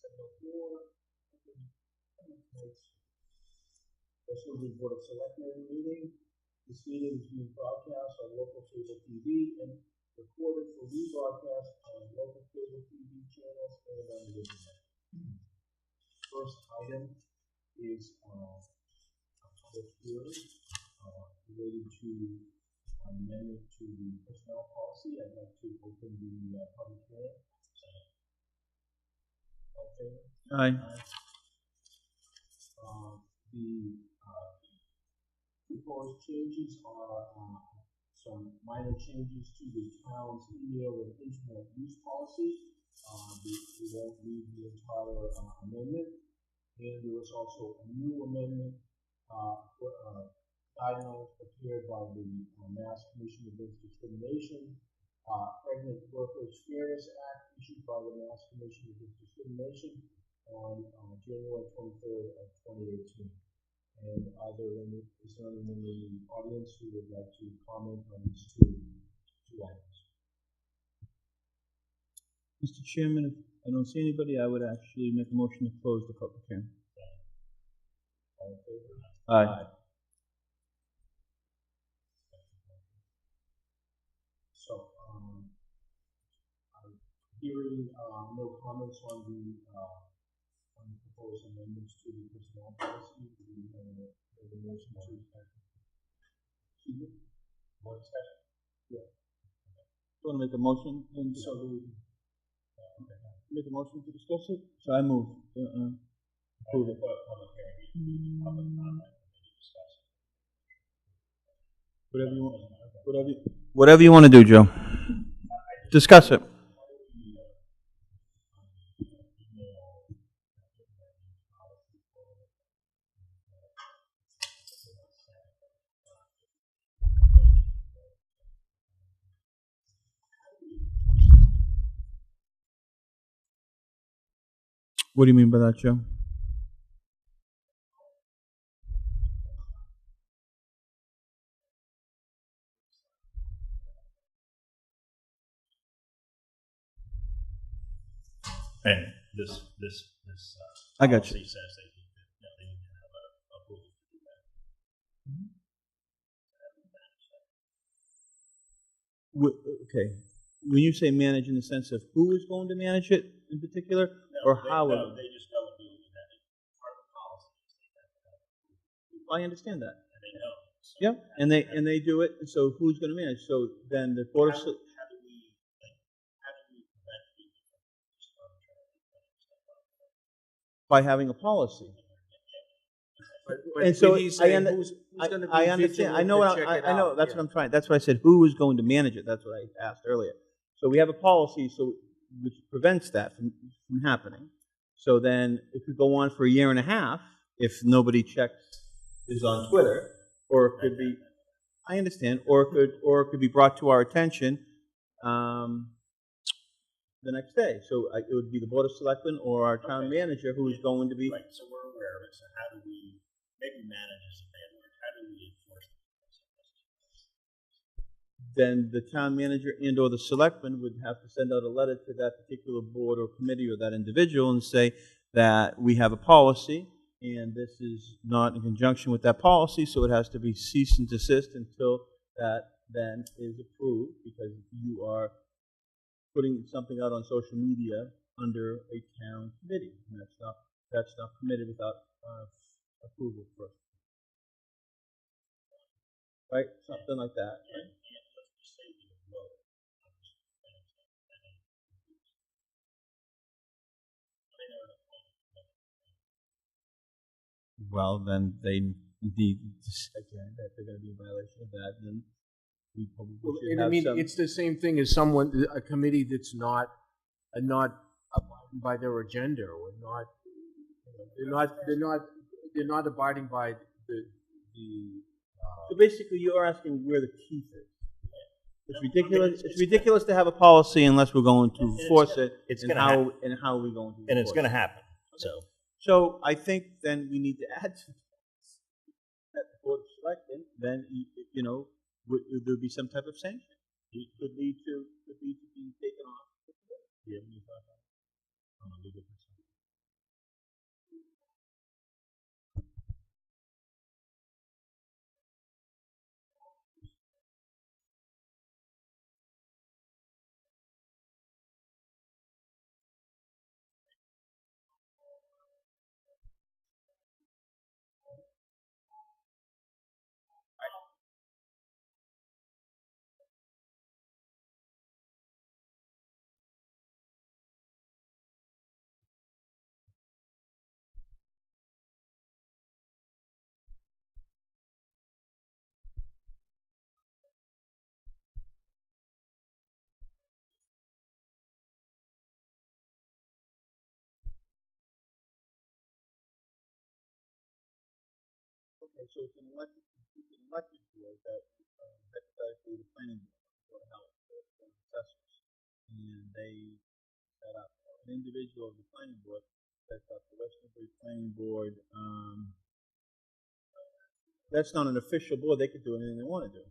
This will be Board of Selectmen meeting. This meeting is being broadcast on local cable TV and recorded for rebroadcast on local cable TV channels and on the internet. First item is a public hearing related to an amendment to the personnel policy. I'd like to open the public hearing. Okay. Aye. The proposed changes are some minor changes to the town's email and internet use policy. We won't read the entire amendment. And there was also a new amendment guidelines prepared by the Mass Commission Against Discrimination, Pregnant Workers Fairness Act issued by the Mass Commission Against Discrimination on January 23rd of 2018. And is there anyone in the audience who would like to comment on these two items? Mr. Chairman, if I don't see anybody, I would actually make a motion to close the public hearing. All in favor? Aye. So, I'm hearing no comments on the proposed amendments to the personnel policy. Do we have a motion to excuse me? More discussion? Yeah. You want to make a motion? And So do we make a motion to discuss it? So I move. Approve it. Public hearing, public comment, discussion. Whatever you want to do, Joe. Discuss it. What do you mean by that, Joe? And this I got policy you. says they need to have a approval to do that. Okay. When you say manage in the sense of who is going to manage it in particular, or how? No, they just don't do that. Part of the policy is they have to have. I understand that. And they know. So Yeah, and they do it. So who's going to manage? So then the board of how do we prevent people from just arbitrarily putting stuff out there? by having a policy. But And so he's I saying understand. I know. I know. That's what I'm trying. That's what I said. Who is going to manage it? That's what I asked earlier. So we have a policy, which prevents that from happening. So then, if we go on for a year and a half, if nobody checks is on Twitter, or it could be, I understand, or it could be brought to our attention the next day. So it would be the Board of Selectmen or our town manager who is going to be. Right, so we're aware of it. So how do we, maybe manage is a bad word, how do we enforce it? Then the town manager and or the selectman would have to send out a letter to that particular board or committee or that individual and say that we have a policy and this is not in conjunction with that policy, so it has to be cease and desist until that then is approved, because you are putting something out on social media under a town committee, and that's not permitted without approval first. Right? Something like that. Right? Well, then they need again that they're going to be in violation of that. Then we probably should have some. it's the same thing as a committee that's not abiding by their agenda, or they're not abiding by the. So basically, you're asking where the teeth is. It's ridiculous. It's ridiculous to have a policy unless we're going to enforce it. And how are we going to? And it's going to happen. So I think then we need to add to that the Board of Selectmen. Then there'll be some type of sanction. It could lead to being taken off. Do you have any thoughts on a legal perspective? Okay, so it's an elected board that, hypothetically, the planning board of health, the assessors, and they set up an individual of the planning board sets up the West Newbury Planning Board. That's not an official board. They could do anything they want to do.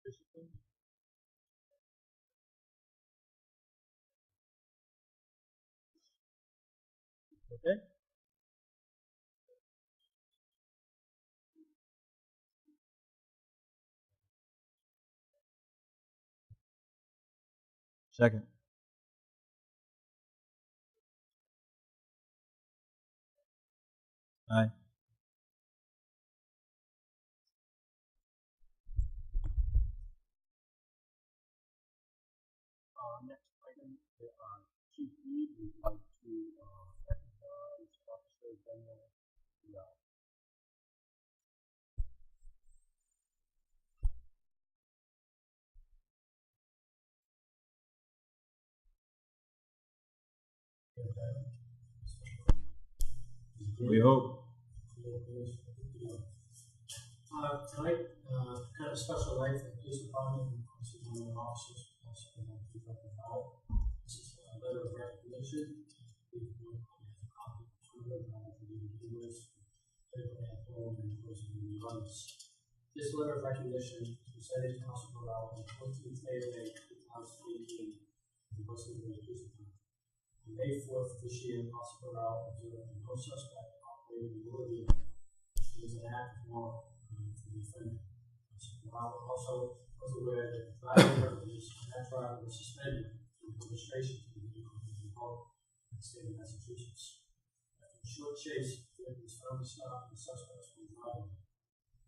Discipline? Okay. Second. Aye. Next item, Chief Reed would like to recognize Officer General Yao. We hope. Tonight, kind of special night for the police department, and obviously one of the officers, also Chief Recommended. This is a letter of recognition. We have a copy of the This letter of recognition is presented to Council Morale on the 14th day of May 2018 in the West Newbury Police Department. On May 4th this year, Council Morale observed no suspect operating in Newbury. It was an act of law for the defendant. Also was aware that the driver was suspended from registration to the vehicle was involved in the state of Massachusetts. After a short chase, the vehicle was found to stop and the suspects were driving.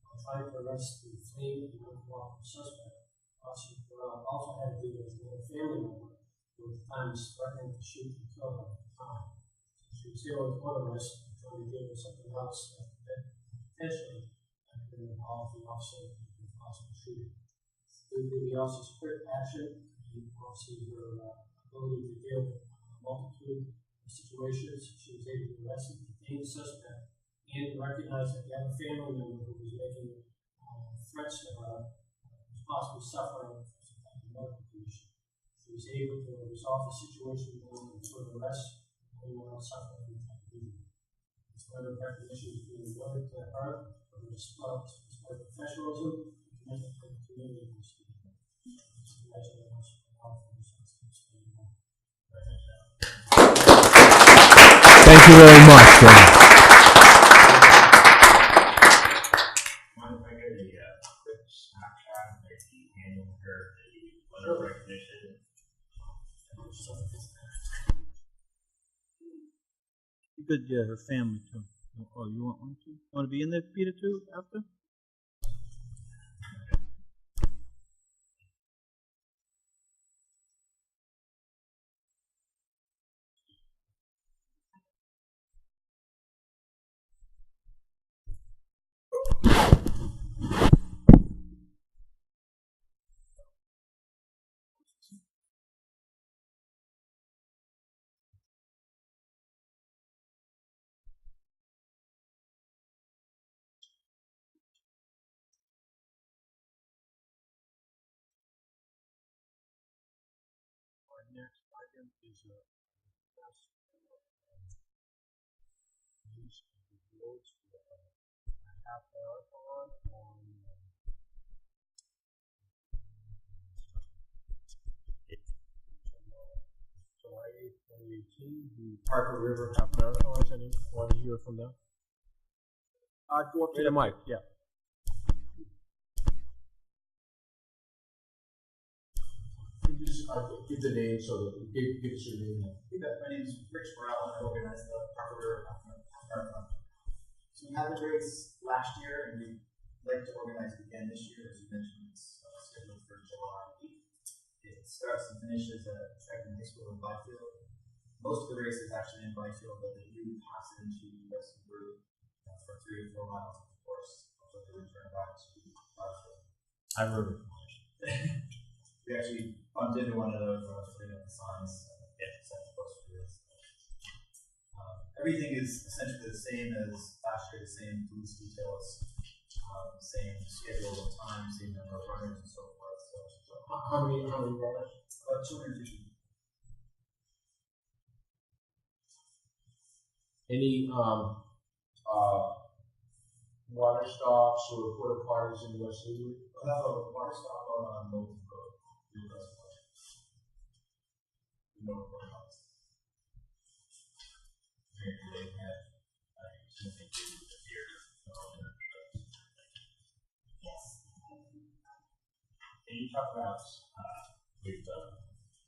While trying to arrest the fleeing and uncooperative suspect, Officer Corral also had to deal with a family member who at the time was threatening to shoot and kill her at the time. So she was able to order arrest and trying to deal with something else that potentially had been involved in the officer in the possible shooting. Due to the officer's quick action and obviously her ability to deal with a multitude of situations, she was able to arrest and detain the suspect and recognize that the other family member who was making threats to her was possibly suffering from some type of medical condition. She was able to resolve the situation without further arrest and anyone else suffering from that condition. This letter of recognition is being awarded to her for her professionalism and commitment to the community. Congratulations. Thank you very much. Mind if I get a quick snapshot of the handling her the letter of recognition? You could, yeah, her family too. Oh, you want one too? Want to be in there, Peter, too, after? Our next item is a request use of the roads for a half marathon on July 8th, 2018. The Parker River Half Marathon. Is anyone here from there? Go up to the mic, yeah. This is give the name so that, give us your name. My name is Rich Morel, and I organize the Park River Fund. So we had the race last year, and we'd like to organize it again this year. As you mentioned, it's scheduled for July 8th. It starts and finishes at Selectmen High School in Byfield. Most of the race is actually in Byfield, but they do pass into West Newbury for 3 or 4 miles of the course before they return back to Byfield. I heard it. We actually bumped into one of those putting up the signs. Everything is essentially the same as last year, the same police details, same schedule of time, same number of runners and so forth. So How many runners? about 250. Any water stops or porta potties in West Newbury? We'll have a water stop on Milton Road. No warehouse. They have, something to do with the beer. Yes. Can you talk about, we've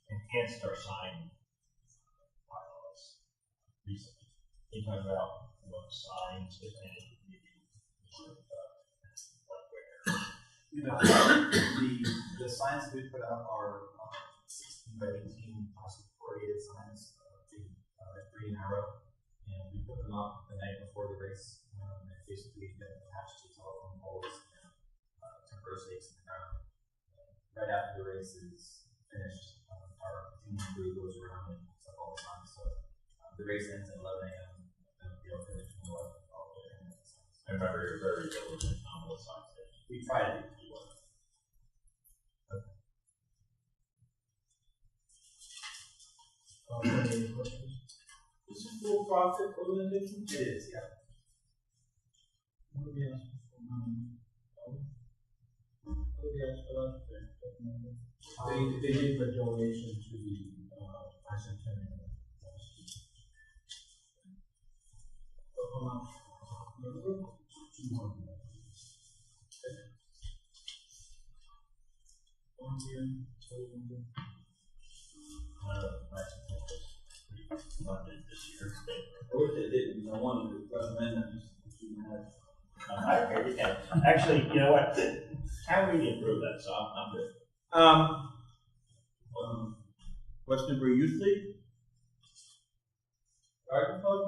enhanced our sign bylaws recently. Can you talk about what signs, if any, maybe sort of, like where? The signs we put out are 16 by 18 possibly corrugated signs, big green arrow, and we put them up the night before the race. And basically get attached to telephone poles and temporary stakes in the ground. Right after the race is finished, our team crew goes around and puts up all the signs. So the race ends at 11 a.m. and we'll finish from 11 all the way to the signs. I remember you're very diligent on what signs there. We try to do well. Any questions? This is for-profit organization? It is, yeah. What do we ask for money? What do we ask for that? They gave a donation to the bicentennial. Funded this year. I wish they didn't. I wanted to recommend that. I agree. Yeah. Actually, you know what? How we improve that, so I'm good. West Newbury Youth League? Garden Club?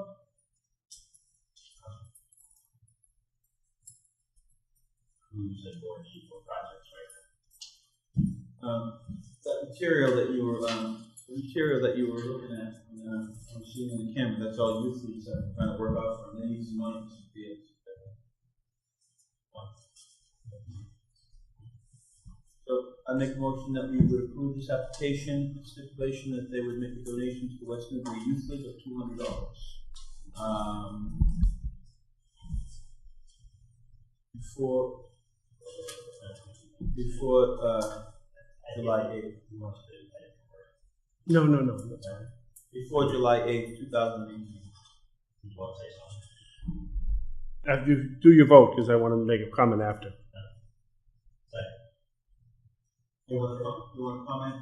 Who's in more need for projects right That material that you were, looking at, I'm seeing on the camera, that's all youth leagues that I'm trying to work out from. They need some money for some fields. So I make a motion that we would approve this application, stipulation that they would make a donation to the West Newbury Youth League of $200. Before July 8th. No. Before July 8th, 2018. You want to say something? You do your vote, because I want to make a comment after. You want to comment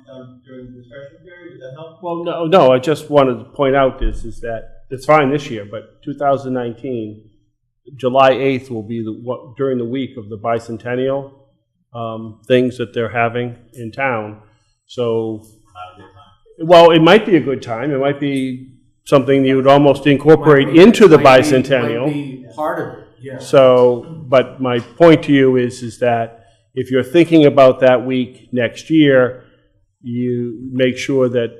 during the discussion period? Does that help? Well, no, I just wanted to point out is that it's fine this year, but 2019, July 8th will be during the week of the bicentennial things that they're having in town. So, well, it might be a good time. It might be something you would almost incorporate into the bicentennial. Might be part of it, yeah. So, but my point to you is that if you're thinking about that week next year, you make sure that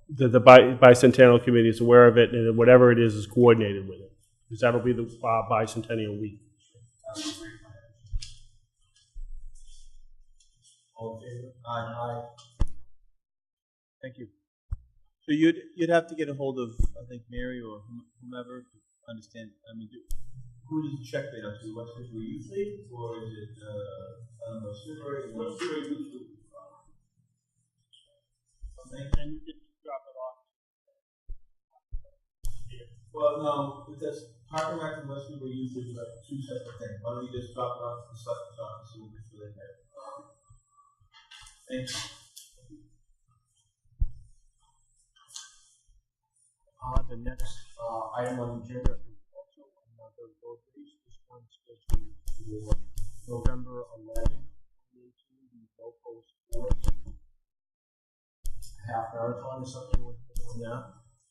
the bicentennial committee is aware of it, and whatever it is coordinated with it, because that'll be the bicentennial week. All in favor? Aye. Thank you. So you'd have to get a hold of, I think, Mary or whomever to understand. I mean, who does the check made out to? West Newbury Youth League, or is it West Newbury Youth League? And you can drop it off. Well, no, because Park and Rec and West Newbury Youth League are two separate things. Why don't you just drop it off to the selectmen's office and we'll make sure they get it? Thank you. next item on the agenda is also another road race. This one's scheduled for November 11th, 2018, the local sports half marathon or something with that.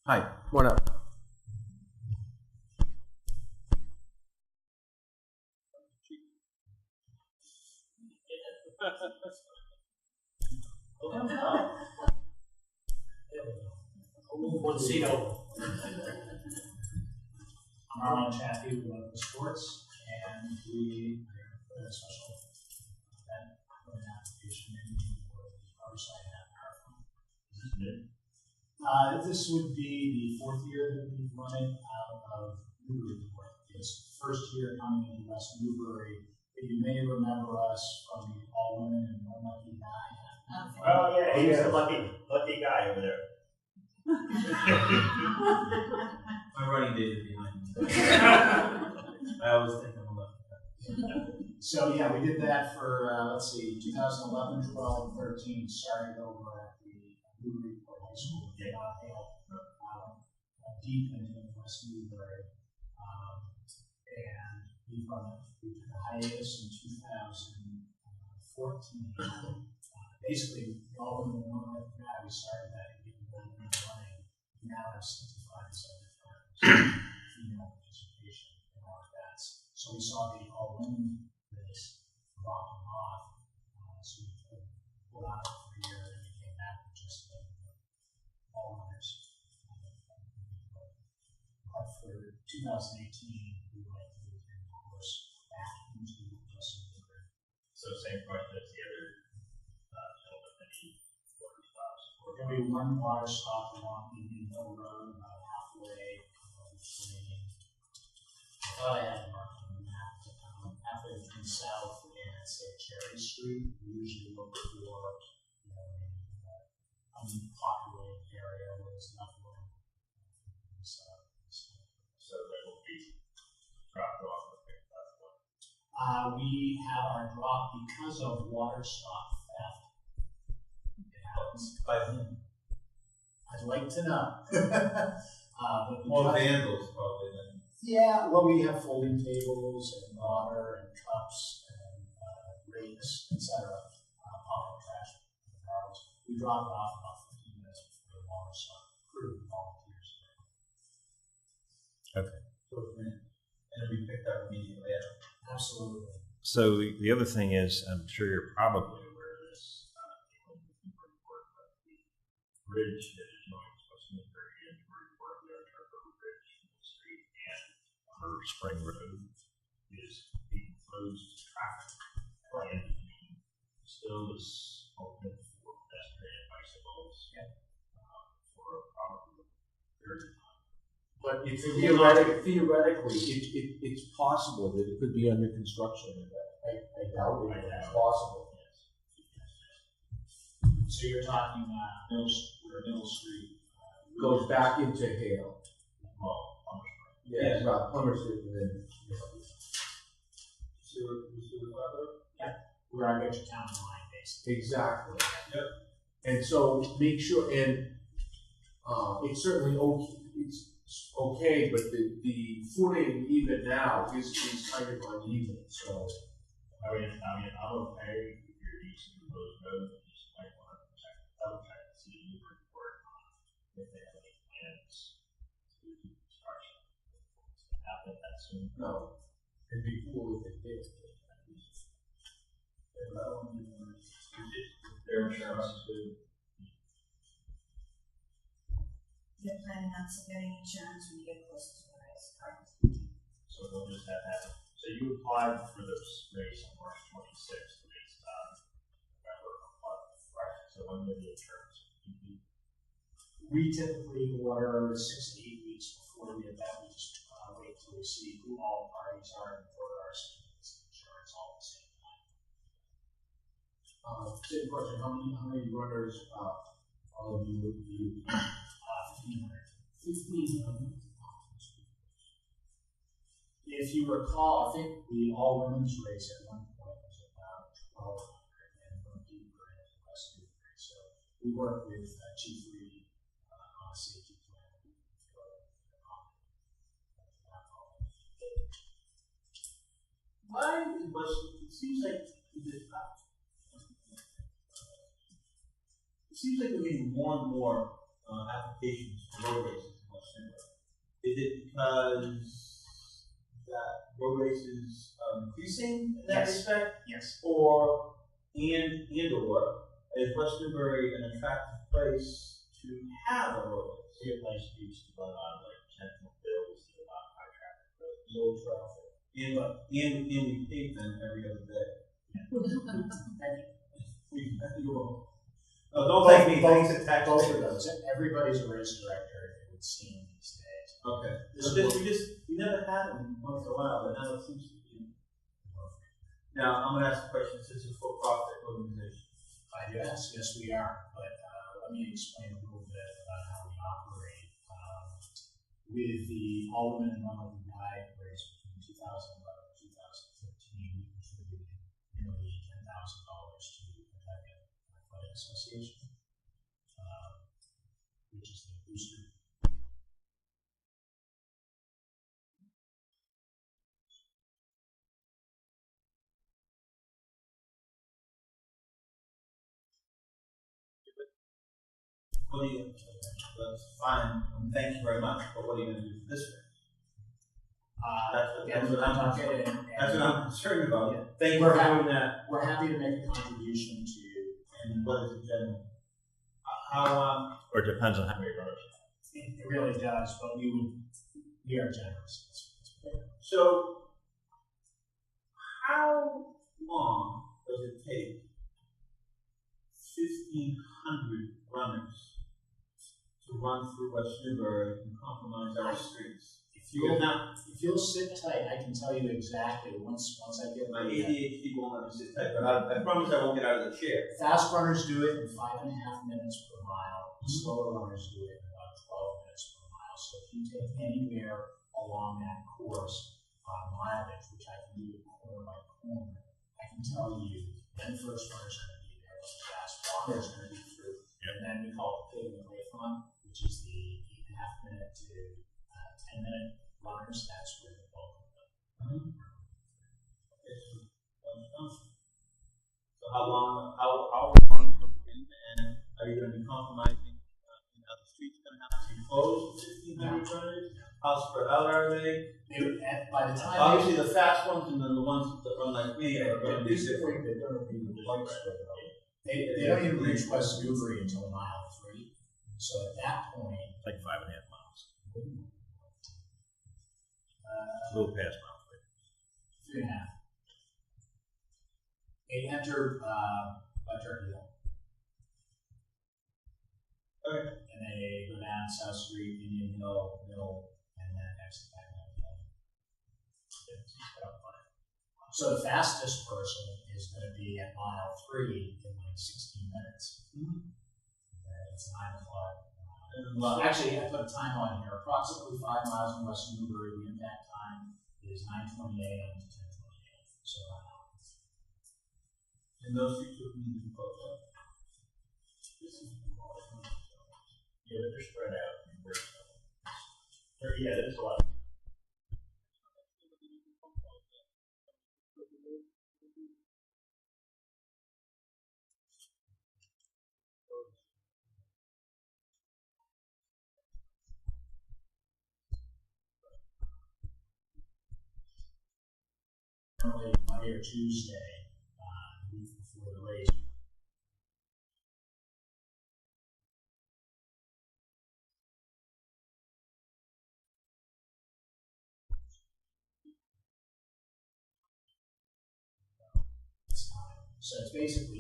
Hi, come on up. One seat over. I'm Arlen Chaffee with Local Sports, and we have a special event for an application in for the Riverside Half Marathon. This would be the fourth year that we've run it out of Newbury. It's the first year coming in West Newbury. You may remember us from the All Women and One Lucky Guy. Oh, yeah, he's the lucky guy over there. My running days are behind me. I always think I'm a lucky guy. So yeah, we did that for, let's see, 2011, 12, 13, started over at the Newbury High School, deep into West Newbury. And we took a hiatus in 2014. Basically, all of them were now we started that and getting running. We now have 65 female participation in our events. So we saw the all women race rocking off. So we pulled out for a year and then we came back with just the all winners. But for 2018, we would like to bring the course back into just Newbury. So same question as the other gentleman, any water stops? There'll be one water stop along Indian Hill Road, about halfway between, I thought I had marked on the map, halfway between South and say Cherry Street. We usually look for, unpopulated area where there's enough room. So that will be dropped off and picked up. We have our drop because of water stop theft. It happens. By whom? I'd like to know. But More because- vandals, probably, then. Yeah, well, we have folding tables and water and cups and rakes, etc. Pocket trash barrels. We drop it off about 15 minutes before the water stop. Crew volunteers. Okay. And we picked up immediately after. Absolutely. So the other thing is, I'm sure you're probably aware of this, the bridge that is going to West Newbury and Newburyport, the Turbo Bridge, Street, and Her Spring Road is being closed to traffic. And still is open for pedestrian and bicycles for probably a period of time. But theoretically, it's possible that it could be under construction. I doubt it, but it's possible. So you're talking Middle Street Goes back into Hale. Well, Yeah, well, Plummer Street, and then. we're on Mitchell Town line, basically. Exactly. Yep. And so make sure, and it's certainly okay, it's okay, but the footing even now is kind of uneven, so. I'm okay if you're using those roads, you just might want to double check to see the report if they have any plans to do construction. Happen that soon. No, it'd be cool if it did. Their insurance too. You're planning on submitting insurance when you get closer to the race, correct? So we'll just have that. So you applied for this race on March 26th, based on November 11th, right? So when will the insurance be? We typically order 6 to 8 weeks before the event. We just wait till we see who all parties are and order our insurance all at the same time. Same question, how many runners, all of you would use? 1,500. If you recall, I think the all-women's race at one point was about 1,200 and went deeper into West Newbury. So we work with Chief Reed on a safety plan. why was, it seems like, it seems like we're getting more and more applications for road races in West Newbury. Is it because that road races are increasing in that Yes. respect? Yes. Or, or is West Newbury an attractive place to have a road race? See a place you used to run on like Central Bills, a lot of high traffic, Low traffic. And we pave them every other day. No, don't take me, thanks to tax. Both of those. Everybody's a race director, it would seem these days. Okay. This So is we never had them once in a while, but now it seems to be. Now, I'm gonna ask a question, since it's a for-profit organization. Yes, we are. But let me explain a little bit about how we operate. With the Alderman and Ronald Guide race between 2011 and 2015, we contributed nearly $10,000 to the Kentucky Athletic Association, which is the booster. What are you, that's fine, thank you very much, but what are you gonna do for this race? That's what I'm concerned about. Yeah. Thank you for doing that. We're happy to make a contribution to you. And what is it general? How, or it depends on how many runners. It really does, but we are generous. so, how long does it take 1,500 runners to run through West Newbury and compromise our streets? If you'll sit tight, I can tell you exactly once I get My my ADHD won't let me sit tight, but I promise I won't get out of the chair. fast runners do it in 5.5 minutes per mile. Slower runners do it in about 12 minutes per mile. So if you take anywhere along that course on mileage, which I can do corner by corner, I can tell you when the first runner's going to be there, when the fast walker's going to be through, and then we call it paving the way fun, which is the 8.5 minute to 10-minute runners. That's where the bulk of them. So how long and are you going to be compromising? Are the streets going to have to be closed for 1,500 runners? How spread out are they? By the time Obviously, the fast ones and then the ones that run like me are going to be different. They don't even reach West Newbury until mile 3. So at that point, It's like 5.5 miles. uh, A little past mile 3. 3.5. They enter Butcher Hill. Okay. And they go down South Street, Indian Hill, Middle, and then exit back down the hill. So the fastest person is going to be at mile 3 in like 16 minutes. It's 9 o'clock. Well, actually, I put a time on here. Approximately 5 miles from West Newbury. The impact time is 9:20 a.m. to 10:20 a.m. So And those streets would need to be closed up. Yeah, but they're spread out. Yeah, there's a lot. normally Monday or Tuesday, the week before the race. So it's basically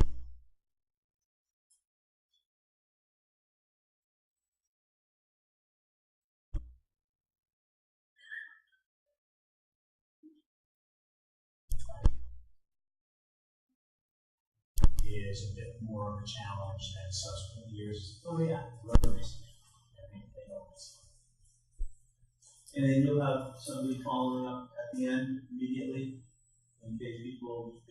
is a bit more of a challenge than subsequent years. Oh yeah, roads. I think they know this. And then you'll have somebody following up at the end immediately, in case people,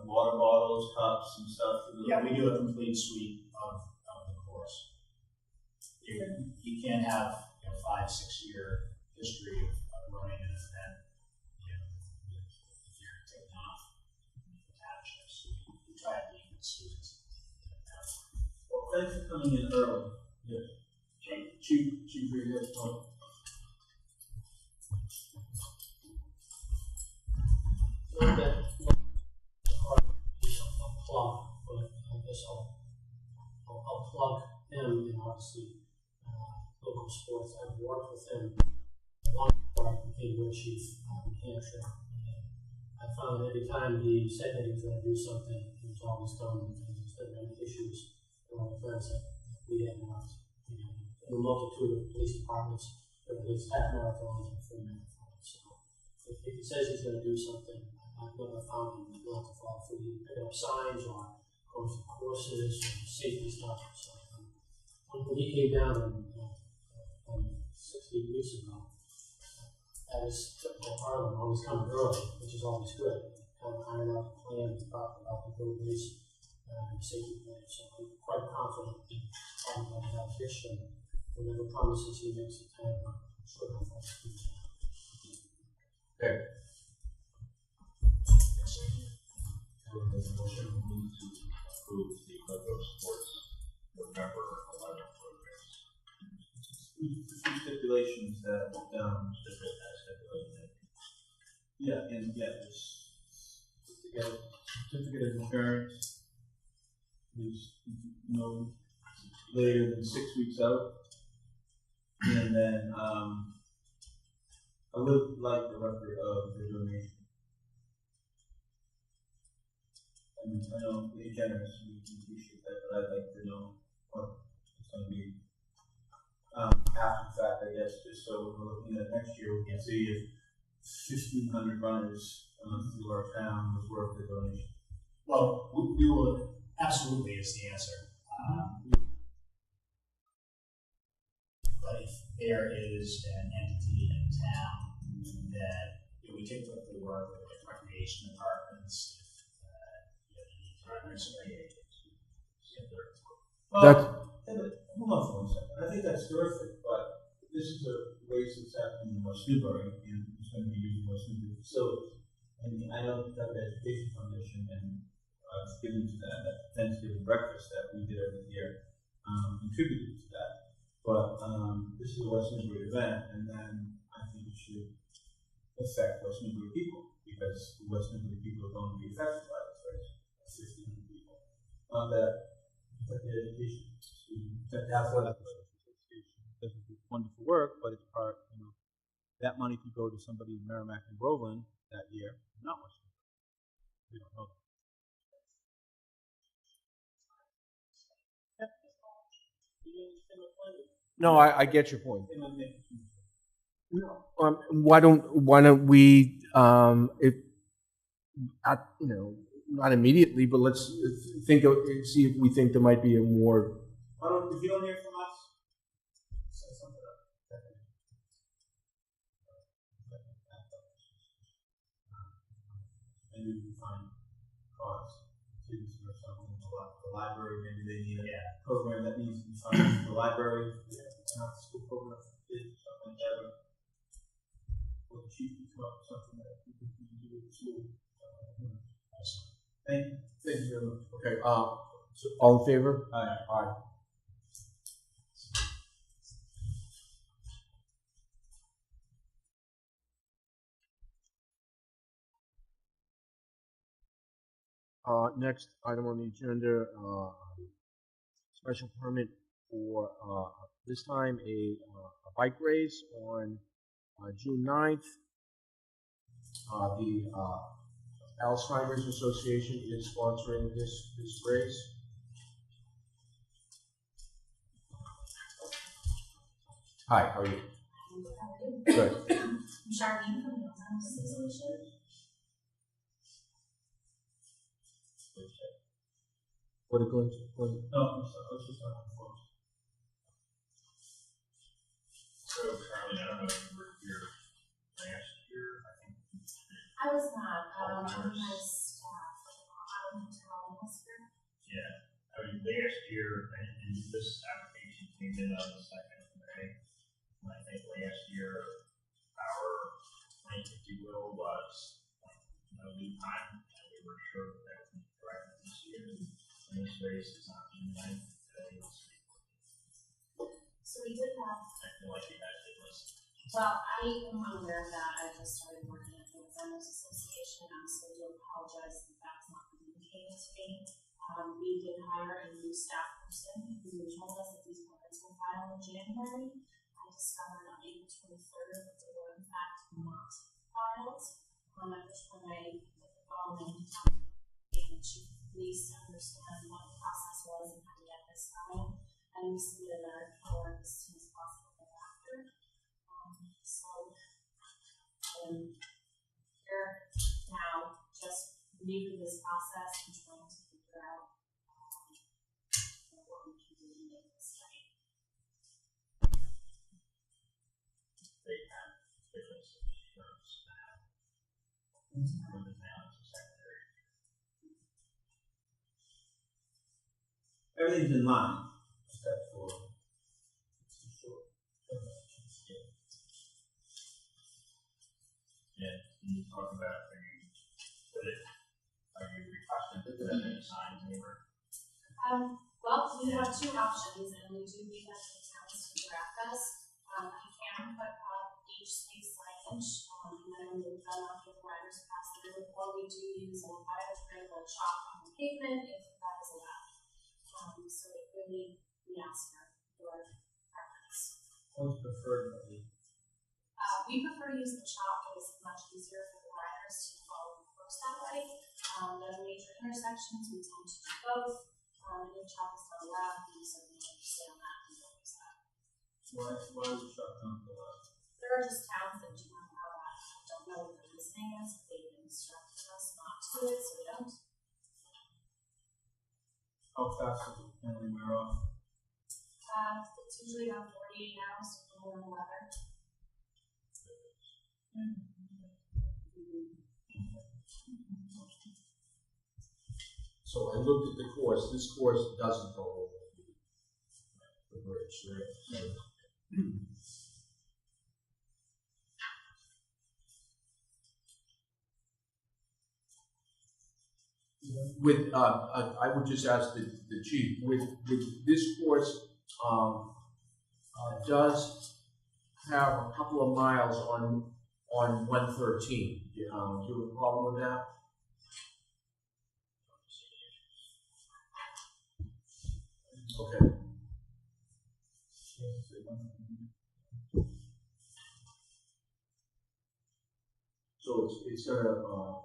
water bottles, cups, and stuff. Yeah, we do a complete sweep of the course. You can't have 5-6 year history of running an event. If you're thanks for coming in early. Yeah. Chief, really good point. Not that, a plug, but I guess I'll plug him, and obviously, local sports. I've worked with him long before I became war chief in Hampshire. And I found that every time he said that he was going to do something, he was always done because there's been many issues in all the plans that we had not. In a multitude of police departments, whether it's half marathons or full marathons. So if he says he's going to do something, I've never found him not to follow through. Pick up signs or go to courses or safety stuff. So when he came down 16 weeks ago, that was typical Harlem, always coming early, which is always good. Kind of iron out the plan, talk about the roadways, safety plan. So I'm quite confident in talking about that this year. Whatever promises he makes to town, I'm sure he'll follow through. Okay. There's a motion to approve the Level Sports November 11 programs. Stipulations that, yeah, and yeah, there's certificate of insurance is no later than 6 weeks out. And then I would like the record of the donation. I know they're generous, we appreciate that, but I'd like to know what it's going to be after the fact, I guess, just so we're looking at next year, we can see if 1,500 runners through our town was worth the donation. Well, we will, absolutely is the answer. But if there is an entity in town that we typically work with recreation departments, Well, hold on for 1 second. I think that's terrific, but this is a race that's happening in West Newbury, and it's going to be using West Newbury facility. And I know the Education Foundation, and I've given to that Thanksgiving breakfast that we did every year, contributed to that. But this is a West Newbury event, and then I think it should affect West Newbury people, because the West Newbury people are going to be affected by this race. 1,500 people. Not that the education athletic association doesn't do wonderful work, but it's part, that money could go to somebody in Merrimack and Groveland that year, not much. We don't know that. No, I get your point. Why don't we, not immediately, but let's see if we think there might be a more. If you don't hear from us, say something up. Maybe we can find cause students or something. The library, maybe they need a program that needs to be funded. The library, not the school program, something like that. Or the chief can come up with something that we can do with the school. Thank you. Thank you very much. Okay. So all in favor? Aye. Aye. Next item on the agenda, special permit for this time a bike race on June 9th. The Alzheimer's Association is sponsoring this race. Hi, how are you? Good. I'm Charlene from the Alzheimer's Association. What are you going to? No, I'm sorry. I was just on the phone. So, Charlie, I don't know if you were here last year. I think. I was not. My staff. I don't know how Yeah. I mean, last year, and this application came in on the 2nd of May. And I think last year, our plan, if you will, was lead time, and we were sure that that would be correct this year. And this race is on June 9th. So we did have, I feel like you guys did listen. well, I am aware of that. I just started working at the Alzheimer's Association, so I do apologize if that's not communicated to me. We did hire a new staff person who told us that these permits will file in January. I discovered on April 23rd that they were in fact not filed. At which point I put the following and she please understand what the process was and how to get this filed. And we submitted our report as soon as possible thereafter. They're now just new to this process and trying to figure out what we can do to make this right. They have different terms now. When the town is a secondary. Everything's in line, except for And you talk about, are you requesting to put any signs anywhere? Well, we have two options, and we do need that the towns to direct us. We can put up each space signage, and then move them up with riders pass through, or we do use a biodegradable chalk on the pavement if that is allowed. So it really, we ask for your preference. what's preferred. We prefer to use the chalk. It is much easier for the riders to follow the course that way. At major intersections, we tend to do both. If chalk is not allowed, we certainly understand that and don't use that. Why is the truck not allowed? There are just towns that do not allow that. I don't know what the reasoning is, but they've instructed us not to do it, so we don't. How fast does it generally wear off? It's usually around 48 hours depending on the weather. So I looked at the course, this course doesn't go over the bridge, right? So, with, I would just ask the chief, with this course, does have a couple of miles on 113. Do you have a problem with that? Okay. So it's gonna come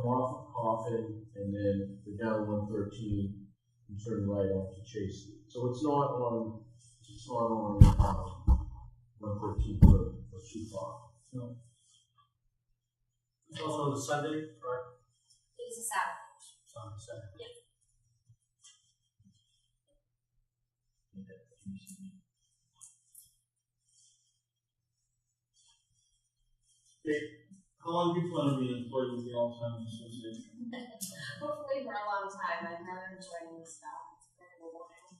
off of Coffin and then go down 113 and turn right onto Chase Street. So it's not on 113 for too far. No. It's also on the Sunday, correct? It is a Saturday. It's on the Sunday. Yeah. How long do you plan to be employed with the Alzheimer's Association? Hopefully for a long time. I've never enjoyed this stuff. It's very rewarding.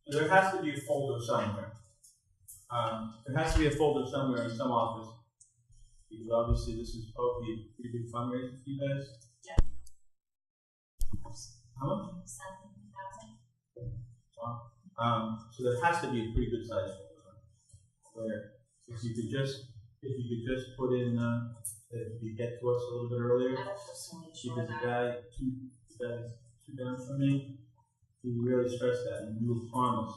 There has to be a folder somewhere. There has to be a folder somewhere in some office. Because obviously this is probably a pretty big fundraiser for you guys. Yeah. How much? 7,000. Wow. So there has to be a pretty good size folder. Where if you could just put in, if you get to us a little bit earlier. I will personally ensure Because that. the guy two down from me, he really stressed that, and you promised.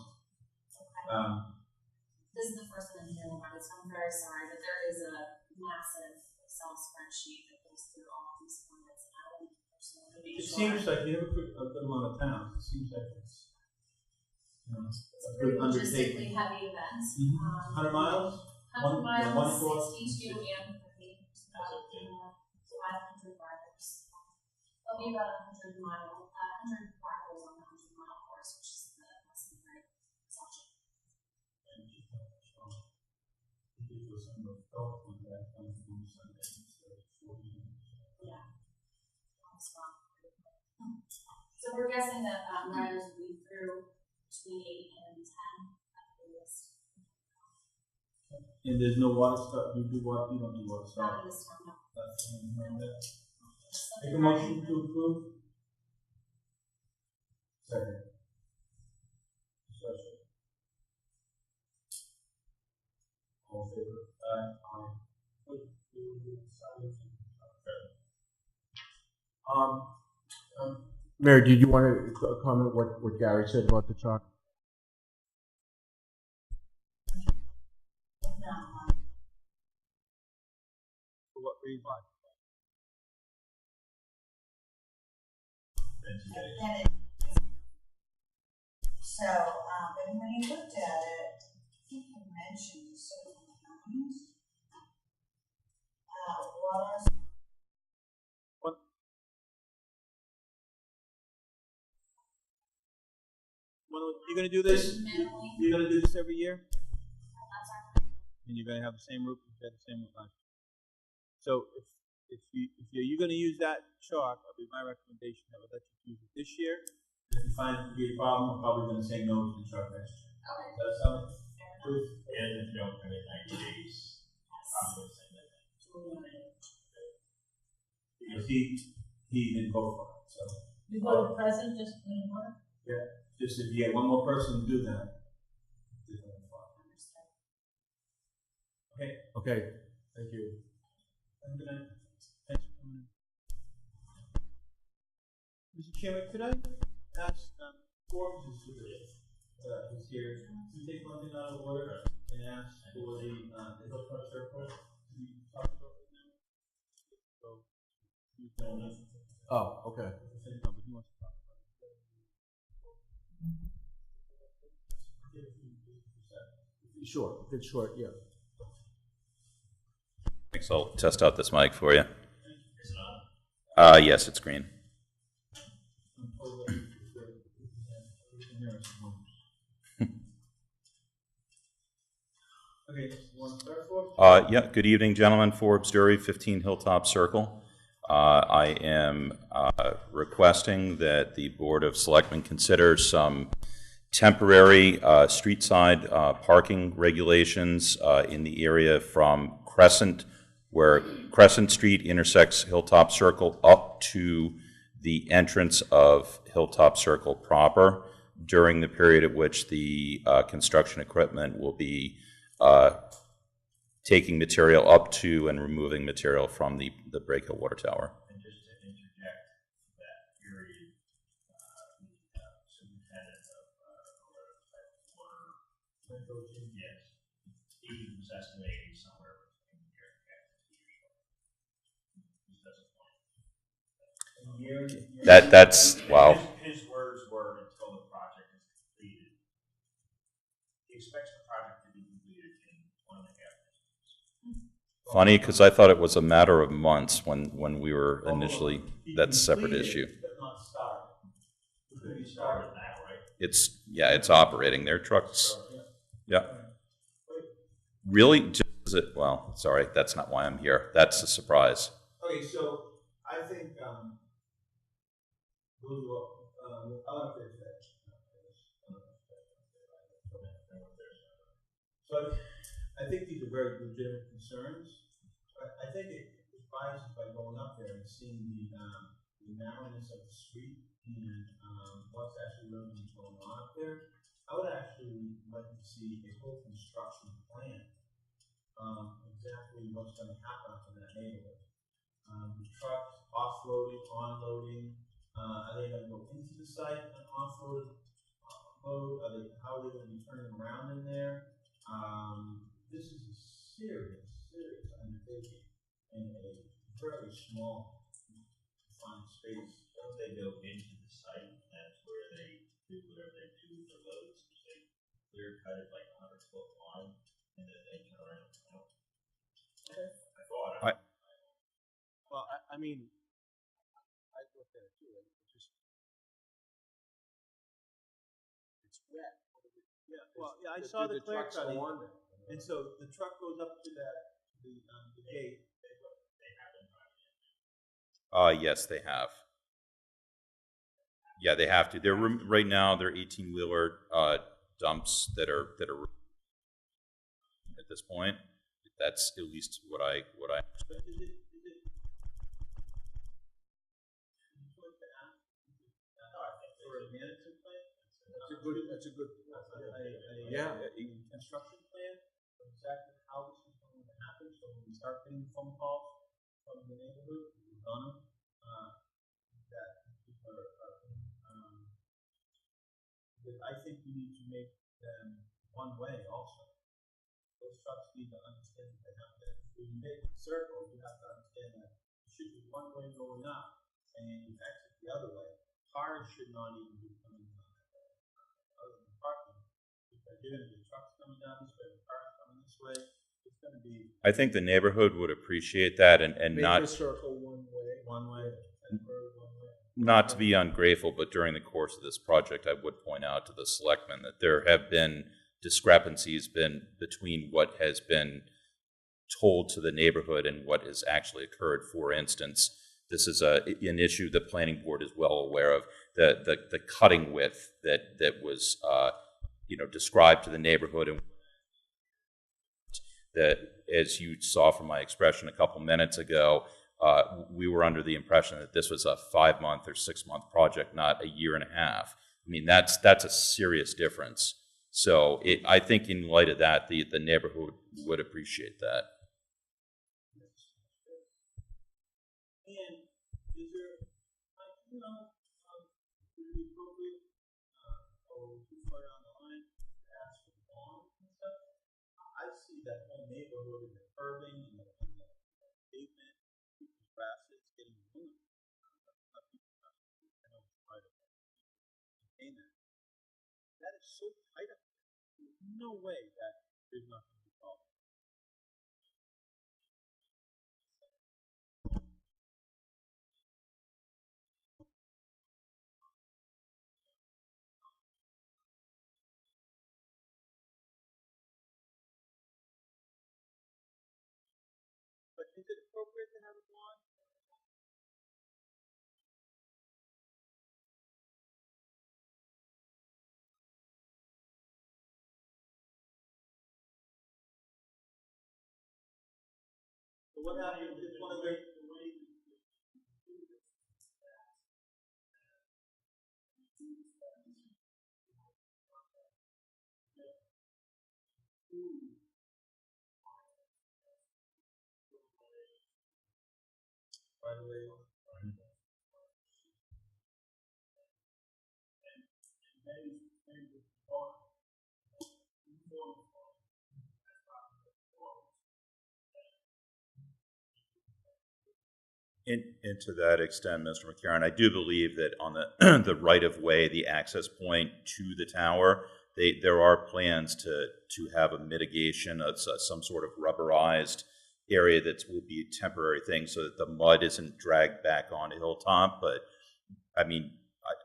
This is the first time I'm hearing about it, so I'm very sorry, but there is a massive Excel spreadsheet that goes through all of these formats, and I will personally make It sure. seems like you have a good amount of towns. It seems like it's It's a a good pretty logistically undertaking. heavy event. 100 miles? 100 miles, one course? 62 and 30. It's about 500 riders. There'll be about 100 miles on the 100-mile course, which is the lesson right section. Yeah. So we're guessing that riders will be through between 8 and 10 at the latest. And there's no water stuff. You don't do water Not stuff. at this time, no. Make a motion to approve. Second. Discussion. All in favor? Aye. Mary, did you want to comment what Gary said about the chalk? For what reason? So, and when he looked at it, I think he mentioned certain counties. Was You're going to do this? You're going to do this every year? And you're going to have the same roof? You had the same roof last year. So if you're going to use that chalk, that'll be my recommendation. I would let you use it this year. If you find it to be a problem, I'm probably going to say no to the chalk next year. Okay. Does that sound good? And if you don't come in 90 days, I'm going to say that. Because he didn't vote for it. So You go to present, just clean water? yeah, just if you get one more person to do that. Okay. Okay, thank you. Good night. Thanks for coming in. Mr. Chairman, could I ask Forbes is here to take one thing out of order and ask for the Hilltop Circle to be talked about right now? So, he's going to. Oh, okay. No, but he wants to talk about it. Sure, if it's short, yeah. Thanks. I'll test out this mic for you. Is it on? Yes, it's green. Okay, one start for? Yeah, good evening, gentlemen. Forbes Dury, 15 Hilltop Circle. I am requesting that the Board of Selectmen consider some temporary street-side parking regulations in the area from Crescent, where Crescent Street intersects Hilltop Circle, up to the entrance of Hilltop Circle proper, during the period at which the construction equipment will be taking material up to and removing material from the Break Hill Water Tower. And just to interject that period, superintendent of water, yes, he was estimating somewhere between a year and a half to 2 years. Just doesn't point. That's wow. His words were, until the project is completed. He expects the project to be completed in 1.5 years. Funny, because I thought it was a matter of months when we were initially. That's a separate issue. He started now, right? It's operating. Their trucks. Yeah. Really? Just it? Well, sorry, that's not why I'm here. That's a surprise. Okay, so I think I'll have to accept. So I think these are very legitimate concerns. I think it biases by going up there and seeing the narrowness of the street and what's actually really going on up there. I would actually like to see a whole construction plan, exactly what's going to happen up in that neighborhood. The trucks, offloading, onloading, are they going to go into the site and offload, load? How are they going to be turning around in there? This is a serious undertaking in a very small, confined space. Once they go into the site, that's where they do whatever they do with the loads. They clear cut it like 100-foot line, and then they turn around and come out. Well, I mean, I looked at it too. It's wet. Yeah, well, yeah, I saw the clear cutting, and so the truck goes up to the gate. Yes, they have. Yeah, they have to. They're right now. They're 18-wheeler dumps that are at this point. That's at least what I. management plan? That's a good, Yeah. A construction plan of exactly how this is going to happen, so when we start getting phone calls from the neighborhood, we've done them, that people that I think we need to make them one way also. Those trucks need to understand that they have to, when you make circles, you have to understand that it should be one way going up, and you exit the other way. Cars should not even be coming down that way, other than parking, because you're gonna get trucks coming down this way, cars coming this way, it's gonna be. I think the neighborhood would appreciate that and make not. a circle one way. One way, temporary one way. Not to be ungrateful, but during the course of this project, I would point out to the selectmen that there have been discrepancies between what has been told to the neighborhood and what has actually occurred. For instance, this is an issue the planning board is well aware of, the cutting width that was described to the neighborhood, and that, as you saw from my expression a couple minutes ago, we were under the impression that this was a 5-month or 6-month project, not a year and a half. I mean, that's a serious difference. So I think in light of that, the neighborhood would appreciate that. And is there, would it be appropriate, or too far down the line, to ask for bonds and stuff? I see that whole neighborhood and the curbing and the pavement, people's grasses getting ruined. That is so tight up there. There's no way that there's not going to be problems. But is it appropriate to have a bond? So what happens if one of the right away? And to that extent, Mr. McCarron, I do believe that on the the right of way, the access point to the tower, there are plans to have a mitigation of some sort of rubberized area that will be a temporary thing, so that the mud isn't dragged back on Hilltop. But I mean,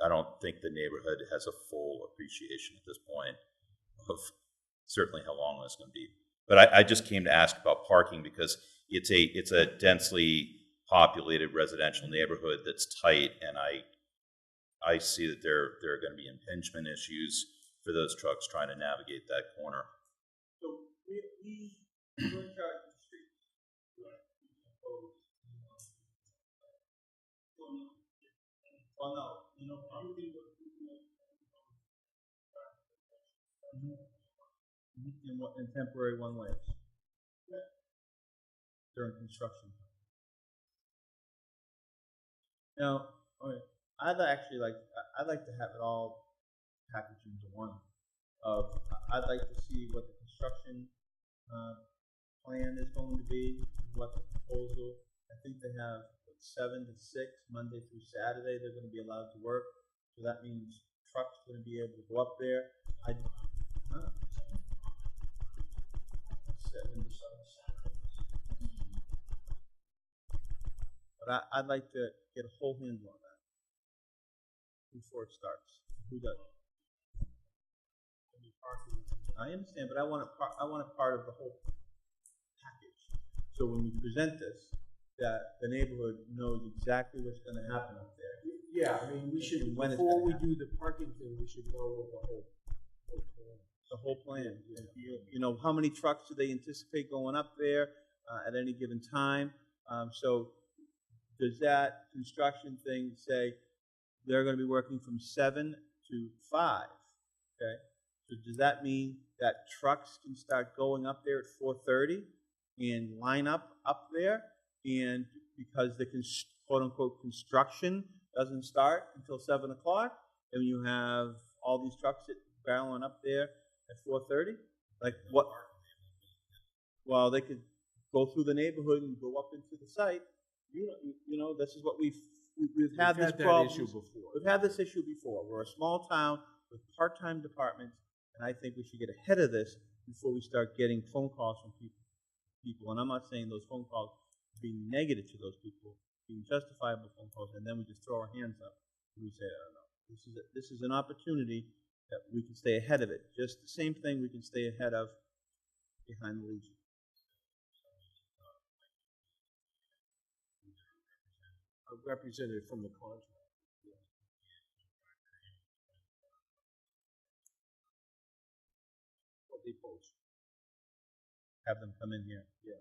I don't think the neighborhood has a full appreciation at this point of certainly how long that's going to be. But I just came to ask about parking because it's a densely populated residential neighborhood that's tight, and I see that there are going to be impingement issues for those trucks trying to navigate that corner. So we we're in charge of the streets. Well, no, everything was in temporary one ways during construction. Now, okay, I'd like to have it all packaged into one. I'd like to see what the construction plan is going to be, what the proposal. I think they have 7 to 6 Monday through Saturday. They're going to be allowed to work, so that means trucks are going to be able to go up there. 7 to 7 Saturdays. But I'd like to get a whole handle on that before it starts. Who does? I understand, but I want a part of the whole package. So when we present this, that the neighborhood knows exactly what's going to happen up there. Yeah, I mean, we should, When it's before we gonna do the parking thing, we should know what the whole plan. The whole plan. You know, how many trucks do they anticipate going up there at any given time? So does that construction thing say they're going to be working from 7 to 5, okay? So does that mean that trucks can start going up there at 4:30 and line up there? And because the quote-unquote construction doesn't start until 7 o'clock, and you have all these trucks barreling up there at 4:30? Like what? Well, they could go through the neighborhood and go up into the site. You know, this is what we've had this problem. Issue before. We've had this issue before. We're a small town with part-time departments, and I think we should get ahead of this before we start getting phone calls from people. And I'm not saying those phone calls being negative to those people, being justifiable phone calls, and then we just throw our hands up and we say, I don't know. This is an opportunity that we can stay ahead of it. Just the same thing we can stay ahead of behind the Legion. A representative from the contract. What they post. Have them come in here. Yeah.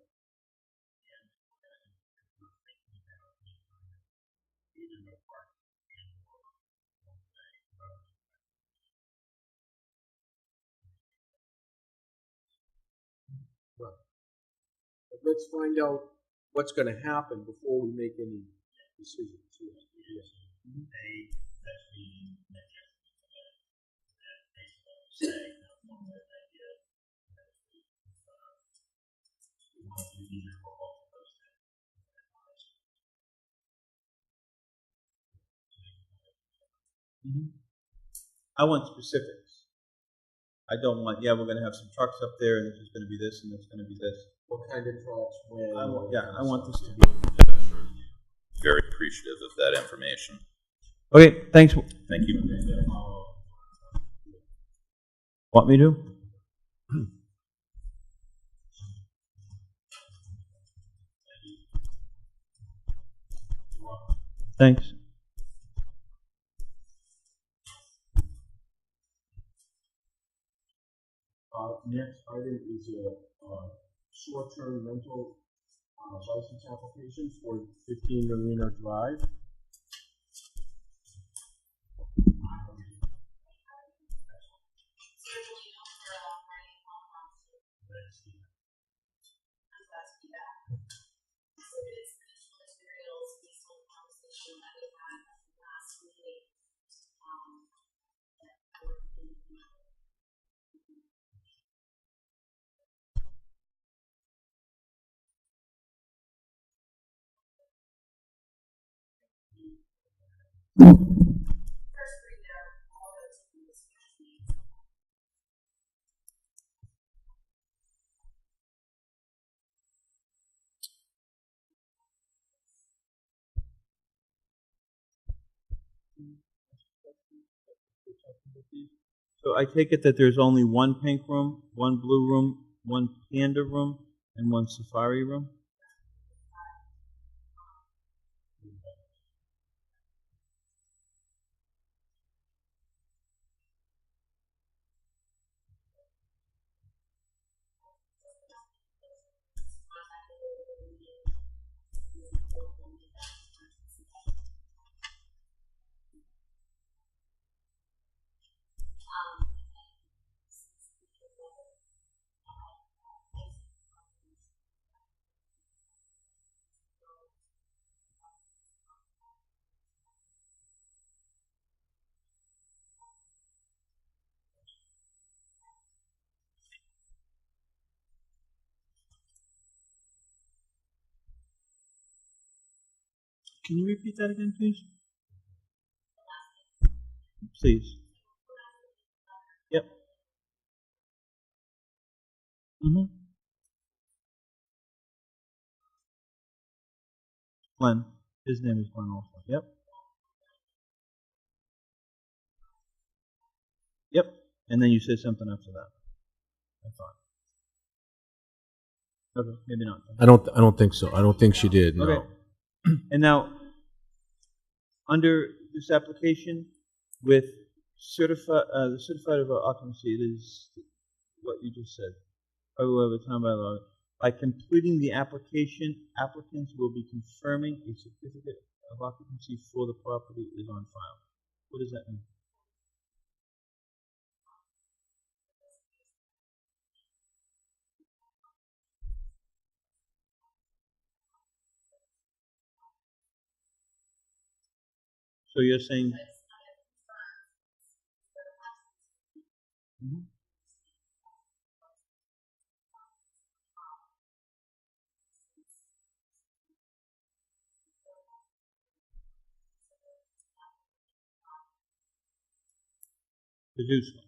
Right. But let's find out what's going to happen before we make any decisions. Yes. They essentially say I want specifics. I don't want, we're going to have some trucks up there, and it's going to be this, and it's going to be this. What kind of trucks, when? I want this to be. Very appreciative of that information. Okay, thanks. Thank you. Want me to? Thanks. Next item is a short-term rental license application for 15 Marina Drive. So I take it that there's only one pink room, one blue room, one panda room, and one safari room? Can you repeat that again, please? Please. Yep. Glenn. His name is Glenn also. Yep. Yep. And then you said something after that. I thought. Okay, maybe not. I don't think so. I don't think she did. No. Okay. And now, under this application, with the certified of occupancy, it is what you just said. However, time by law, by completing the application, applicants will be confirming a certificate of occupancy for the property is on file. What does that mean? So you're saying, Mhm. To do so.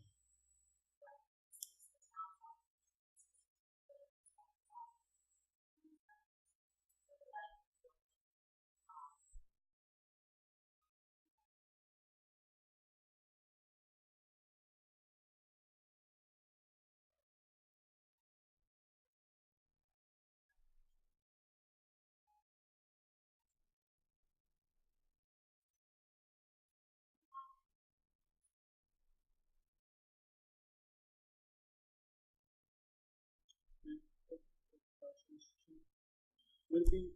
Would it be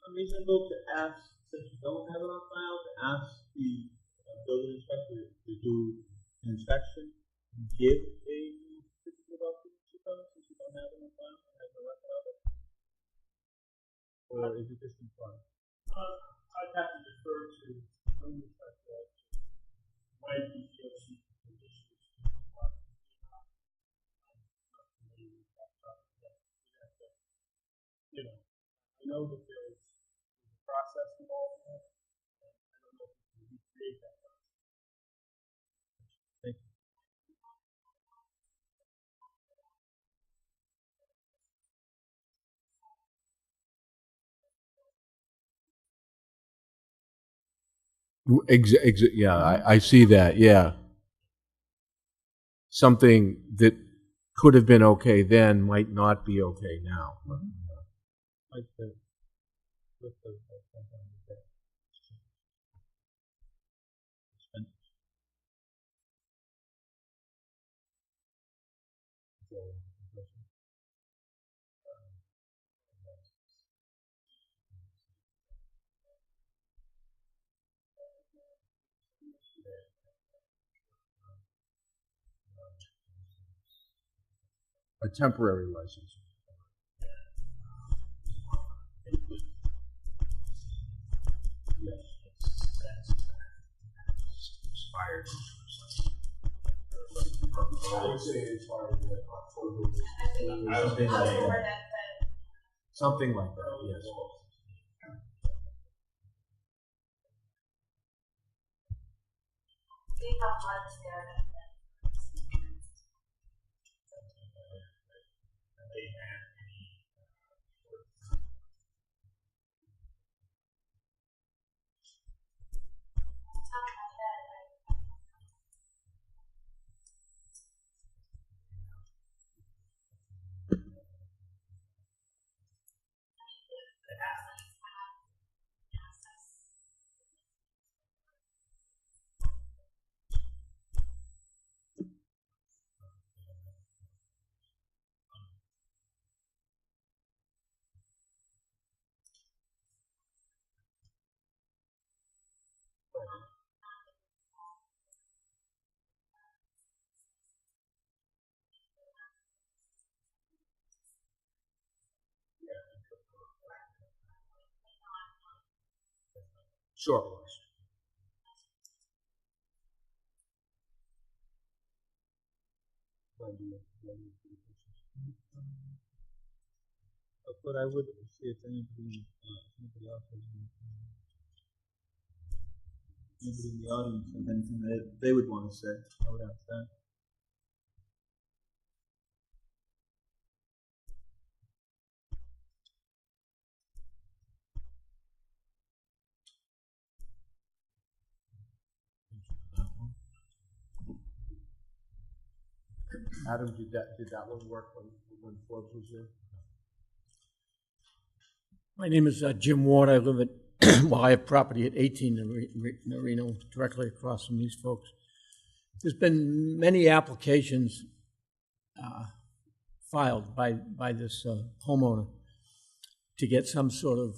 unreasonable to ask, since you don't have it on file, to ask the building inspector to do an inspection, give a certificate of occupancy permit, since you don't have it on file, and have the record of it? Or is it just in file? I'd have to defer to some inspector when he feels he issues. You know, I know that there's a process involved in it. I don't know if we can recreate that process. Thank you. Yeah, I see that, yeah. Something that could have been okay then might not be okay now. Like the, with the, A temporary license. Expired. I would say it's hard to October. Something like that. Something like that, yes. Sure. but I would see if anybody else has anybody in the audience has anything they would want to say. I would ask that. Adam, did that one work when Forbes was there? My name is Jim Ward. I live at, well, I have property at 18 Marino, directly across from these folks. There's been many applications filed by this homeowner to get some sort of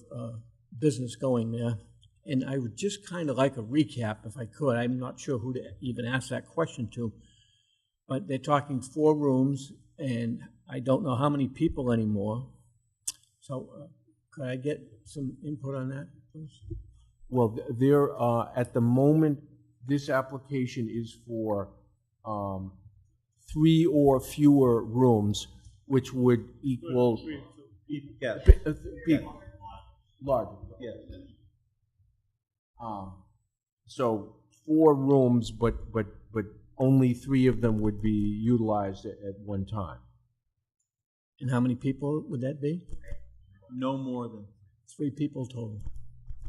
business going there. And I would just kind of like a recap, if I could. I'm not sure who to even ask that question to. But they're talking 4 rooms, and I don't know how many people anymore. So could I get some input on that, please? Well, there, at the moment, this application is for 3 or fewer rooms, which would equal. Yes. People. Larger. Yes. So 4 rooms, but only 3 of them would be utilized at one time. And how many people would that be? No more than, 3 people total.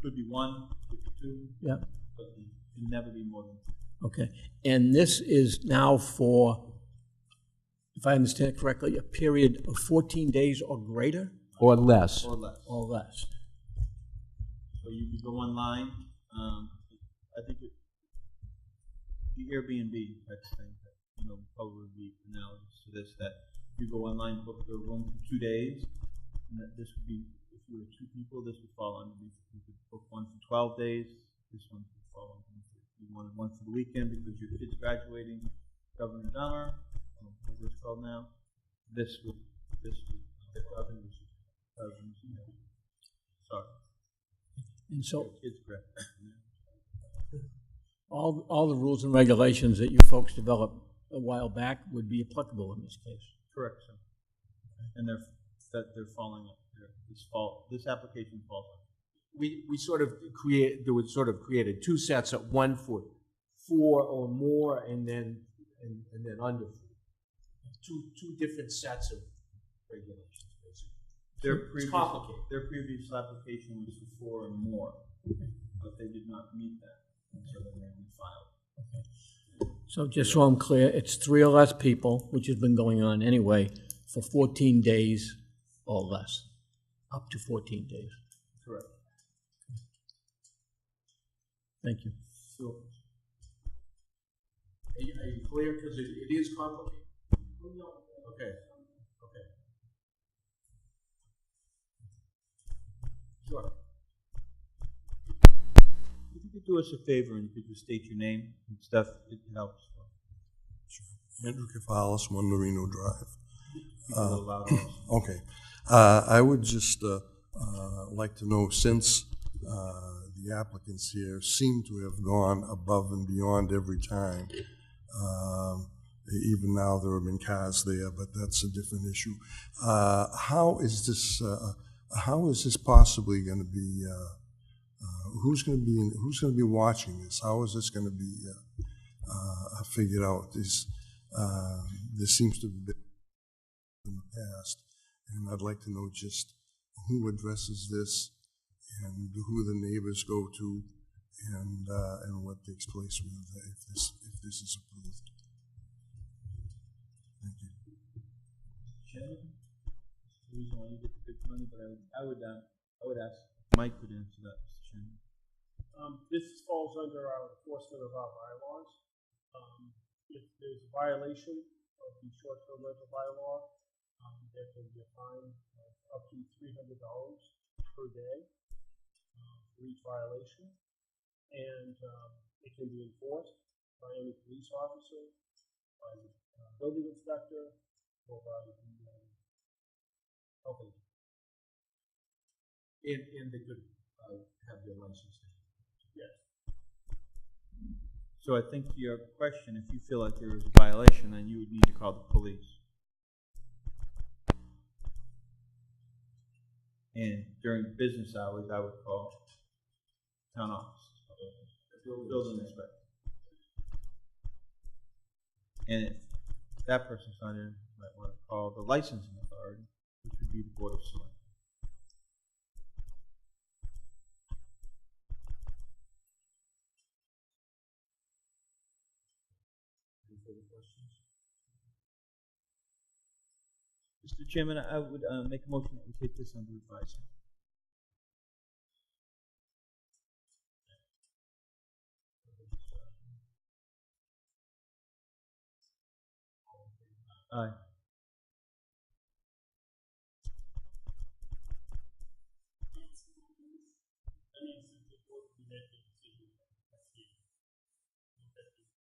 could be 1, could be 2, Yeah, but it can never be more than 2. okay. And this is now for, if I understand it correctly, a period of 14 days or greater Or less. Or less. or less? So you could go online, I think the Airbnb type of thing, probably be analogous to this, that you go online, book a room for 2 days, and that this would be, if you were 2 people, this would fall under, you could book one for 12 days, this one would fall under, if you wanted one for the weekend because your kid's graduating, Governor Dahmer, whatever it's called now, this would, sorry. And so Kids graduating. all the rules and regulations that you folks developed a while back would be applicable in this case? Correct, sir. And they're following up there. This application falls on. We sort of created 2 sets, one for 4 or more, and then under 4. Two different sets of regulations, basically. It's complicated. Their previous application was for 4 or more, but they did not meet that, and so they were refiled. So just so I'm clear, it's 3 or less people, which has been going on anyway, for 14 days or less, up to 14 days. Correct. Thank you. So, are you clear? Because it is complicated. Okay. Sure. If you could do us a favor and you could just state your name and stuff, it helps. Andrew Kefalis, 1 Norino Drive. People allowed also. Okay. I would just like to know, since the applicants here seem to have gone above and beyond every time, even now there have been cars there, but that's a different issue. How is this possibly going to be? Who's going to be watching this? How is this going to be figured out? There seems to be in the past, and I'd like to know just who addresses this and who the neighbors go to, and what takes place if this is approved. Thank you. Chairman, the reason why you get the big money, but I would ask Mike could answer that, Mr. Chairman. This falls under our enforcement of our bylaws. If there's a violation of the short-term rental bylaw, there can be a fine of up to $300 per day for each violation, and it can be enforced by any police officer, by the building inspector, or by the health agent. And they could have their license. Yes. So I think to your question, if you feel like there is a violation, then you would need to call the police. And during business hours, I would call town office, building inspector. And if that person's not in, you might want to call the licensing authority, which would be the Board of Selectmen. Any further questions? Mr. Chairman, I would make a motion that we take this under advisement. Aye.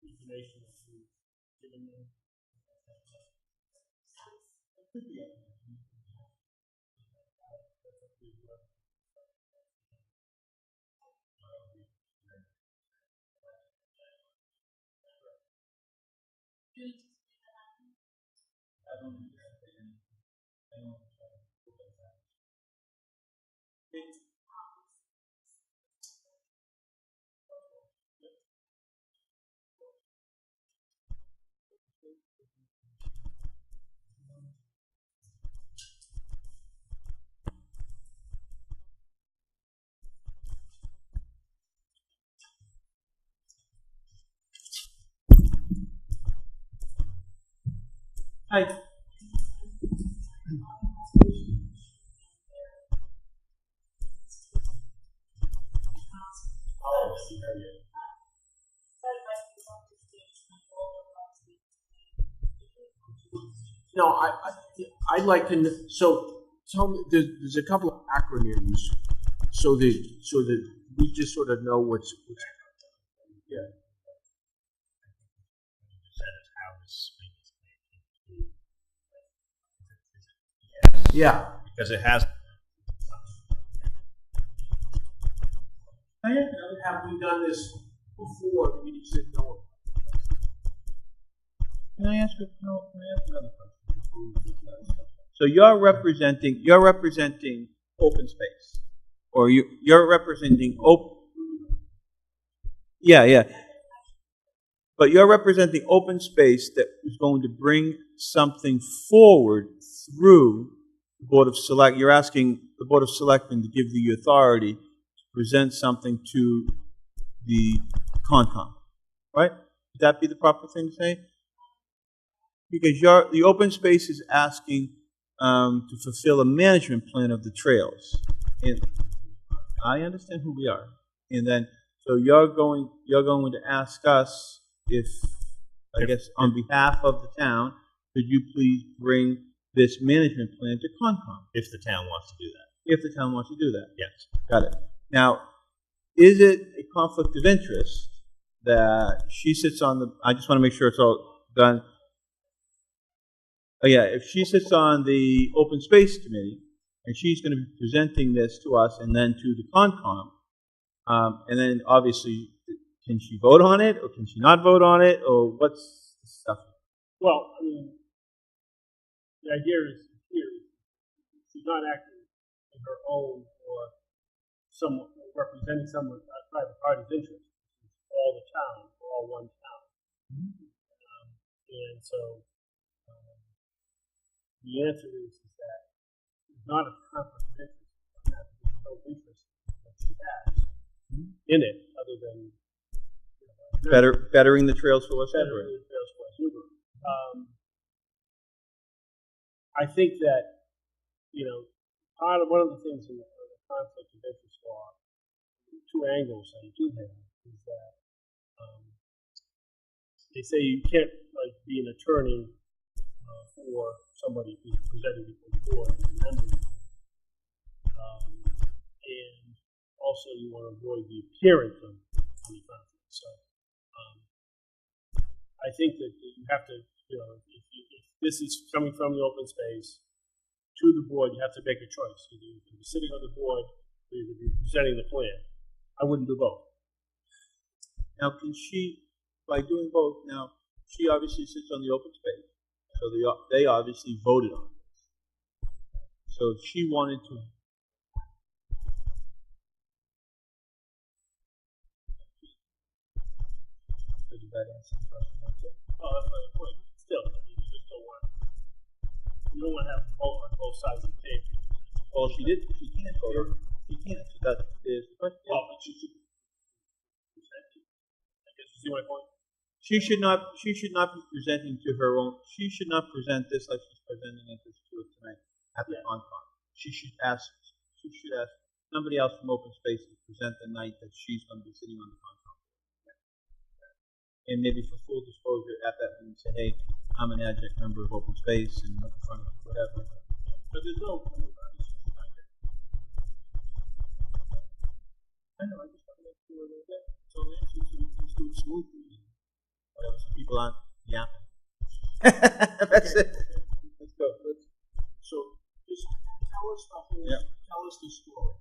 Information that you've given them. Hi. No, I'd like to, so, tell me, there's a couple of acronyms, so that we just sort of know what's, yeah. Yeah. Because it has. Have we done this before? We just didn't know. Can I ask another question? So you're representing open space, or you're representing yeah. But you're representing open space that is going to bring something forward through the Board of Select. You're asking the Board of Selectmen to give the authority to present something to the Concom, right? Would that be the proper thing to say? Because the open space is asking to fulfill a management plan of the trails. And I understand who we are. And then, so you're going to ask us if, I guess, on behalf of the town, could you please bring this management plan to Concom? If the town wants to do that. If the town wants to do that. Yes. Got it. Now, is it a conflict of interest that she sits on the, I just want to make sure it's all done. Oh yeah, if she sits on the Open Space Committee, and she's going to be presenting this to us and then to the Concom, and then obviously, can she vote on it, or can she not vote on it, or what's the stuff? Well, I mean, the idea is here, she's not acting in her own or someone representing someone private party's interest. It's all the town, we're all one town. And so the answer is that there's not a conflict of interest. There's no interest that she has in it, other than Bettering the trails for West Newbury. I think that, one of the things in the conflict of interest law, two angles that you do have, is that they say you can't be an attorney for somebody who's presented before the board as a member. And also you want to avoid the appearance of any conflict. So I think that you have to, if this is coming from the open space to the board, you have to make a choice. Either you can be sitting on the board or you can be presenting the plan. I wouldn't do both. Now, can she, by doing both, now, she obviously sits on the open space, so they obviously voted on this. So if she wanted to, did that answer the question? Oh, that's my point. Still, you just don't want to have both on both sides of the table. Well, she can't vote. She can't. So that is the question. Well, but she should present it. I guess you see my point? She should not be presenting to her own. She should not present this like she's presenting it to us tonight at the Concom. She should ask somebody else from Open Space to present the night that she's going to be sitting on the Concom. And maybe for full disclosure at that meeting, say, hey, I'm an adjunct member of Open Space and whatever. But there's no. I know. I just want to make sure that so the answer is do it smoothly. People aren't yapping. That's it. Let's go. So just tell us the whole. Yeah. Tell us the story.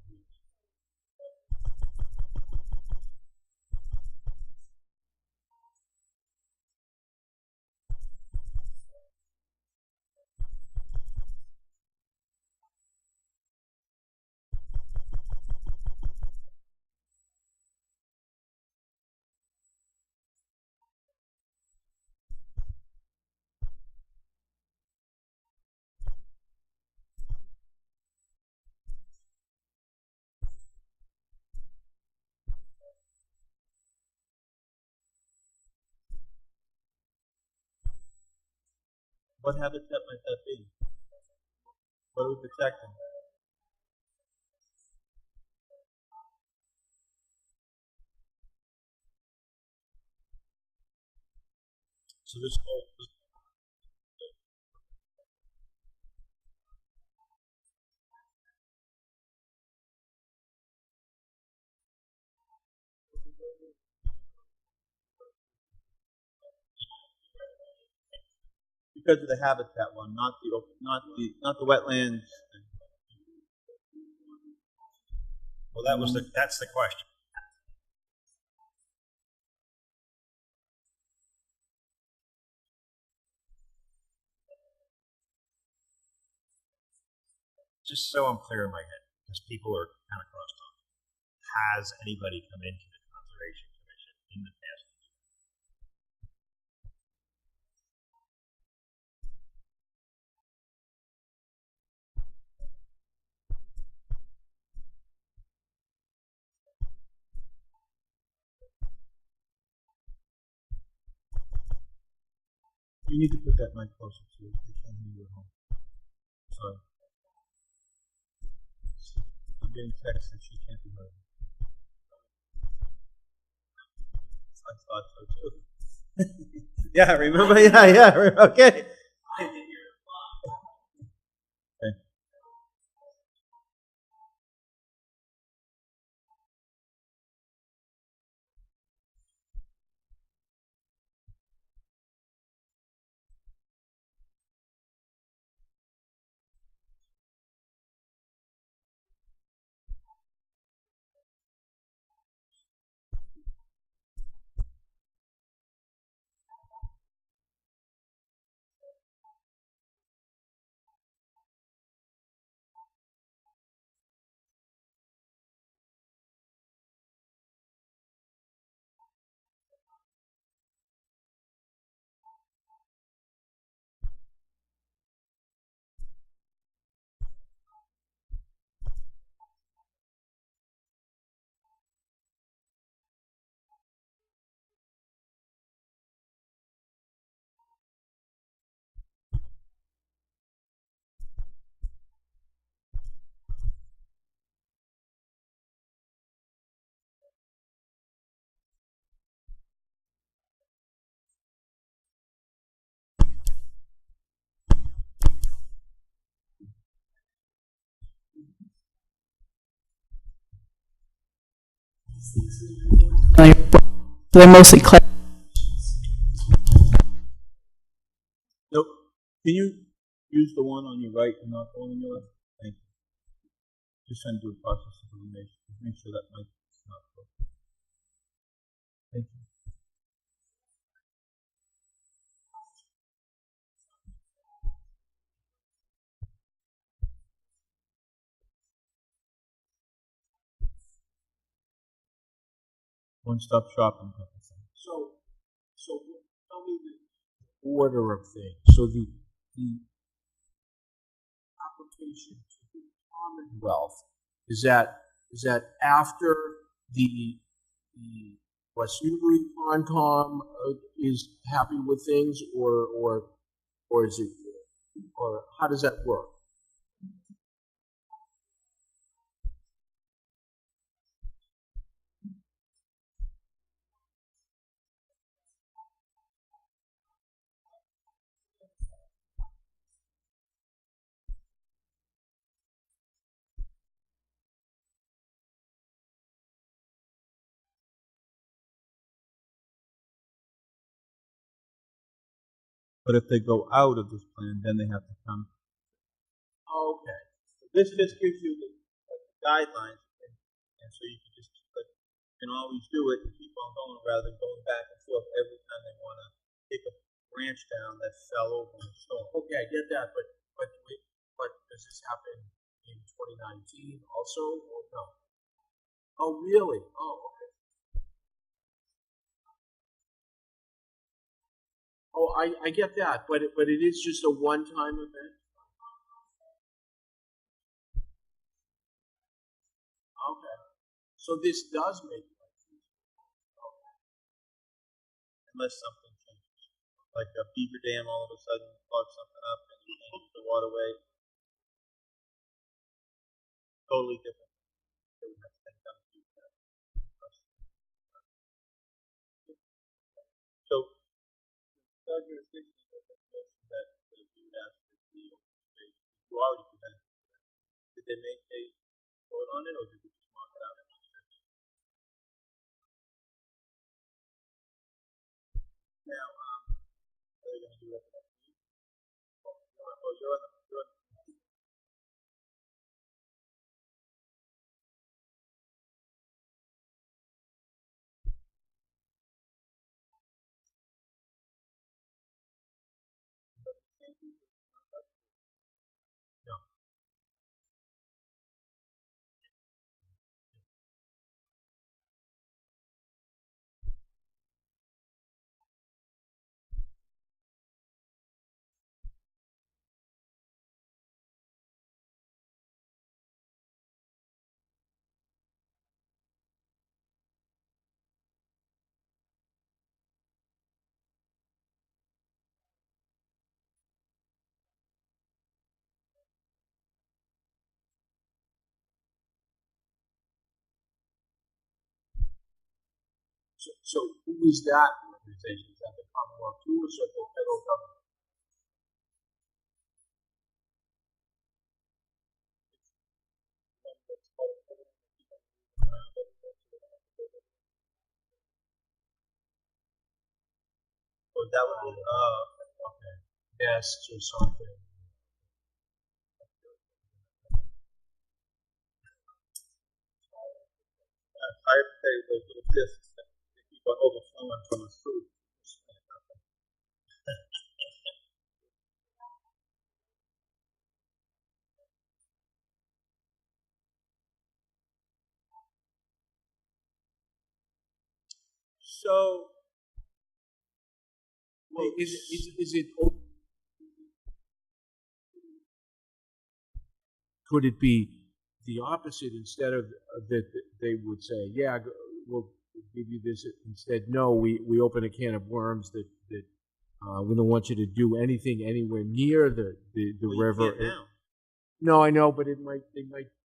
What habitat might that be? What are we protecting? So this whole, because of the habitat one, not the wetlands. Well, that's the question. Just so I'm clear in my head, because people are kind of crosstalk. Has anybody come into the Conservation Commission in the past? You need to put that mic closer to you. They can't hear you at home. Sorry. I'm getting text that she can't be heard. I thought so too. Yeah, remember? Yeah, okay. Okay. They're mostly Nope. Can you use the one on your right and not the one on your left? Thank you. Just trying to do a process of elimination. Make sure that mic is not broken. Thank you. One-stop shopping. So tell me the order of things. So the application to the Commonwealth is that after the West Newbury Concom is happy with things, or is it, or how does that work? But if they go out of this plan, then they have to come. Okay. This just gives you the guidelines, and so you can just you can always do it and keep on going rather than going back and forth every time they want to take a branch down that fell over in the storm. Okay, I get that, but does this happen in 2019 also, or no? Oh, really? Oh, okay. Oh, I get that, but it is just a one-time event. Okay. So this does make life easier. Unless something changes. like a beaver dam all of a sudden clogs something up and you change the waterway. Totally different. They would have to then come to that. So, our jurisdiction is that we would ask for the open space. You already presented. Did they make a vote on it, or did we just mark it out? Now, are they going to do that for next week? Oh, you're on the. So who is that organization? Is that the Commonwealth too, or is that the federal government? So that would be, Okay. Nests or something. I pay those little discs that keep on overflowing from the food. So, well, Is it? Could it be the opposite? Instead of that, they would say, "Yeah, we'll give you this." Instead, no, we open a can of worms that we don't want you to do anything anywhere near the river. No, I know, but they might,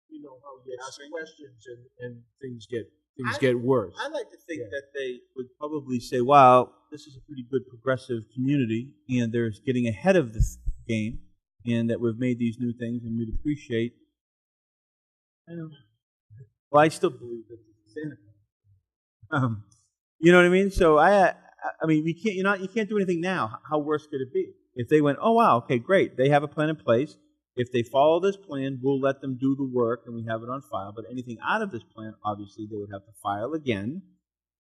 you know, how you ask questions and things get worse. I like to think that they would probably say, wow, this is a pretty good progressive community, and they're getting ahead of this game, and that we've made these new things, and we'd appreciate. I know. Well, I still believe that it's the same. You know what I mean? So I mean, you can't do anything now. How worse could it be? If they went, oh wow, okay, great, they have a plan in place. If they follow this plan, we'll let them do the work, and we have it on file. But anything out of this plan, obviously, they would have to file again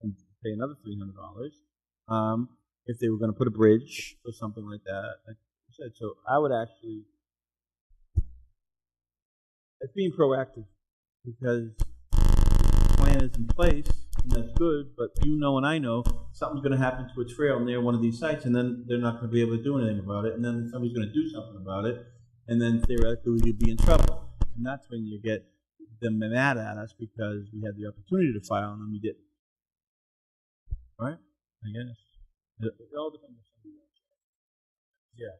and pay another $300 if they were going to put a bridge or something like that. Like you said, so I would actually, it's being proactive because the plan is in place, and that's good. But you know, and I know, something's going to happen to a trail near one of these sites, and then they're not going to be able to do anything about it. And then somebody's going to do something about it. And then theoretically you'd be in trouble. And that's when you get them mad at us because we had the opportunity to file and then we didn't. Right? I guess. It all depends on somebody else. Yeah.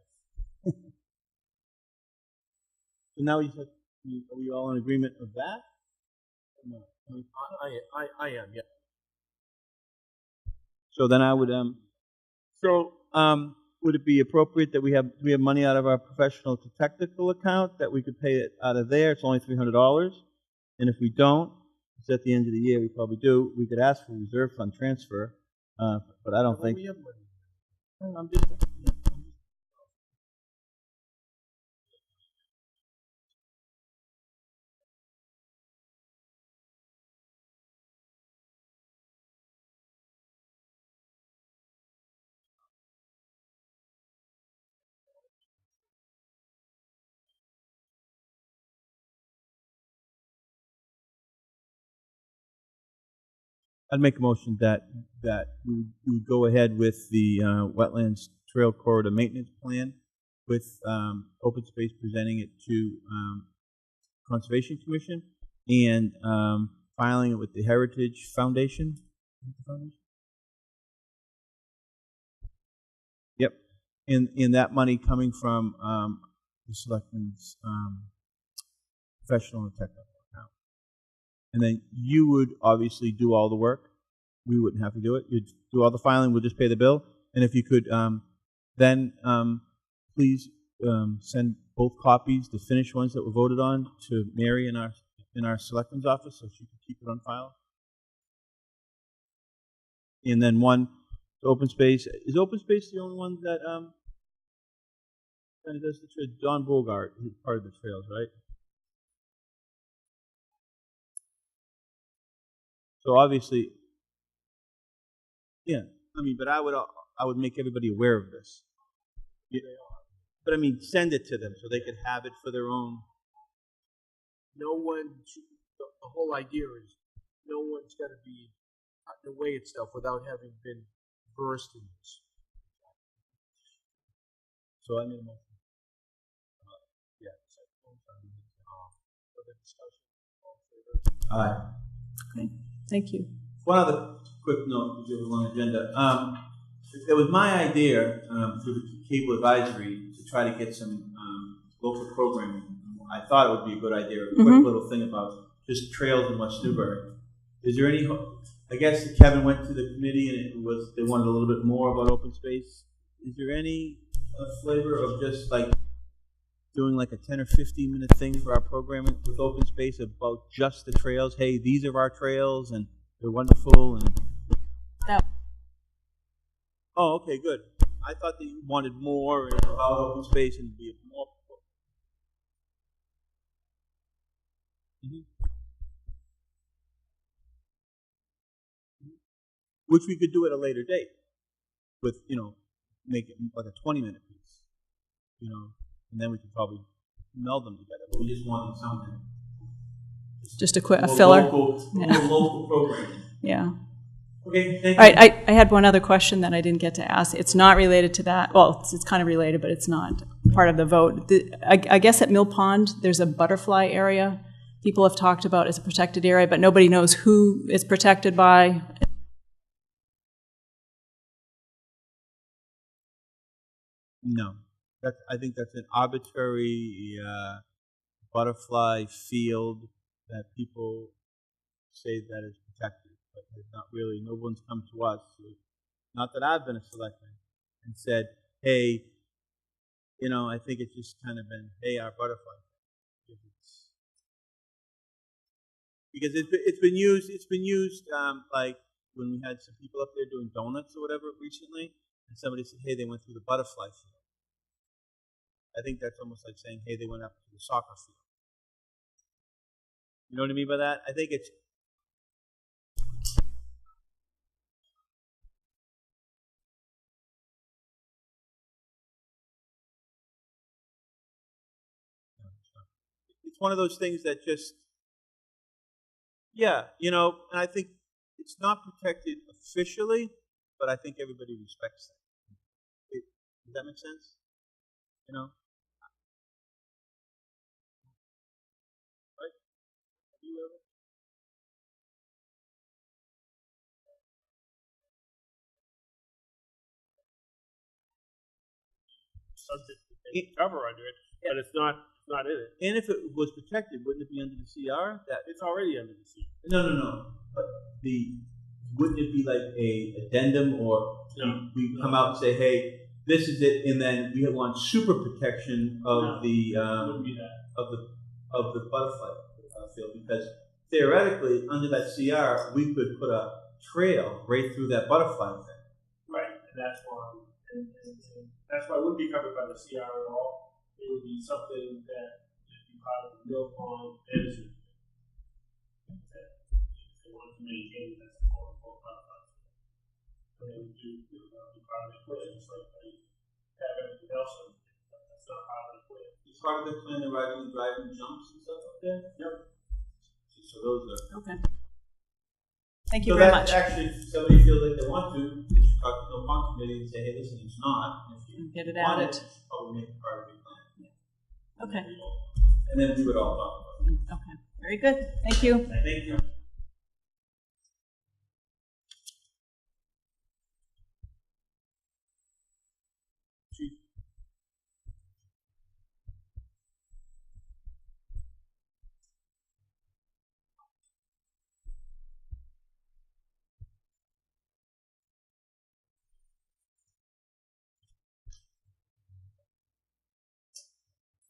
So now you said, are we all in agreement of that? No. I am, yeah. So then I would, would it be appropriate that we have money out of our professional to technical account that we could pay it out of there? It's only $300, and if we don't, it's at the end of the year. We probably do. We could ask for a reserve fund transfer, but I don't think. I'm just. I'd make a motion that we go ahead with the wetlands trail corridor maintenance plan with open space presenting it to Conservation Commission and filing it with the Heritage Foundation. Yep. In that money coming from the selectmen's professional and technical account. And then you would obviously do all the work. We wouldn't have to do it. You'd do all the filing. We'll just pay the bill. And if you could then please send both copies, the finished ones that were voted on, to Mary in our selectmen's office so she can keep it on file. And then one to open space. Is open space the only one that kind of does the trail? John Bogart, who's part of the trails, right? So obviously, yeah. I mean, but I would make everybody aware of this. Yeah. But I mean, send it to them so they could have it for their own. No one, the whole idea is no one's got to be cutting away at stuff without having been versed in this. So I made a motion. For the discussion. Aye. Okay, thank you. One other quick note, because you have a long agenda. It was my idea through the cable advisory to try to get some local programming. I thought it would be a good idea. A quick little thing about just trails in West Newbury. Is there any? I guess Kevin went to the committee and they wanted a little bit more about open space. Is there any flavor of just like doing like a 10 or 15 minute thing for our programming with open space about just the trails? Hey, these are our trails and they're wonderful. And oh, okay, good. I thought that you wanted more about open space and be more. Which we could do at a later date with, make it like a 20-minute piece, and then we could probably meld them together. But we just wanted something. Just a filler. Local programming. Yeah. Okay, thank you. All right, I had one other question that I didn't get to ask. It's not related to that. Well, it's kind of related, but it's not part of the vote. I guess at Mill Pond, there's a butterfly area. People have talked about as a protected area, but nobody knows who it's protected by. No. I think that's an arbitrary butterfly field that people say that is protected. But it's not really, no one's come to us, not that I've been a selectman, and said, hey, I think it's just kind of been, hey, our butterfly. Because it's been used like when we had some people up there doing donuts or whatever recently, and somebody said, hey, they went through the butterfly field. I think that's almost like saying, hey, they went up to the soccer field. You know what I mean by that? I think it's one of those things that just, and I think it's not protected officially, but I think everybody respects that. Does that make sense? Right? Have you ever? Subject to cover under it, but it's not in it. And if it was protected, wouldn't it be under the CR? That it's already under the CR. No. But wouldn't it be like a addendum, or we come out and say, hey, this is it, and then we want super protection of the butterfly field, because theoretically under that CR we could put a trail right through that butterfly thing. Right, and that's why it wouldn't be covered by the CR at all. It would be something that would be part of the Mill Pond management. If they wanted to maintain that quote-unquote butterfly field. And they would be part of the equation, just like they have everything else. That's not part of the equation. It's part of the plan, the riding and driving jumps and stuff like that? Yep. So those are... Okay. Thank you very much. Actually, if somebody feels like they want to, they should talk to the pond committee and say, hey, listen, it's not. And if you get it want added. it, you should probably make it part of your plan. Yeah. Okay. And then do it all about it. Okay. Very good. Thank you. Thank you.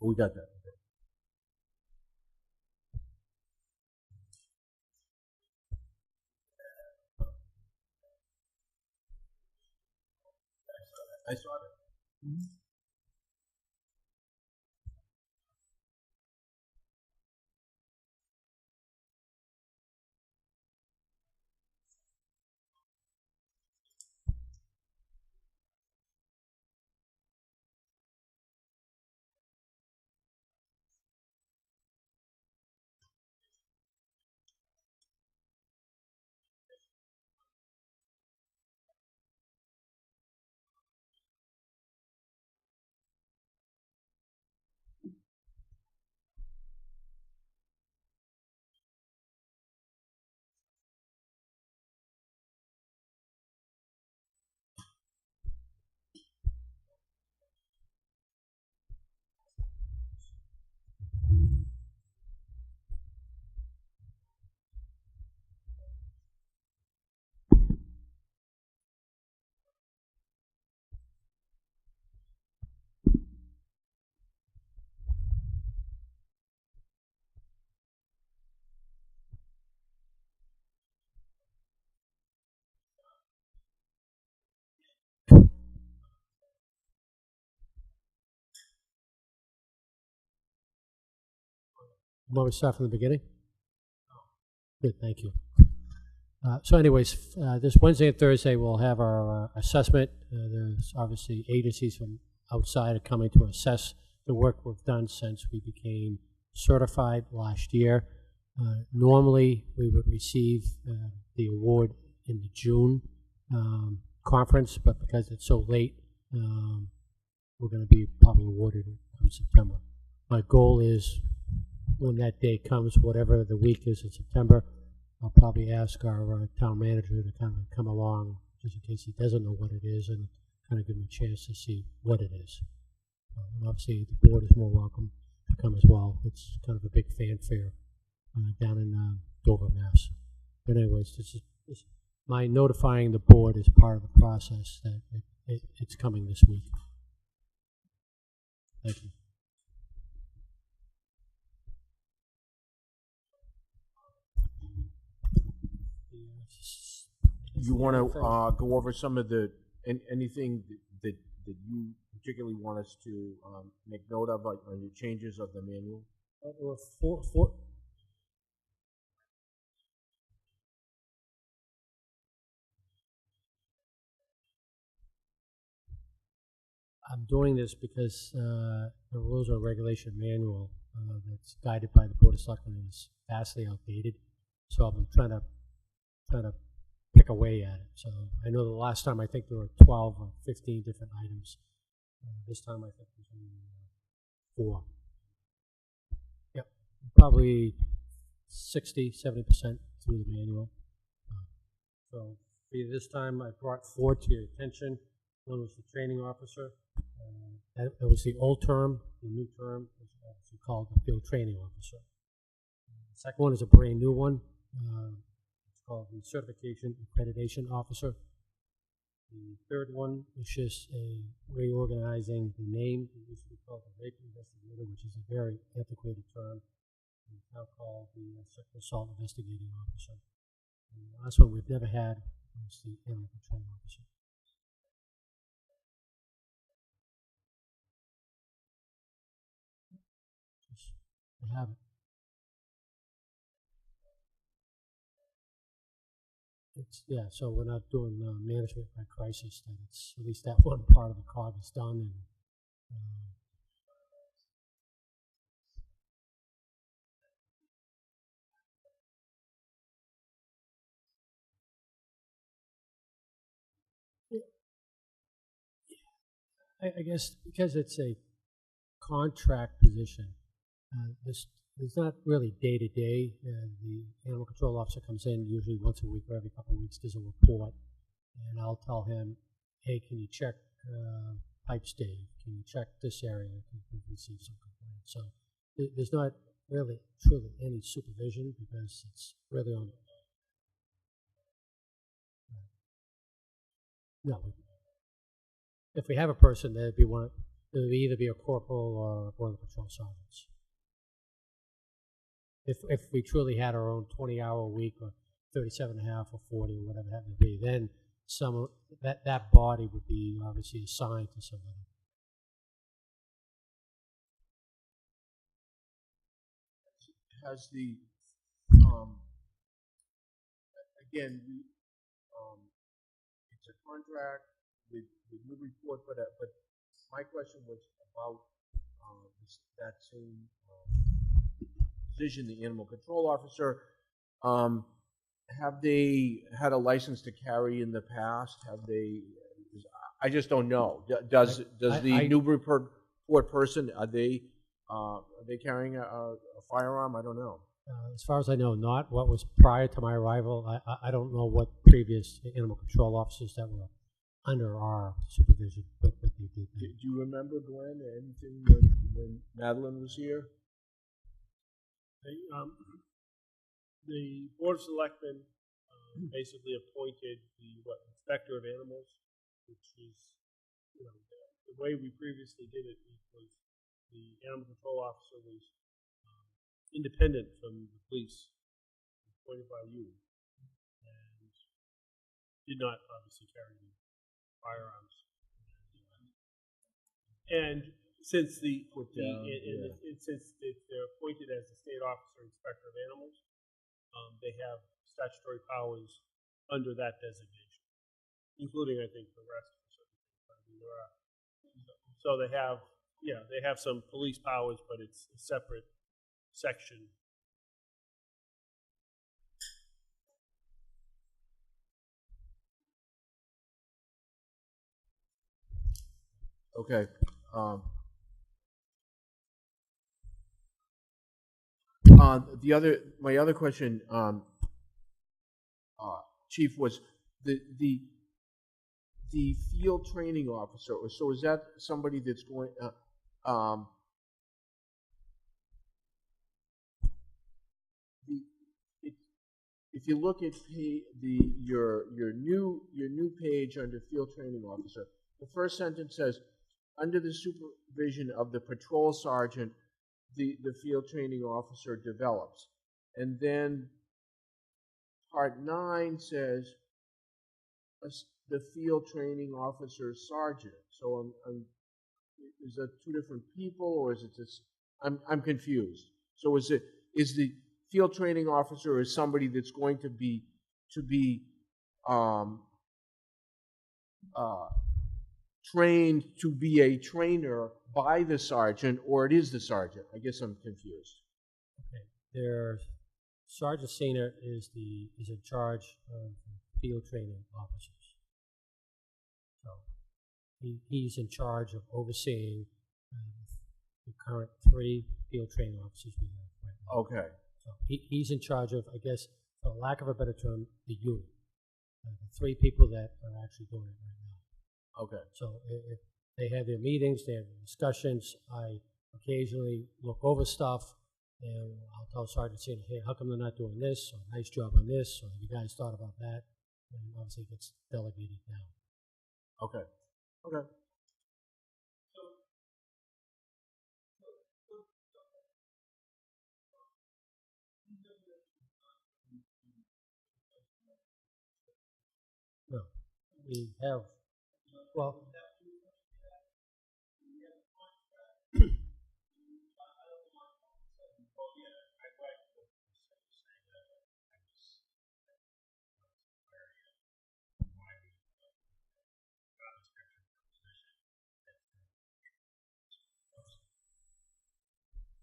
We got that. I saw that. Want me to start from the beginning? Good, thank you. So anyways, this Wednesday and Thursday we'll have our assessment. There's obviously agencies from outside are coming to assess the work we've done since we became certified last year. Normally we would receive the award in the June conference, but because it's so late, we're going to be probably awarded in September. My goal is when that day comes, whatever the week is in September, I'll probably ask our town manager to kind of come along, just in case he doesn't know what it is, and kind of give him a chance to see what it is. And obviously, the board is more welcome to come as well. It's kind of a big fanfare down in Dover, Mass. But anyways, this my notifying the board is part of the process that it's coming this week. Thank you. You want to go over some of the anything that you particularly want us to make note of, like on the changes of the manual? I'm doing this because the rules or regulation manual that's guided by the Board of Selectmen is vastly outdated. So I'm trying to pick away at it. So I know the last time I think there were 12 or 15 different items. This time I think there's only 4. Yep, probably 60-70% through the manual. So for you this time I brought 4 to your attention. One was the training officer. That was the old term. The new term is obviously called the field training officer. The second one is a brand new one. It's called the certification accreditation officer. The third one is just a reorganizing the name. It used to be called the rape investigator, which is a very antiquated term. It's now called the sexual assault investigating officer. And the last one we've never had was the animal control officer. I have it. Yeah, so we're not doing management by crisis, then it's at least that one part of the cog is done. And I guess because it's a contract position, it's not really day to day. The animal control officer comes in usually once a week or every couple of weeks, does a report, and I'll tell him, hey, can you check pipe stave? Can you check this area? Can you receive some complaints? So there's not really truly any supervision because it's really on. No. If we have a person, that'd be one. it would either be a corporal or one of the patrol sergeants. If we truly had our own 20-hour week or 37 and a half or 40 or whatever it happened to be, then that body would be obviously assigned to somebody. Has the, again, it's a contract with Newburyport, but my question was about that same position, the animal control officer. Have they had a license to carry in the past? Have they? I just don't know. Does the Newburyport person, are they carrying a firearm? I don't know. As far as I know, not. What was prior to my arrival, I don't know what previous animal control officers that were under our supervision, what they did. Do you remember, Glenn, anything when Madeline was here? The Board of Selectmen basically appointed the inspector of animals, which is, the way we previously did it was the animal control officer was independent from the police, appointed by you, and did not obviously carry the firearms. And since they're appointed as the state officer inspector of animals, they have statutory powers under that designation, including, I think, the rest of the so they have some police powers, but it's a separate section. Okay. My other question, Chief, was the field training officer. So is that somebody that's going? If you look at your new page under field training officer, the first sentence says, under the supervision of the patrol sergeant, the field training officer develops. And then part 9 says the field training officer sergeant. So is that two different people, or is it just? I'm confused. So is the field training officer is somebody that's going to be trained to be a trainer by the sergeant, or it is the sergeant? I guess I'm confused. Okay. Their Sergeant Senior is in charge of field training officers. So he's in charge of overseeing the current 3 field training officers we have right now. Okay. So he's in charge of, I guess, for lack of a better term, the unit. The 3 people that are actually doing it right now. Okay. So if they have their meetings, they have their discussions. I occasionally look over stuff, and I'll tell Sergeant Senior, hey, how come they're not doing this? Or nice job on this. Or have you guys thought about that? And obviously it gets delegated down. Okay. Okay. No, we have, well,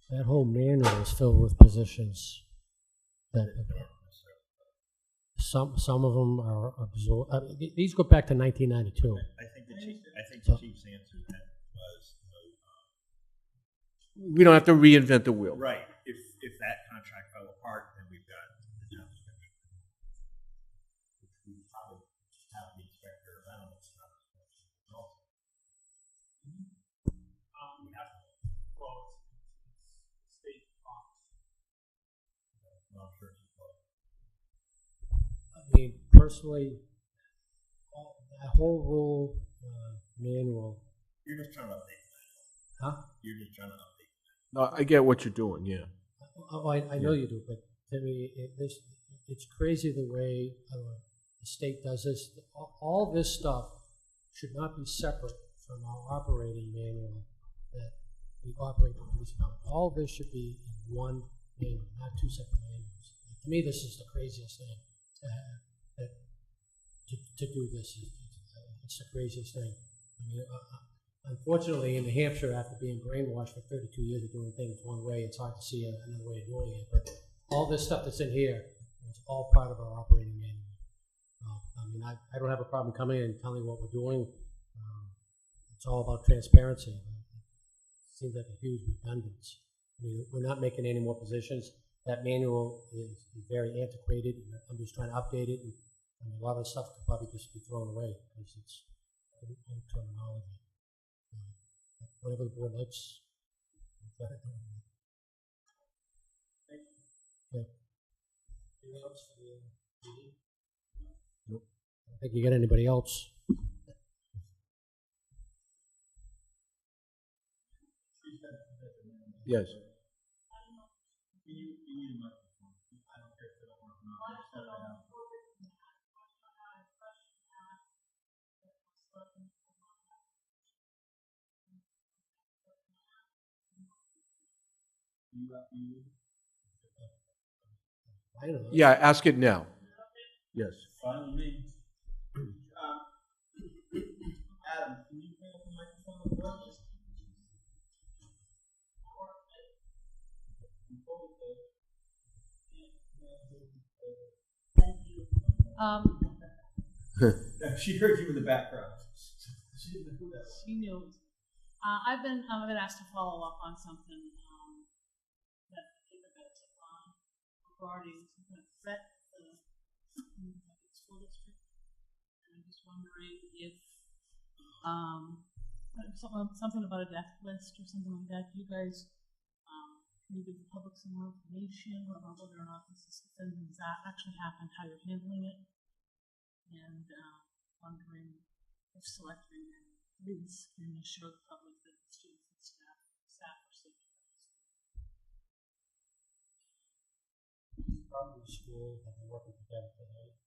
that whole manual is filled with positions that some of them are absorbed. These go back to 1992. I think the chief's answer to that was we don't have to reinvent the wheel. right. If that contract fell apart, then we've got the job description, which we probably have the inspector of animals job description also. We have to. Well, it's state office. No, I'm sure it's close. I mean, personally, that whole rule manual. You're just trying to update the manual. Huh? You're just trying to update. No, I get what you're doing, yeah. Oh, I know you do, but to me, it's crazy the way the state does this. All this stuff should not be separate from our operating manual that we operate the police now. All this should be in one manual, not two separate manuals. To me, this is the craziest thing to have, to do this. It's the craziest thing. I mean, unfortunately, in New Hampshire, after being brainwashed for 32 years of doing things one way, it's hard to see another way of doing it. But all this stuff that's in here is all part of our operating manual. I mean, I don't have a problem coming in and telling what we're doing. It's all about transparency. It seems like a huge redundancy. I mean, we're not making any more positions. That manual is very antiquated. I'm just trying to update it. And a lot of stuff could probably just be thrown away because it's old terminology. Whatever the board likes. Okay. Anything else for the meeting? Nope. I don't think you got anybody else. Yes. I don't know. Yeah, ask it now. Yes. Fine with me. Adam, can you bring up the microphone for us? Thank you. She heard you in the background. She knew. I've been asked to follow up on something that I think about to tip on regarding some kind of threat to the school district. And I'm just wondering if something about a death list or something like that. You guys can you give the public some more information about whether or not this is something that actually happened, how you're handling it, and wondering if Selectmen and police can assure the public that the students and staff are safe. Probably the school have been working together today.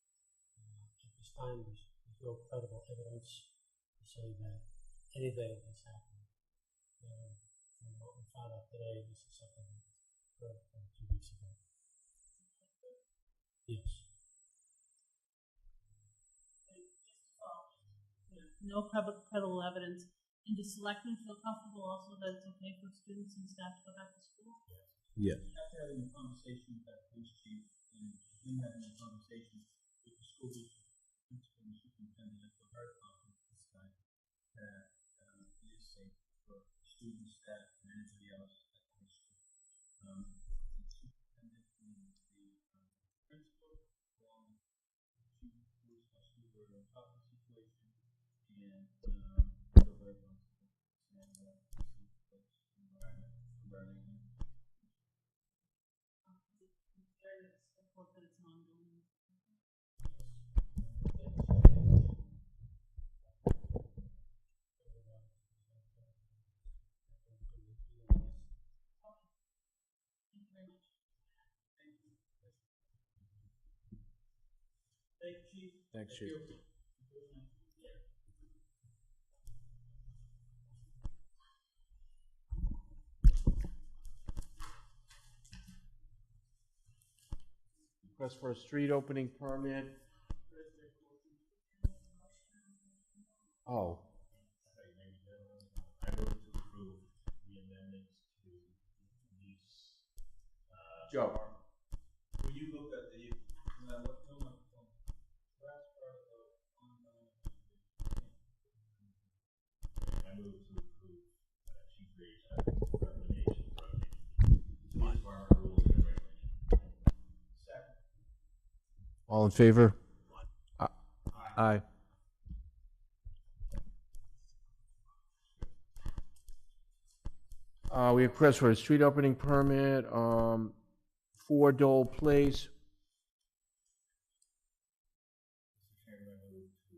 At this time, there's no credible evidence to say that anything has happened. From what we found out today, this is something that occurred from 2 weeks ago. Yes. No credible evidence. And does Selectmen feel comfortable also that it's okay for students and staff to go back to school? Yes. After having a conversation with that police chief and him having a conversation with the school district principal and superintendent at the hard conference this time, that it is safe for students, staff, and anybody else at the high school. The superintendent and the principal, along with the chief of police, were on top of the situation, and they're very comfortable and environment regarding them. Support that it's ongoing. Thanks, Chief. Request for a street opening permit. Oh. I move to approve the amendments to these. Joe. When you look at the, last part of the ongoing. I move to approve Chief Reed's recommendation for the police department rules and regulations. Second. All in favor? Aye. We request for a street opening permit, 4 Dole Place. Mr. Chairman, I move to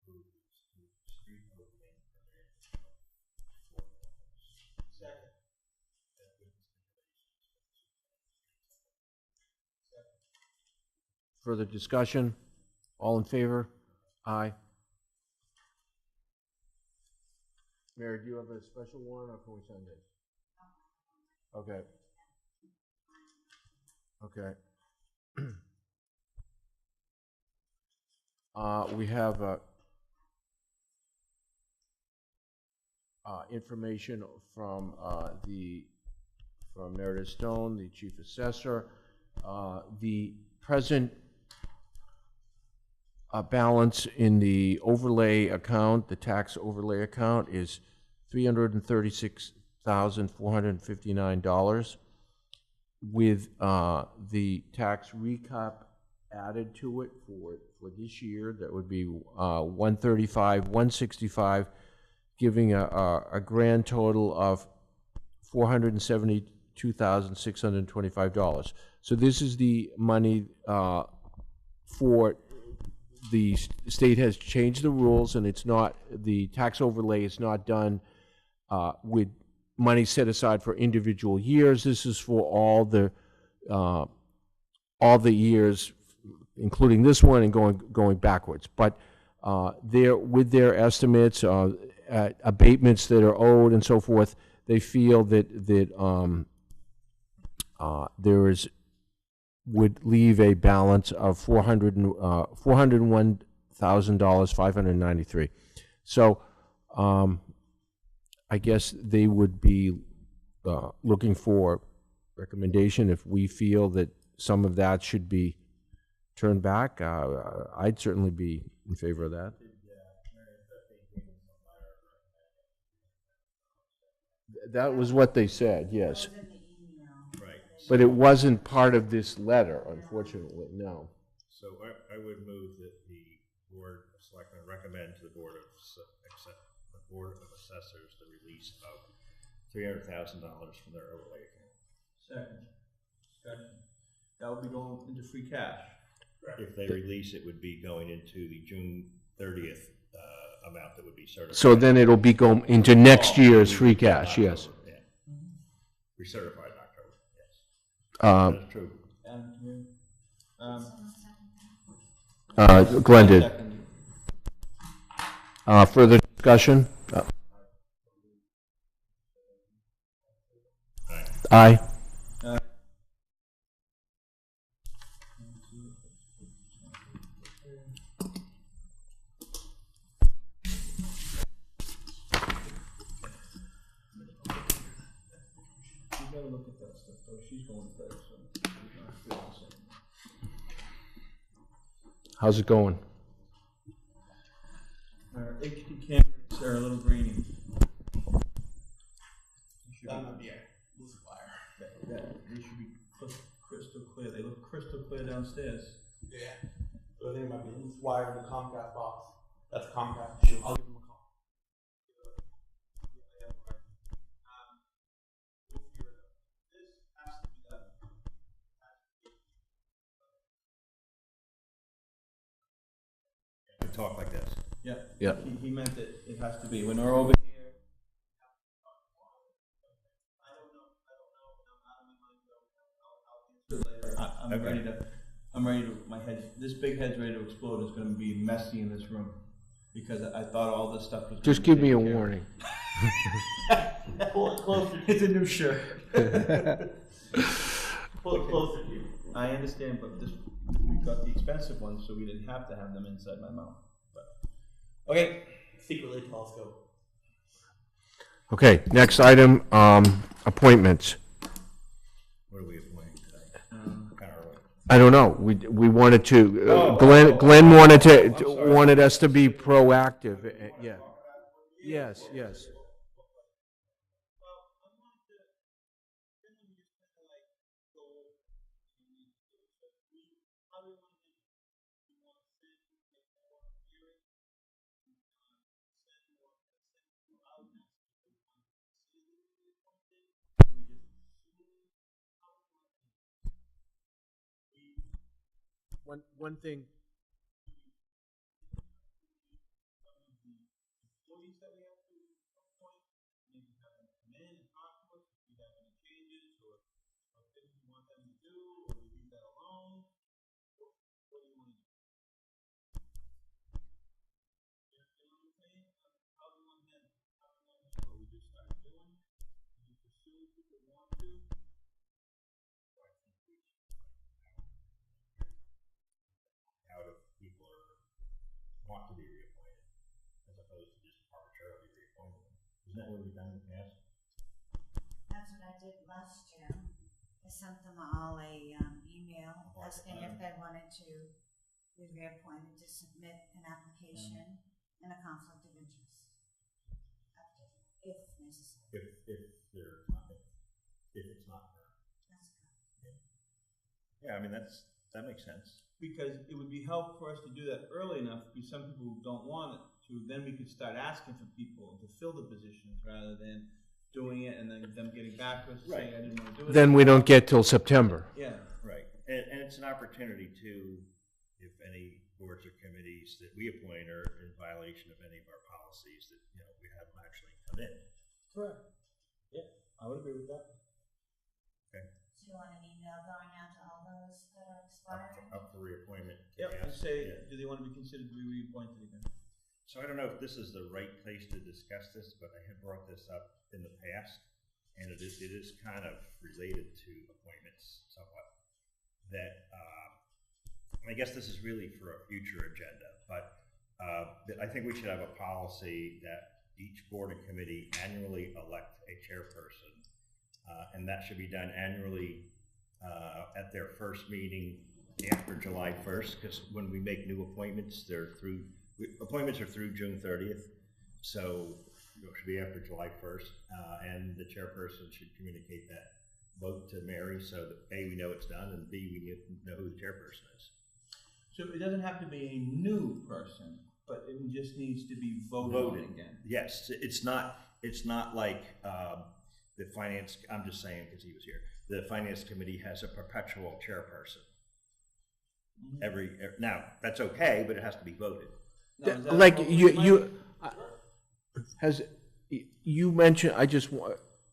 approve the street opening permit. Further discussion? All in favor? Aye. Mary, do you have a special warrant, or can we send it? Okay. Okay. We have information from Meredith Stone, the chief assessor. The present balance in the overlay account, the tax overlay account, is $336,459. With the tax recap added to it for this year, that would be 135, 165, giving a grand total of $472,625. So this is the money for the state has changed the rules, and it's not, the tax overlay is not done with money set aside for individual years. This is for all the years, including this one and going backwards. But with their estimates, abatements that are owed and so forth, they feel that there would leave a balance of $401,593. So I guess they would be looking for recommendation if we feel that some of that should be turned back. I'd certainly be in favor of that. That was what they said, yes. Right. But it wasn't part of this letter, unfortunately, no. So I would move that the Board of Selectmen recommend to the Board of Assessors the release of $300,000 from their overlay account. Second. Discussion. That would be going into free cash. If they release, it would be going into the June 30th amount that would be certified. So then it'll be going into next year's free cash, yes. Yeah. Recertified in October, yes. That's true. Glenn did. Further discussion? Aye. How's it going? Our HD cameras are a little grainy. They should be crystal clear. They look crystal clear downstairs. Yeah. So I think it might be loose wire in the Comcast box. That's Comcast. Sure. I'll give them a call. Talk like this. Yeah. Yeah. He meant that it has to be. When we're over here, I'm ready to, my head, this big head's ready to explode. It's going to be messy in this room because I thought all this stuff was. Just give me a warning. Pull it closer. It's a new shirt. Pull it closer to you. I understand, but this, we got the expensive ones, so we didn't have to have them inside my mouth. But, okay. Secretly telescope. Okay, next item, appointments. What are we appointing today? Kind of early. I don't know. We wanted to. Glenn wanted us to be proactive. Yeah. Yes. Yes. One thing. people want to. Out if people want to be reappointed, as opposed to just arbitrarily reappointing them. Isn't that what we've done in the past? That's what I did last year. I sent them all a email asking if they wanted to be reappointed to submit an application and a conflict of interest update, if necessary. If it's not her. That's correct. Yeah, I mean, that makes sense. Because it would be helpful for us to do that early enough, because some people who don't want it to, then we could start asking for people to fill the positions rather than doing it and then them getting back to us and saying, I didn't want to do it. Then we don't get till September. Yeah. Right. And it's an opportunity to, if any boards or committees that we appoint are in violation of any of our policies, that, you know, we have them actually come in. Correct. Yeah, I would agree with that. Okay. Do you want an email going out to all those that are expiring? Up for reappointment. Yep, and Yes. say, Yeah. do they want to be considered to be reappointed again? So I don't know if this is the right place to discuss this, but I have brought this up in the past, and it is kind of related to appointments somewhat. That I guess this is really for a future agenda, but I think we should have a policy that each board and committee annually elect a chairperson, and that should be done annually at their first meeting after July 1st, because when we make new appointments, appointments are through June 30th, so it should be after July 1st, and the chairperson should communicate that vote to Mary so that A, we know it's done, and B, we know who the chairperson is. So it doesn't have to be a new person, but it just needs to be voted on again. Yes, it's not like the finance, I'm just saying because he was here, the finance committee has a perpetual chairperson. Now, that's okay, but it has to be voted. Like you mentioned,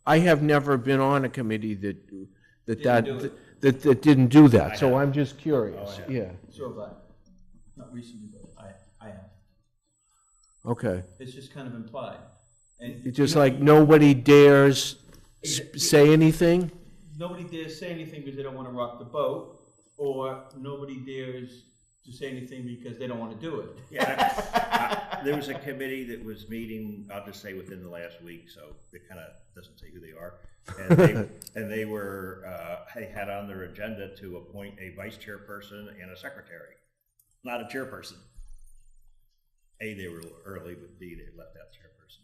I have never been on a committee that didn't do that. So I'm just curious. Yeah. So have I. Not recently, but I have. Okay. It's just kind of implied. And It's just like nobody dares say anything? Nobody dares say anything because they don't want to rock the boat, or nobody dares to say anything because they don't want to do it. Yeah, there was a committee that was meeting, I'll just say within the last week, so it kind of doesn't say who they are. And they had on their agenda to appoint a vice chairperson and a secretary, not a chairperson. A, they were a little early, but B, they left out chairperson.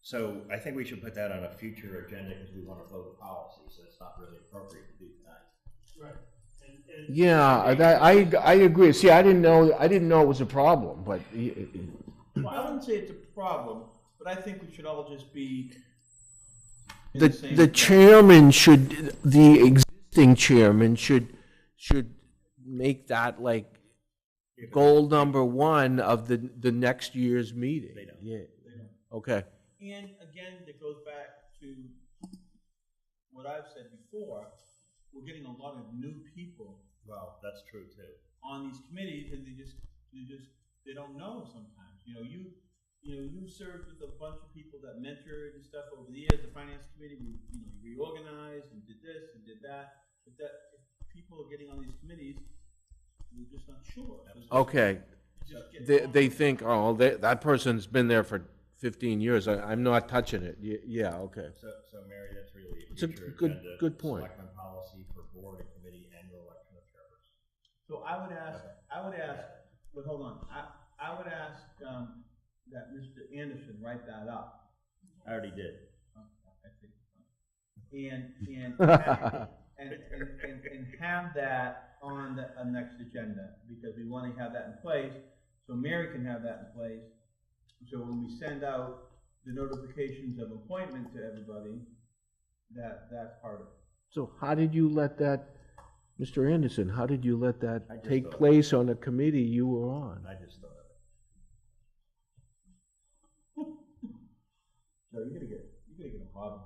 So I think we should put that on a future agenda because we want to vote a policy, so it's not really appropriate to do tonight. Right. Yeah, I agree. See, I didn't know it was a problem, but Well, I wouldn't say it's a problem, but I think we should all just be in the same chairman the existing chairman should make that like goal number one of the next year's meeting. They don't. Yeah. Okay. And again, it goes back to what I've said before. We're getting a lot of new people. Well, that's true too. On these committees, and they don't know sometimes. You served with a bunch of people that mentored and stuff over the years. The finance committee, we reorganized and did this and did that. But that if people are getting on these committees, we're just not sure. Okay. They think, oh, that person's been there for 15 years. I'm not touching it. Yeah. Okay. So Mary, that's really a It's a future agenda. good point. Selectmen policy for board and committee annual election of chairperson. So I would ask, but hold on, I would ask that Mr. Anderson write that up. I already did. And have that on the next agenda, because we want to have that in place, so Mary can have that in place. So when we send out the notifications of appointment to everybody, that's part of it. So how did you let that, Mr. Anderson, how did you let that take thought- place on a committee you were on? I just thought of it. So you're gonna get a problem.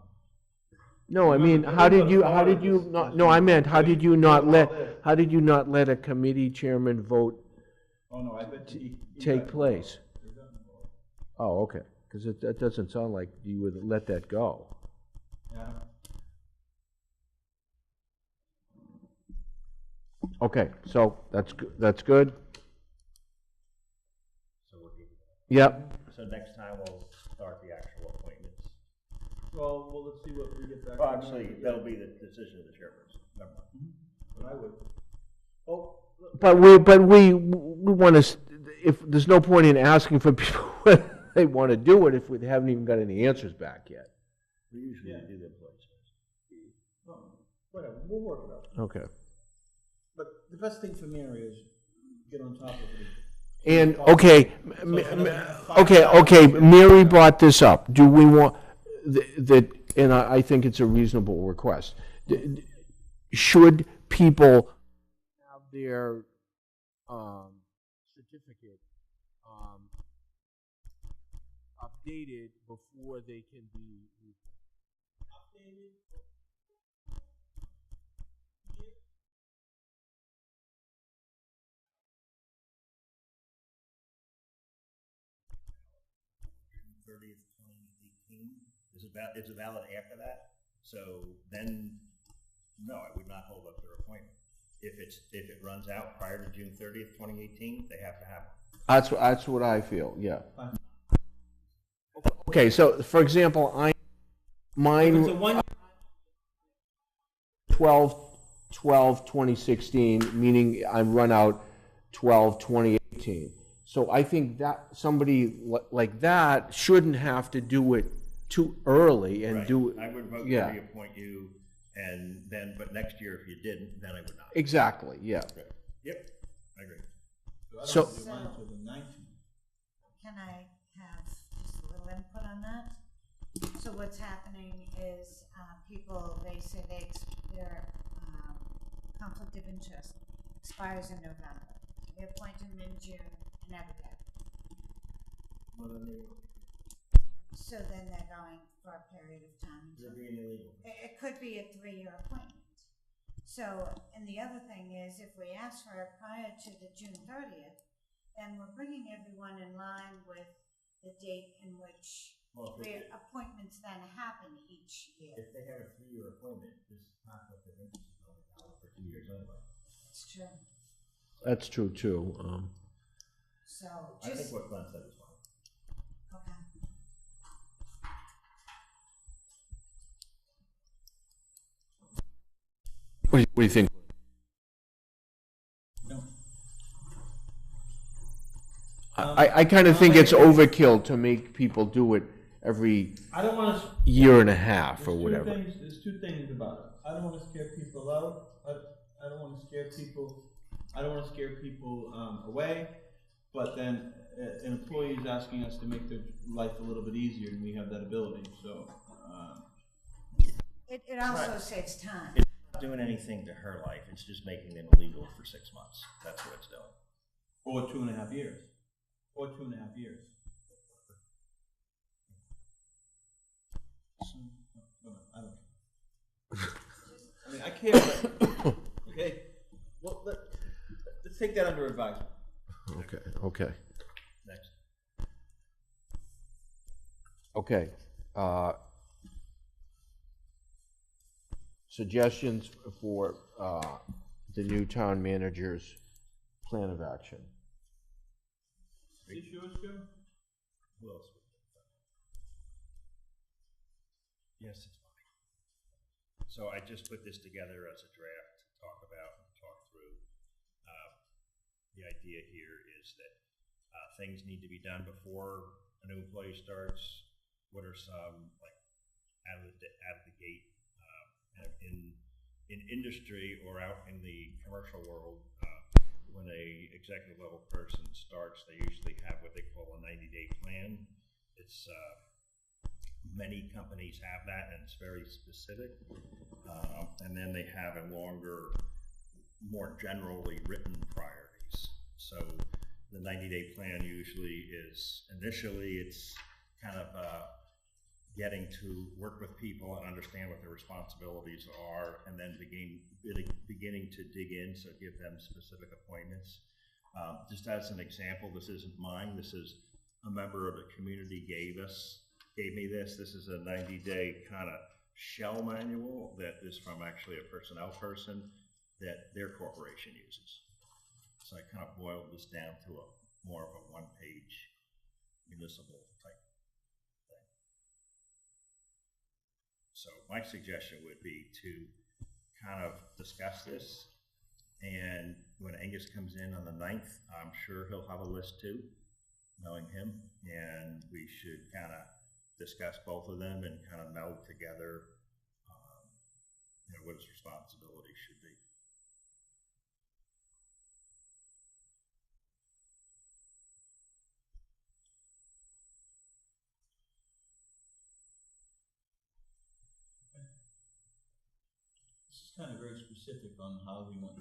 No, I mean, how did you not, no, I meant, how did you not let a committee chairman vote Oh, no, I bet you. take place? Oh, okay, because that doesn't sound like you would let that go. Yeah. Okay, so that's good? So we're good. Yep. So next time we'll start the actual appointments. Well, let's see what we get back. Well, actually, that'll be the decision of the chairperson. Never mind. But I would. Oh, But we want to, if, there's no point in asking for people whether they want to do it if we haven't even got any answers back yet. We usually do the employees first. whatever, we'll work it out. Okay. But the best thing for Mary is get on top of it. And, okay, okay, Mary brought this up. Do we want, that, and I think it's a reasonable request. Should people have their certificate updated before they can be updated? Is it valid after that? So then, no, I would not hold up their appointment. If it runs out prior to June 30th, 2018, they have to have it. That's what I feel, yeah. Okay, so for example, mine 12/12/2016, meaning I run out 12/2018. So I think that somebody like that shouldn't have to do it too early and Right. do it. I would vote yeah. to reappoint you, and then, but next year if you didn't, then I would not. Exactly, yeah. Right. Yep, I agree. So, can I have just a little input on that? So what's happening is people, they say their conflict of interest expires in November. They appoint them in June and never get it. So then they're going for a period of time. It could be a 3-year appointment. So, and the other thing is, if we ask for it prior to the June 30th, then we're bringing everyone in line with the date in which appointments then happen each year. If they have a 3-year appointment, this conflict of interest is only valid for 2 years anyway. It's true. that's true too. So I think what Glenn said is fine. Okay. What do you think? I kind of think it's overkill to make people do it every I don't want to. year and a half or whatever. There's two things about it. I don't want to scare people out. I don't want to scare people. I don't want to scare people away. But then an employee is asking us to make their life a little bit easier, and we have that ability. So. It also saves time. It's not doing anything to her life. It's just making them illegal for 6 months. That's what it's doing. Or 2.5 years. Or 2.5 years. I don't. I mean, I care. But, okay. Well, let's take that under advisement. Okay. Next. Okay. Suggestions for the new town manager's plan of action. Is this yours, Joe? Who else? Yes, it's fine. So I just put this together as a draft to talk about and talk through. The idea here is that things need to be done before a new employee starts. What are some, like, out of the gate, in industry or out in the commercial world, when a executive level person starts, they usually have what they call a 90-day plan. It's many companies have that, and it's very specific. And then they have a longer, more generally written priorities. So the 90-day plan usually is, initially it's kind of getting to work with people and understand what their responsibilities are, and then beginning to dig in, so give them specific appointments. Just as an example, this isn't mine. This is a member of the community gave me this. This is a 90-day kind of shell manual that is from actually a personnel person. that their corporation uses. So I kind of boiled this down to more of a one-page municipal type thing. So my suggestion would be to kind of discuss this, and when Angus comes in on the 9th, I'm sure he'll have a list too, knowing him, and we should kind of discuss both of them and kind of meld together what his responsibility should be. This is kind of very specific on how we want.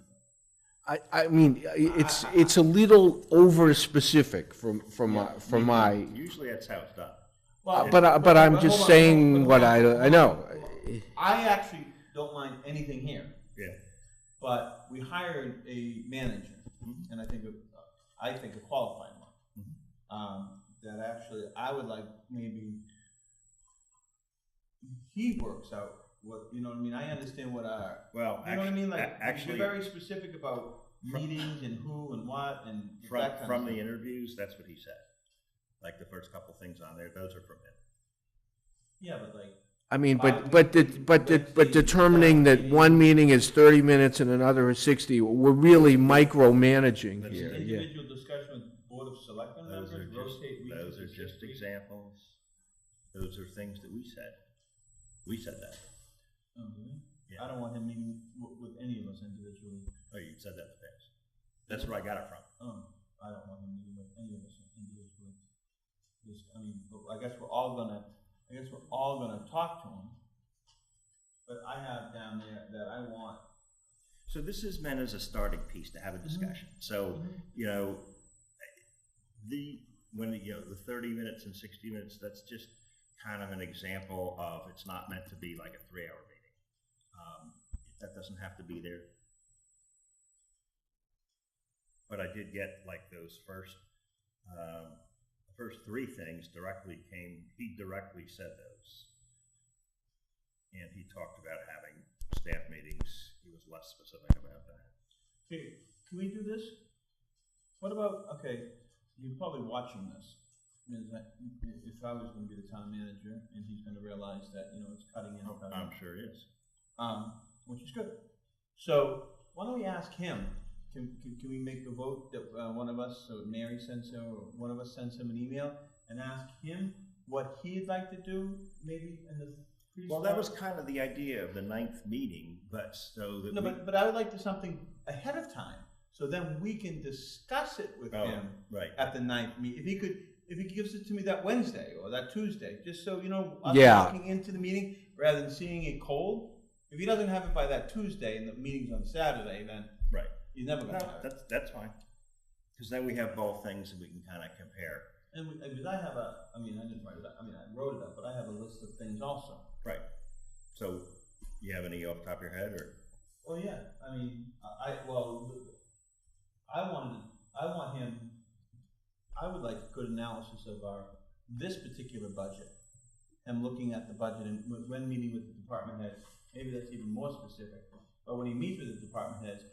I mean, it's a little over-specific from my, Usually that's how it's done. Well, but I'm just saying what I know. I actually don't mind anything here. Yeah. But we hired a manager, and I think a qualified one. That actually I would like maybe he works out what, you know what I mean. I understand what our, well, you know what I mean. Like actually, you're very specific about meetings and who and what and from the interviews. That's what he said. Like the first couple things on there, those are from him. Yeah, but like. I mean, but determining that one meeting is 30 minutes and another is 60, we're really micromanaging here. Individual discussion with Board of Selectmen members, rotate. Those are just examples. Those are things that we said. We said that. Oh, really? Yeah. I don't want him meeting with any of us individually. Oh, you said that in the past. That's where I got it from. I don't want him meeting with any of us individually. I mean, I guess we're all gonna talk to him. But I have down there that I want. So this is meant as a starting piece to have a discussion. So, you know, the 30 minutes and 60 minutes, that's just kind of an example of, it's not meant to be like a 3-hour meeting. That doesn't have to be there. But I did get like those first 3 things he directly said those. And he talked about having staff meetings. He was less specific about that. Okay, can we do this? What about, you're probably watching this. If I was going to be the town manager and he's going to realize that, it's cutting in. I'm sure it is. Which is good. So why don't we ask him? Can we make a vote that one of us, so Mary sends him, or one of us sends him an email and ask him what he'd like to do, maybe in the. Well, that was kind of the idea of the 9th meeting, but so that. No, but I would like to something ahead of time, so then we can discuss it with him at the 9th meeting. If he gives it to me that Wednesday or that Tuesday, just so us walking into the meeting rather than seeing it cold. If he doesn't have it by that Tuesday and the meeting's on Saturday, then he's never going to have it. That's fine. Because then we have both things and we can kind of compare. And because I have I didn't write it up. I wrote it up, but I have a list of things also. Right. So, you have any off the top of your head, or? Well, yeah. I would like a good analysis of this particular budget. And looking at the budget and when meeting with the department heads, maybe that's even more specific. But when he meets with the department heads,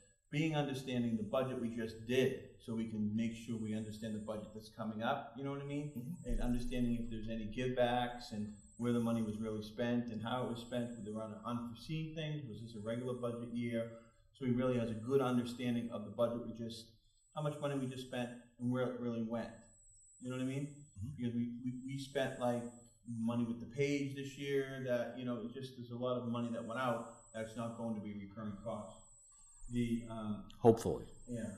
understanding the budget we just did, so we can make sure we understand the budget that's coming up, you know what I mean? And understanding if there's any givebacks and where the money was really spent and how it was spent, were there unforeseen things, was this a regular budget year? So he really has a good understanding of the budget how much money we just spent and where it really went. You know what I mean? Because we spent like money with the page this year that, there's a lot of money that went out that's not going to be recurring costs. Hopefully. Yeah.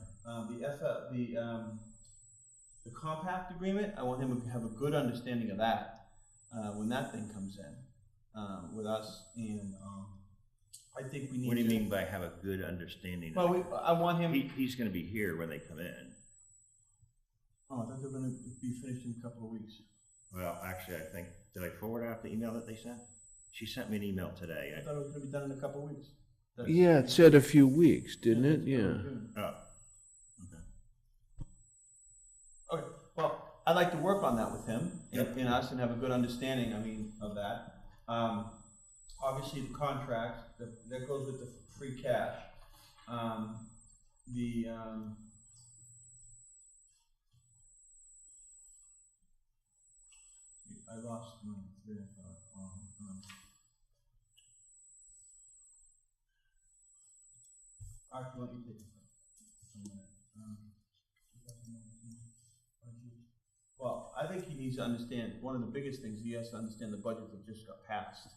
The compact agreement, I want him to have a good understanding of that when that thing comes in with us. And I think we need. What do you mean by have a good understanding? Well, I want him. He's going to be here when they come in. Oh, I thought they were going to be finished in a couple of weeks. Well, actually, I think, did I forward out the email that they sent? She sent me an email today. I thought it was going to be done in a couple of weeks. Yeah, it said a few weeks, didn't it? Yeah. Oh. Okay. Well, I'd like to work on that with him and us and have a good understanding, of that. Obviously, the contract, that goes with the free cash. I lost my train of thought. Actually, let me take this well, I think he needs to understand, one of the biggest things, he has to understand the budget that just got passed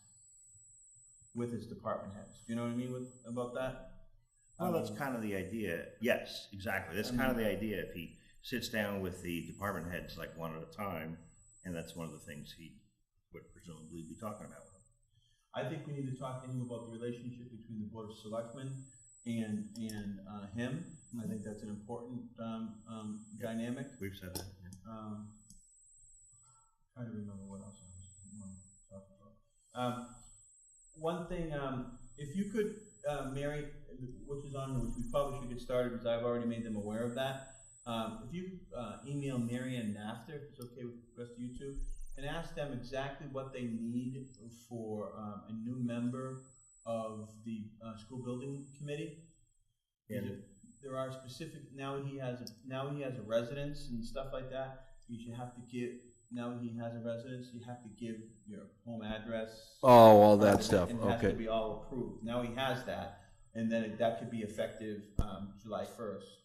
with his department heads. You know what I mean about that? Well, that's kind of the idea. Yes, exactly. That's kind of the idea. If he sits down with the department heads like one at a time, and that's one of the things he would presumably be talking about. I think we need to talk to him about the relationship between the Board of Selectmen and him. I think that's an important dynamic. We've said that. Yeah. Trying to remember what else I was talking about. One thing, if you could, Mary, which is on here, which we probably should get started because I've already made them aware of that. If you email Mary and Nafter, if it's okay with the rest of you two, and ask them exactly what they need for a new member of the school building committee. Yeah. There are specific, now he has a residence and stuff like that. You should have to give, now he has a residence, you have to give your home address. Oh, all that stuff, And it has okay. to be all approved. Now he has that, and then that could be effective July 1st.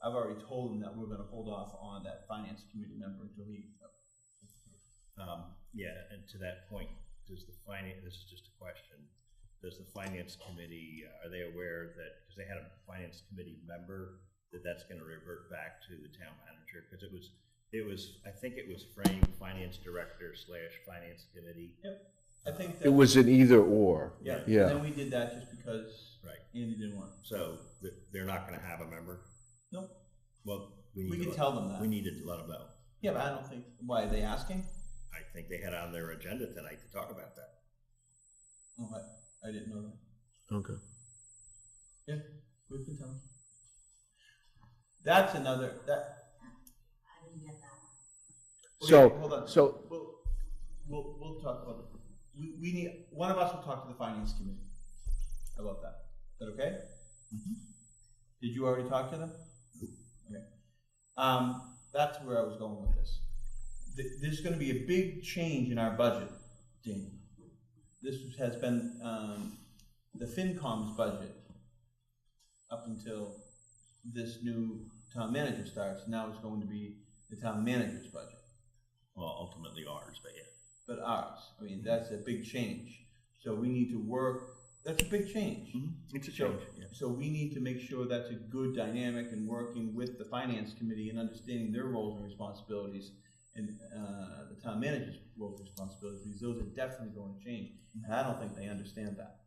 I've already told him that we're gonna hold off on that finance committee member until he. Yeah, and to that point, does the finance, this is just a question, does the finance committee, are they aware that, because they had a finance committee member, that that's going to revert back to the town manager? Because it was, I think it was framed finance director / finance committee. Yep. I think that It was an either or. Yeah. Yeah. And then we did that just because Andy didn't want it. So they're not going to have a member? Nope. Well, We can tell them that. We need to let them know. Yeah, but I don't think, why, are they asking? I think they had on their agenda tonight to talk about that. Oh, I didn't know that. Okay. Yeah, we can tell them. That's another, I didn't get that one. So, okay, hold on. so We'll talk about it. We need, one of us will talk to the finance committee about that. Is that okay? Mm-hmm. Did you already talk to them? Okay. That's where I was going with this. There's going to be a big change in our budget, Dean. This has been the FinCom's budget up until this new town manager starts. Now it's going to be the town manager's budget. Well, ultimately ours, but yeah. But ours. I mean, that's a big change. So we need to work. That's a big change. Mm-hmm. It's a change. Yeah. So we need to make sure that's a good dynamic and working with the finance committee and understanding their roles and responsibilities and the town manager's roles and responsibilities. Those are definitely going to change. And I don't think they understand that.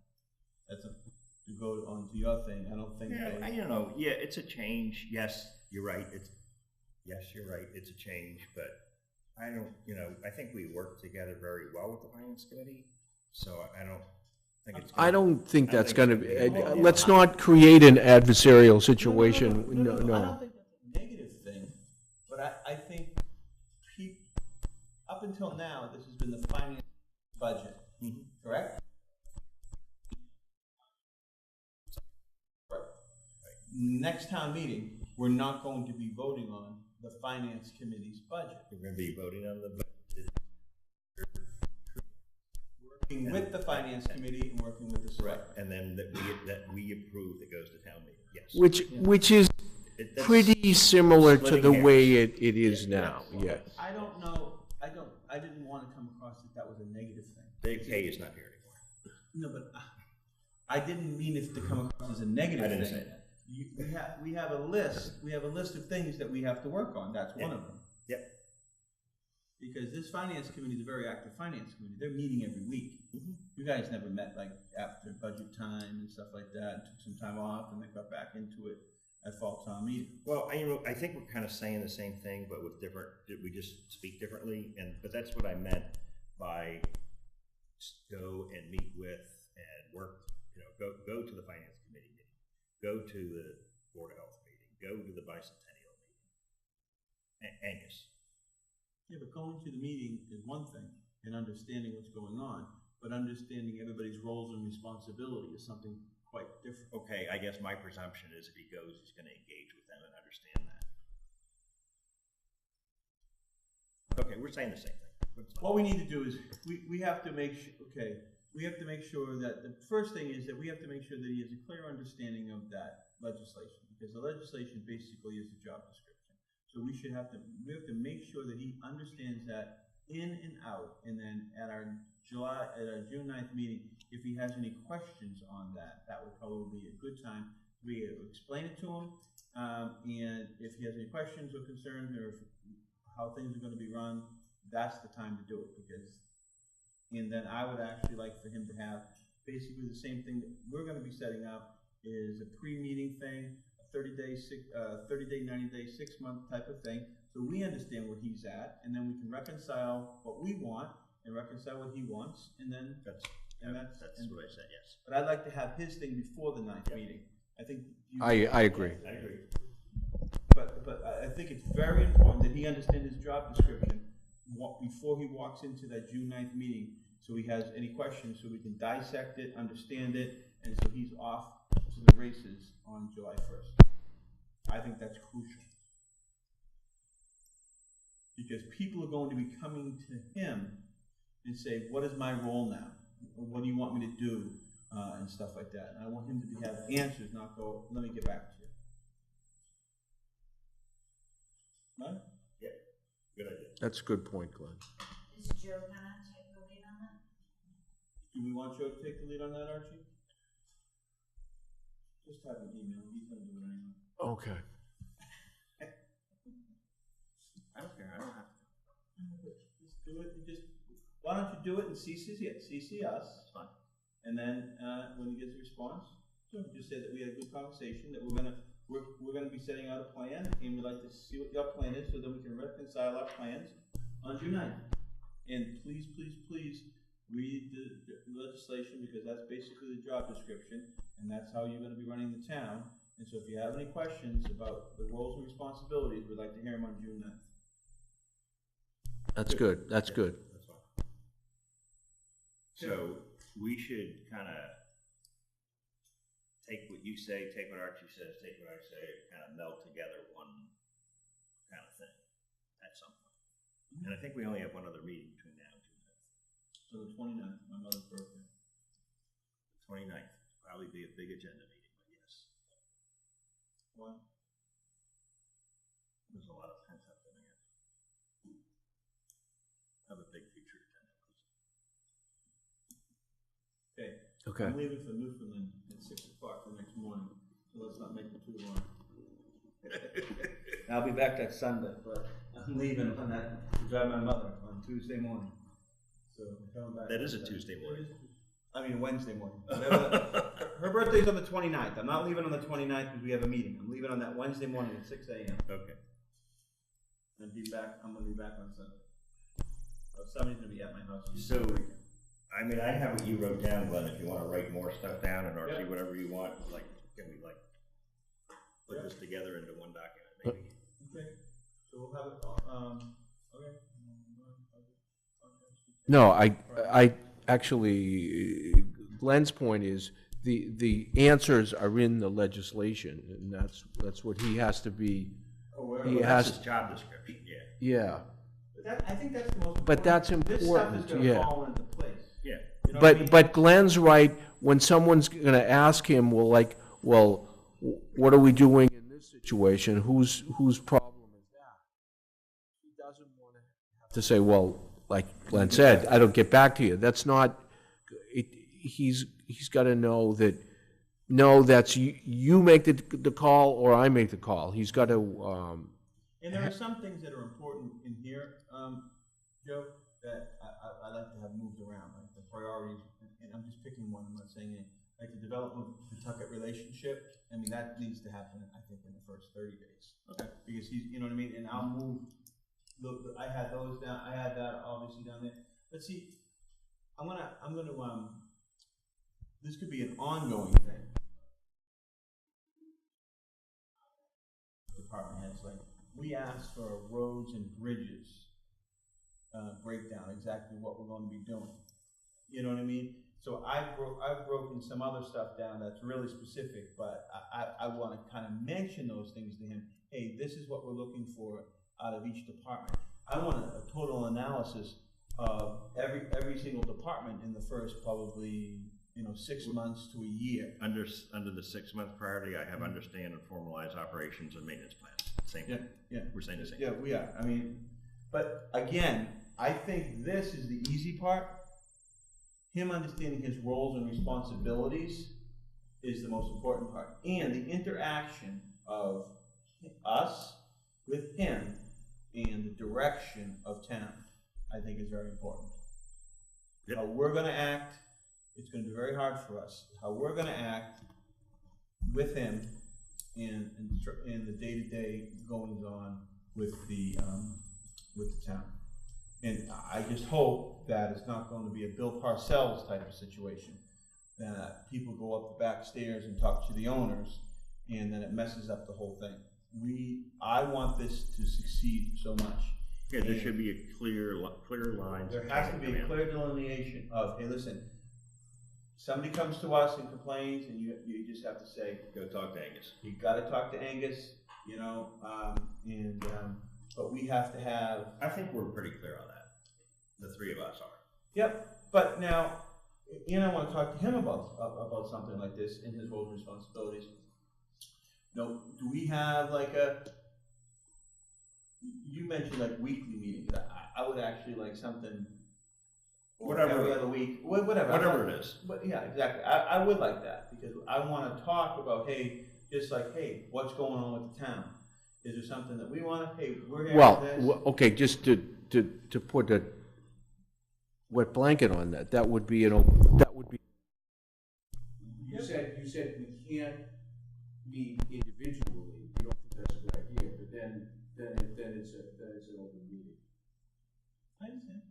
That's to go on to your thing. I don't think I don't know. Yeah, it's a change. Yes, you're right. You're right. It's a change, but I don't, I think we work together very well with the finance committee. So I don't think it's I don't think that's going to be, let's not create an adversarial situation. No. I don't think that's a negative thing, but I think up until now, this has been the finance budget, correct? Right. Next town meeting, we're not going to be voting on the finance committee's budget. We're going to be voting on the budget. Working with the finance committee and working with the select. And then that we approve that goes to town meeting. Yes. Which is pretty similar to the way it is now. Yeah. I don't know. I didn't want to come across that was a negative thing. Dave Kay is not here anymore. No, but I didn't mean it to come across as a negative thing. I didn't say that. We have a list. We have a list of things that we have to work on. That's one of them. Yep. Because this finance committee is a very active finance committee. They're meeting every week. You guys never met like after budget time and stuff like that. Took some time off and then got back into it at fall town meeting. Well, I think we're kind of saying the same thing, but with different. We just speak differently, but that's what I meant by go and meet with and work. Go to the finance committee meeting, go to the Board of Health meeting, go to the bicentennial meeting. Angus. Yeah, but going to the meeting is one thing, and understanding what's going on, but understanding everybody's roles and responsibility is something quite different. Okay, I guess my presumption is if he goes, he's gonna engage with them and understand that. Okay, we're saying the same thing. What we need to do is, we have to make we have to make sure that, the first thing is that we have to make sure that he has a clear understanding of that legislation, because the legislation basically is a job description. So we have to make sure that he understands that in and out, and then at our June 9th meeting, if he has any questions on that, that would probably be a good time to be able to explain it to him. And if he has any questions or concerns, or how things are gonna be run, that's the time to do it, and then I would actually like for him to have basically the same thing that we're gonna be setting up, is a pre-meeting thing, a 30-day, 90-day, 6-month type of thing, so we understand where he's at, and then we can reconcile what we want and reconcile what he wants, and then That's what I said, yes. But I'd like to have his thing before the 9th meeting. I think I agree. I agree. But I think it's very important that he understand his job description before he walks into that June 9th meeting, so he has any questions, so we can dissect it, understand it, and so he's off to the races on July 1st. I think that's crucial. Because people are going to be coming to him and say, what is my role now? Or what do you want me to do? And stuff like that. And I want him to have answers, not go, let me get back to you. Right? Yeah, good idea. That's a good point, Glenn. Is Joe gonna take the lead on that? Do we want Joe to take the lead on that, Archie? Just have an email, he's gonna do it anyway. Okay. I don't care, I don't have to. Just do it, why don't you do it and CC us? It's fine. And then, when he gets a response, so just say that we had a good conversation, that we're gonna be setting out a plan, and we'd like to see what your plan is, so that we can reconcile our plans on June 9th. And please, please, please, read the legislation, because that's basically the job description, and that's how you're gonna be running the town. And so if you have any questions about the roles and responsibilities, we'd like to hear them on June 9th. That's good, that's good. That's fine. So we should kind of take what you say, take what Archie says, take what I say, kind of meld together one kind of thing at some point. And I think we only have one other meeting between now and June 9th. So the 29th, my mother's birthday. 29th, probably be a big agenda meeting, but yes. Why? There's a lot of pent-up demand. Have a big future agenda. Okay. Okay. I'm leaving for Newfoundland at 6 o'clock the next morning, so let's not make it too long. I'll be back that Sunday, but I'm leaving on that, to drive my mother on Tuesday morning. So I'm coming back. That is a Tuesday morning. I mean, Wednesday morning. Her birthday's on the 29th. I'm not leaving on the 29th because we have a meeting. I'm leaving on that Wednesday morning at 6 a.m. Okay. I'm gonna be back on Sunday. Somebody's gonna be at my house. So, I mean, I have what you wrote down, Glenn, if you want to write more stuff down, and Archie, whatever you want, like, can we, like, put this together into one document, maybe? Okay, so we'll have it, okay. No, I actually, Glenn's point is, the answers are in the legislation, and that's what he has to be, That's his job description, yeah. Yeah. I think that's the most important. But that's This stuff is important, gonna yeah. fall into place. Yeah. You know what I mean? But Glenn's right, when someone's gonna ask him, well, what are we doing in this situation? Whose problem is that? He doesn't want to say, well, like Glenn said, I don't get back to you. That's not, he's gotta know that, no, that's you make the call or I make the call. He's gotta, And there are some things that are important in here, Joe, that I like to have moved around, like the priorities, and I'm just picking one, I'm not saying it, like the development of the Pawtucket relationship. I mean, that needs to happen, I think, in the first 30 days. Okay. Because he's, you know what I mean, and I'll move, I had those down, I had that obviously down there. But see, I'm gonna, this could be an ongoing thing. Department heads, like, we asked for roads and bridges breakdown, exactly what we're going to be doing. You know what I mean? So I've broken some other stuff down that's really specific, but I want to kind of mention those things to him. Hey, this is what we're looking for out of each department. I want a total analysis of every single department in the first probably 6 months to a year. Under the 6-month priority, I have understand and formalize operations and maintenance plans. Same thing. Yeah. We're saying the same. Yeah, we are. I mean, but again, I think this is the easy part. Him understanding his roles and responsibilities is the most important part. And the interaction of us with him and the direction of town, I think is very important. Yep. How we're going to act, it's going to be very hard for us. How we're going to act with him and the day-to-day goings on with the town. And I just hope that it's not going to be a Bill Parcells type of situation, that people go up the back stairs and talk to the owners, and then it messes up the whole thing. I want this to succeed so much. Yeah, there should be a clear lines. There has to be a clear delineation of, hey, listen, somebody comes to us and complains, and you just have to say, go talk to Angus. You got to talk to Angus, but we have to have. I think we're pretty clear on that. The three of us are. Yep, but now, I want to talk to him about something like this in his roles and responsibilities. Do we have you mentioned weekly meetings. I would actually like something. Whatever. Every other week, whatever. Whatever it is. But yeah, exactly. I would like that because I want to talk about, hey, what's going on with the town? Is there something that we want to, hey, we're here for this? Okay, just to put a wet blanket on that, that would be, that would be. You said we can't meet individually. You don't think that's a good idea, but then it's an open meeting. I understand.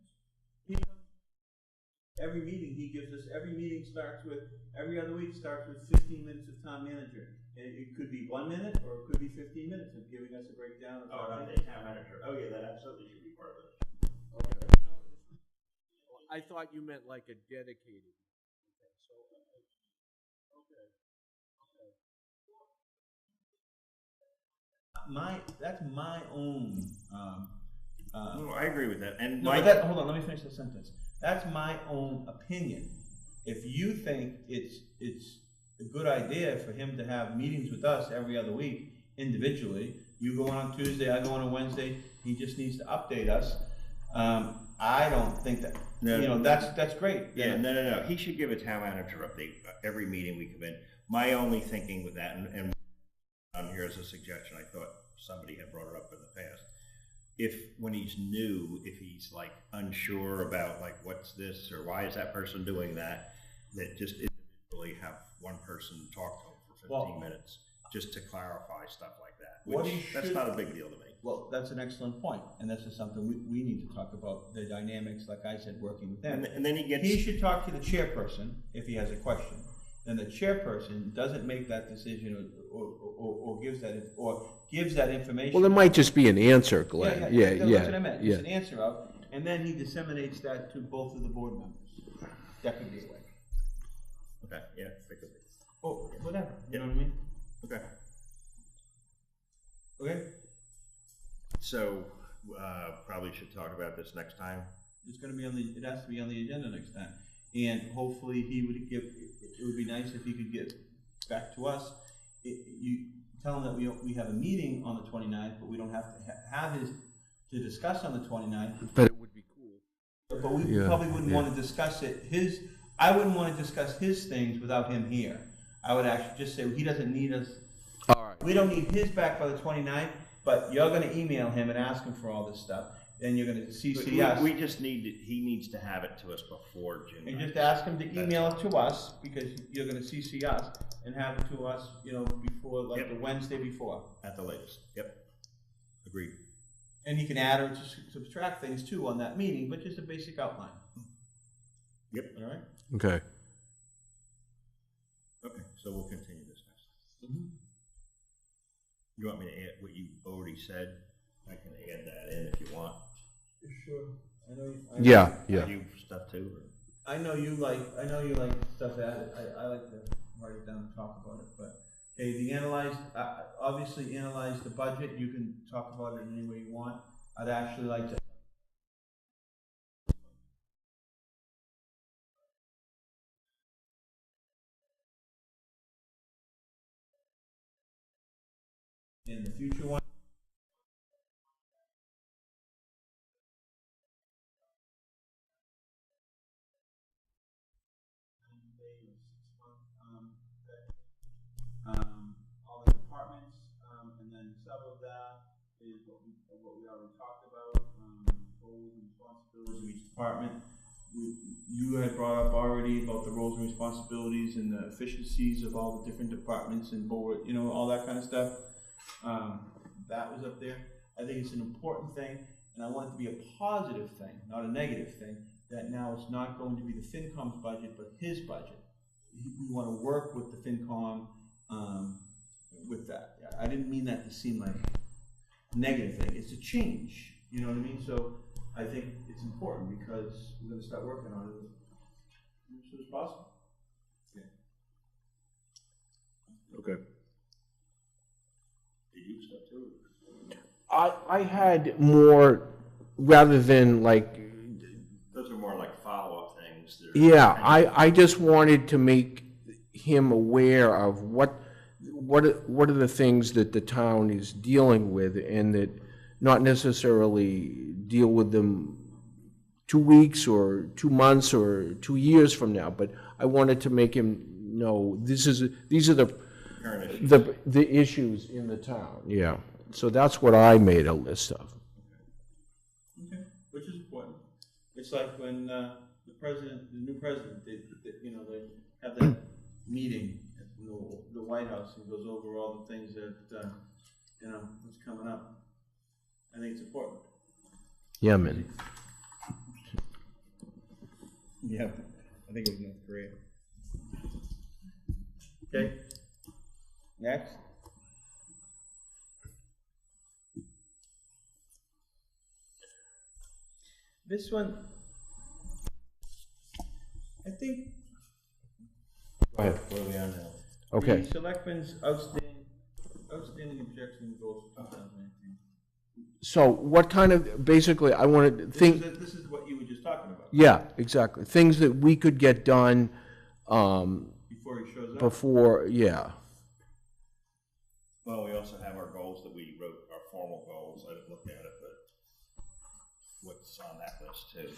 Every meeting starts with, every other week starts with 15 minutes of town manager. It could be 1 minute or it could be 15 minutes of giving us a breakdown of not the town manager. Oh yeah, that absolutely should be part of it. Okay. I thought you meant like a dedicated. That's my own. No, I agree with that. And hold on, let me finish the sentence. That's my own opinion. If you think it's a good idea for him to have meetings with us every other week individually, you go on Tuesday, I go on Wednesday, he just needs to update us. I don't think that. That's great. Yeah, no. He should give a town manager update every meeting we come in. My only thinking with that, and here's a suggestion. I thought somebody had brought it up in the past. When he's new, if he's unsure about what's this or why is that person doing that just individually have one person talk to him for 15 minutes just to clarify stuff like that. That's not a big deal to me. Well, that's an excellent point, and this is something we need to talk about, the dynamics, like I said, working with him. And then he should talk to the chairperson if he has a question. Then the chairperson doesn't make that decision or gives that information. Well, it might just be an answer, Glenn. Yeah. That's what I meant. It's an answer of, and then he disseminates that to both of the board members. That could be a way. Okay. Yeah. That could be. Oh, whatever. You know what I mean? Okay. Okay. So probably should talk about this next time. It's going to be it has to be on the agenda next time, and hopefully he would give. It would be nice if he could get back to us. You tell him that we have a meeting on the 29th, but we don't have to have to discuss on the 29th. But it would be cool. But we probably wouldn't want to discuss it. I wouldn't want to discuss his things without him here. I would actually just say he doesn't need us. All right. We don't need his back by the 29th, but you're going to email him and ask him for all this stuff. Then you're going to CC us. We just he needs to have it to us before June. And just ask him to email it to us, because you're going to CC us and have it to us, before the Wednesday before. At the latest. Yep. Agreed. And he can add or subtract things too on that meeting, but just a basic outline. Yep. All right. Okay. Okay. So we'll continue this next time. Mm-hmm. You want me to add what you already said? I can add that in if you want. Sure. I know. Yeah. You stuff too? I know you like stuff added. I like to write it down and talk about it, but, okay, obviously analyze the budget. You can talk about it any way you want. I'd actually like to. In the future one. All the departments, and then some of that is what we already talked about, roles and responsibilities of each department. You had brought up already about the roles and responsibilities and the efficiencies of all the different departments and board, all that kind of stuff. That was up there. I think it's an important thing, and I want it to be a positive thing, not a negative thing, that now it's not going to be the FinCom's budget, but his budget. We want to work with the FinCom with that. I didn't mean that to seem like a negative thing. It's a change, you know what I mean? So I think it's important because we're going to start working on it as soon as possible. Yeah. Okay. Did you start too? I had more, rather than like. Those are more like follow-up things. Yeah, I just wanted to make him aware of what are the things that the town is dealing with, and that not necessarily deal with them 2 weeks or 2 months or 2 years from now, but I wanted to make him know these are the issues in the town. Yeah, so that's what I made a list of. Okay, which is important. It's like when the new president, they have that meeting at the White House and goes over all the things that what's coming up. I think it's important. Yeah, man. Yeah, I think it was North Korea. Okay. Next. This one, I think. Go ahead. What are we on now? Okay. The Selectmen's outstanding objection goes for 2019. So what kind of, basically, I wanted to think. This is what you were just talking about. Yeah, exactly. Things that we could get done. Before he shows up? Before, yeah. Well, we also have our goals that we wrote, our formal goals. I didn't look at it, but what's on that list too?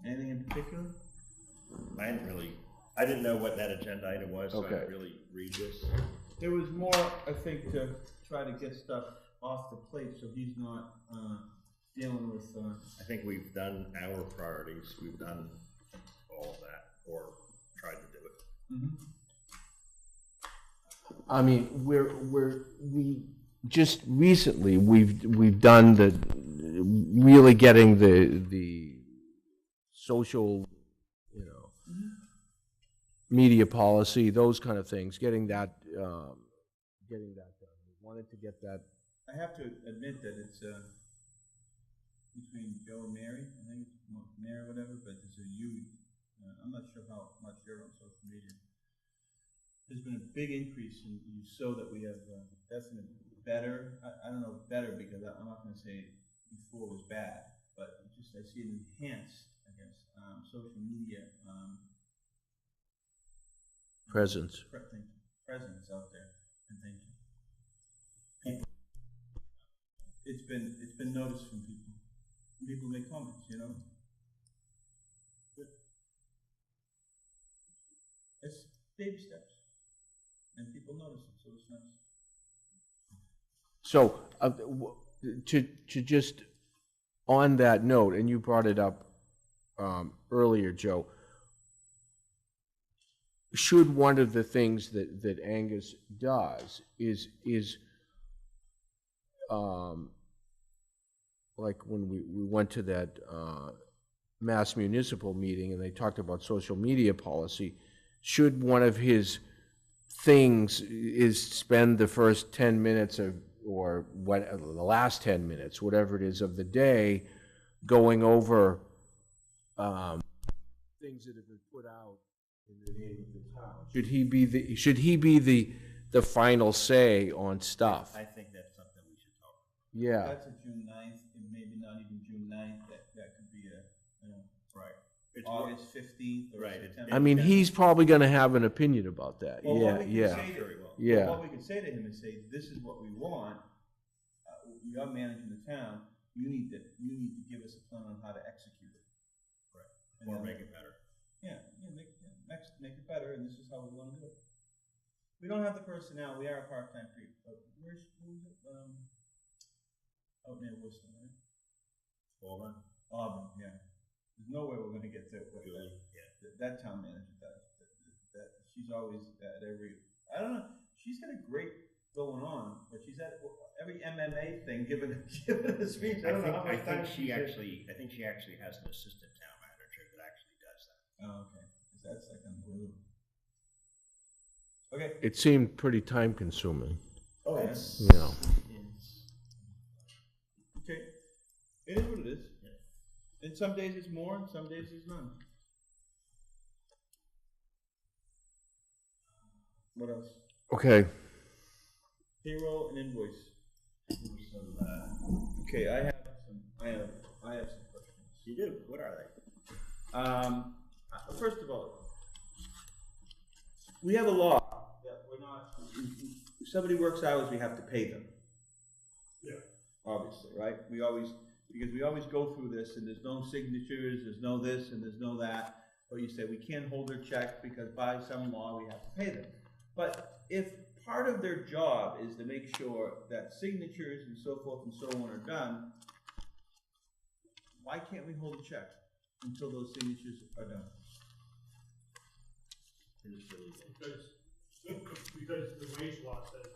Anything in particular? I didn't know what that agenda item was, so I Okay. didn't really read this. There was more, I think, to try to get stuff off the plate so he's not dealing with. I think we've done our priorities. We've done all of that, or tried to do it. Mm-hmm. I mean, we just recently we've done the really getting the social, media policy, those kind of things, getting that done. We wanted to get that. I have to admit that it's between Joe and Mary. I think it's Mary or whatever, but it's a huge. I'm not sure how much you're on social media. There's been a big increase in you so that we have definite better. I don't know better because I'm not going to say before was bad, but just I see it enhanced, I guess, social media Presence. Presence out there, and thank you. People, it's been noticed from people. People make comments, It's baby steps, and people notice it, so it's nice. So to just on that note, and you brought it up earlier, Joe. Should one of the things that Angus does is like when we went to that Mass Municipal meeting and they talked about social media policy, should one of his things is spend the first 10 minutes or the last 10 minutes, whatever it is of the day, going over things that have been put out in the name of the town. Should he be the final say on stuff? I think that's something we should talk about. Yeah. That's a June 9th, and maybe not even June 9th, that could be a, right. August 15th or September. I mean, he's probably going to have an opinion about that. Well, Yeah, what we can yeah. say to, Yeah. what we can say to him is say, this is what we want. You're managing the town. You need to give us a plan on how to execute it. Right. Or make it better. Yeah, make it better, and this is how we want to do it. We don't have the personnel. We are a part-time crew. But where's it? Out near Worcester, right? Auburn, yeah. There's no way we're going to get to that town manager does. That she's always at every. I don't know. She's got a great going on, but she's at every MMA thing, giving a speech. I don't know how many times she actually has an assistant town manager that actually does that. Oh, okay. That's like unbelievable. Okay. It seemed pretty time consuming. Oh, yes. You know. Okay. It is what it is. And some days it's more, and some days it's none. What else? Okay. Payroll and invoice. Okay, I have some questions. You do? What are they? First of all, we have a law that we're not. If somebody works hours, we have to pay them. Yeah. Obviously, right? Because we always go through this, and there's no signatures, there's no this, and there's no that. Or you say we can't hold their check because by some law we have to pay them. But if part of their job is to make sure that signatures and so forth and so on are done, why can't we hold a check until those signatures are done? Because the wage law says